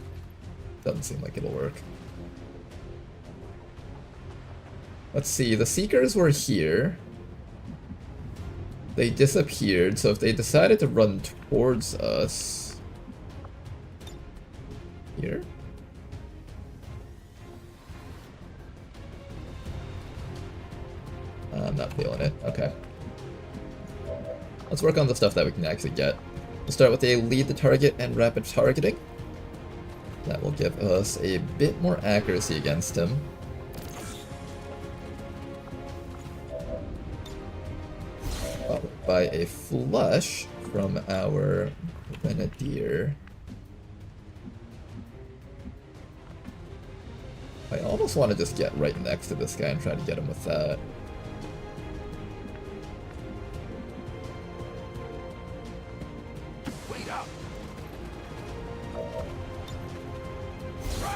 Doesn't seem like it'll work. Let's see, the Seekers were here. They disappeared, so if they decided to run towards us... Here? I'm not feeling it. Okay. Let's work on the stuff that we can actually get. We'll start with a lead the target and rapid targeting. That will give us a bit more accuracy against him. Followed by a flush from our Grenadier. I almost want to just get right next to this guy and try to get him with that.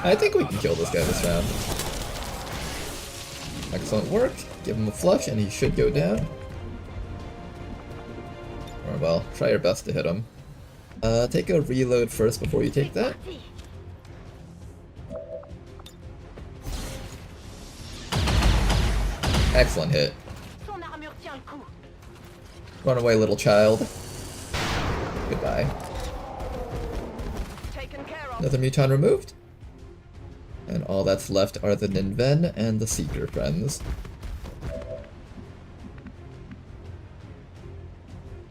I think we can kill this guy this round. Excellent work. Give him a flush and he should go down. Or well, try your best to hit him. Take a reload first before you take that. Excellent hit. Run away, little child. Goodbye. Another Muton removed. And all that's left are the Ninven and the Seeker friends.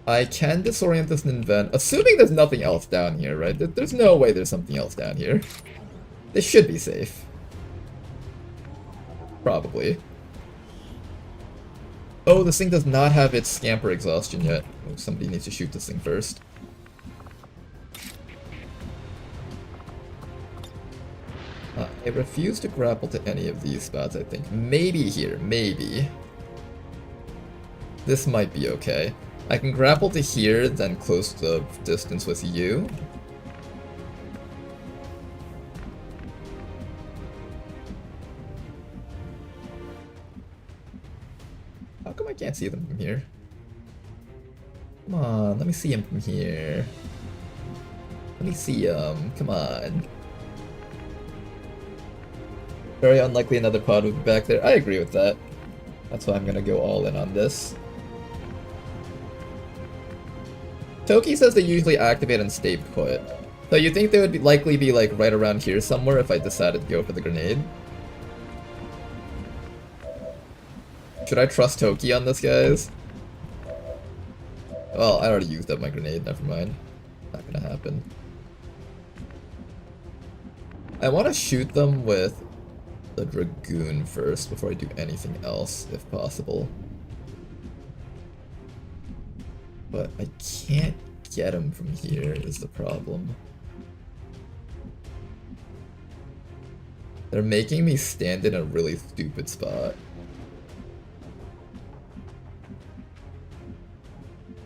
I can disorient this Ninven, assuming there's nothing else down here, right? There's no way there's something else down here. This should be safe. Probably. Oh, this thing does not have its scamper exhaustion yet. Oh, somebody needs to shoot this thing first. I refuse to grapple to any of these spots, I think. Maybe here, maybe. This might be okay. I can grapple to here, then close the distance with you. How come I can't see them from here? Come on, let me see him from here. Let me see him, come on. Very unlikely another pod would be back there. I agree with that. That's why I'm gonna go all in on this. Toki says they usually activate and stay put. So you think they would likely be like right around here somewhere if I decided to go for the grenade? Should I trust Toki on this, guys? Well, I already used up my grenade, never mind. Not gonna happen. I want to shoot them with the Dragoon first before I do anything else, if possible. But I can't get him from here is the problem. They're making me stand in a really stupid spot.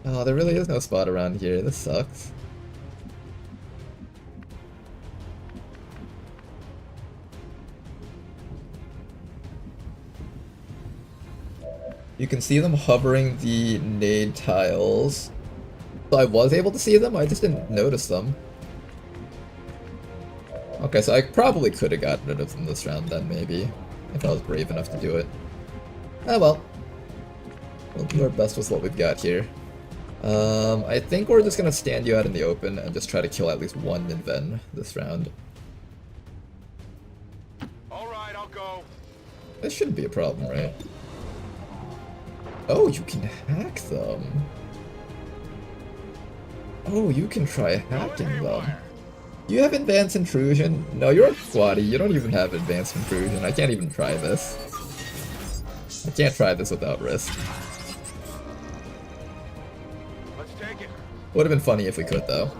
Oh, there really is no spot around here. This sucks. You can see them hovering the nade tiles. So I was able to see them, I just didn't notice them. Okay, so I probably could have gotten rid of them this round then, maybe. If I was brave enough to do it. Oh well. We'll do our best with what we've got here. I think we're just gonna stand you out in the open and just try to kill at least one Inven this round. Alright, I'll go. This shouldn't be a problem, right? Oh, you can hack them. Oh, you can try hacking them. You have advanced intrusion? No, you're a squatty. You don't even have advanced intrusion. I can't even try this. I can't try this without risk. Let's take it. Would have been funny if we could, though.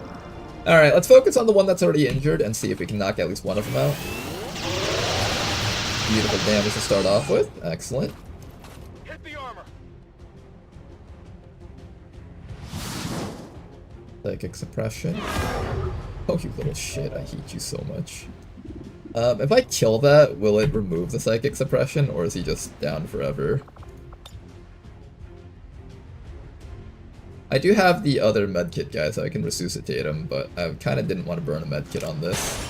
Alright, let's focus on the one that's already injured and see if we can knock at least one of them out. Beautiful damage to start off with. Excellent. Hit the armor. Psychic suppression. Oh, you little shit, I hate you so much. If I kill that, will it remove the psychic suppression, or is he just down forever? I do have the other medkit guy, so I can resuscitate him, but I kind of didn't want to burn a medkit on this.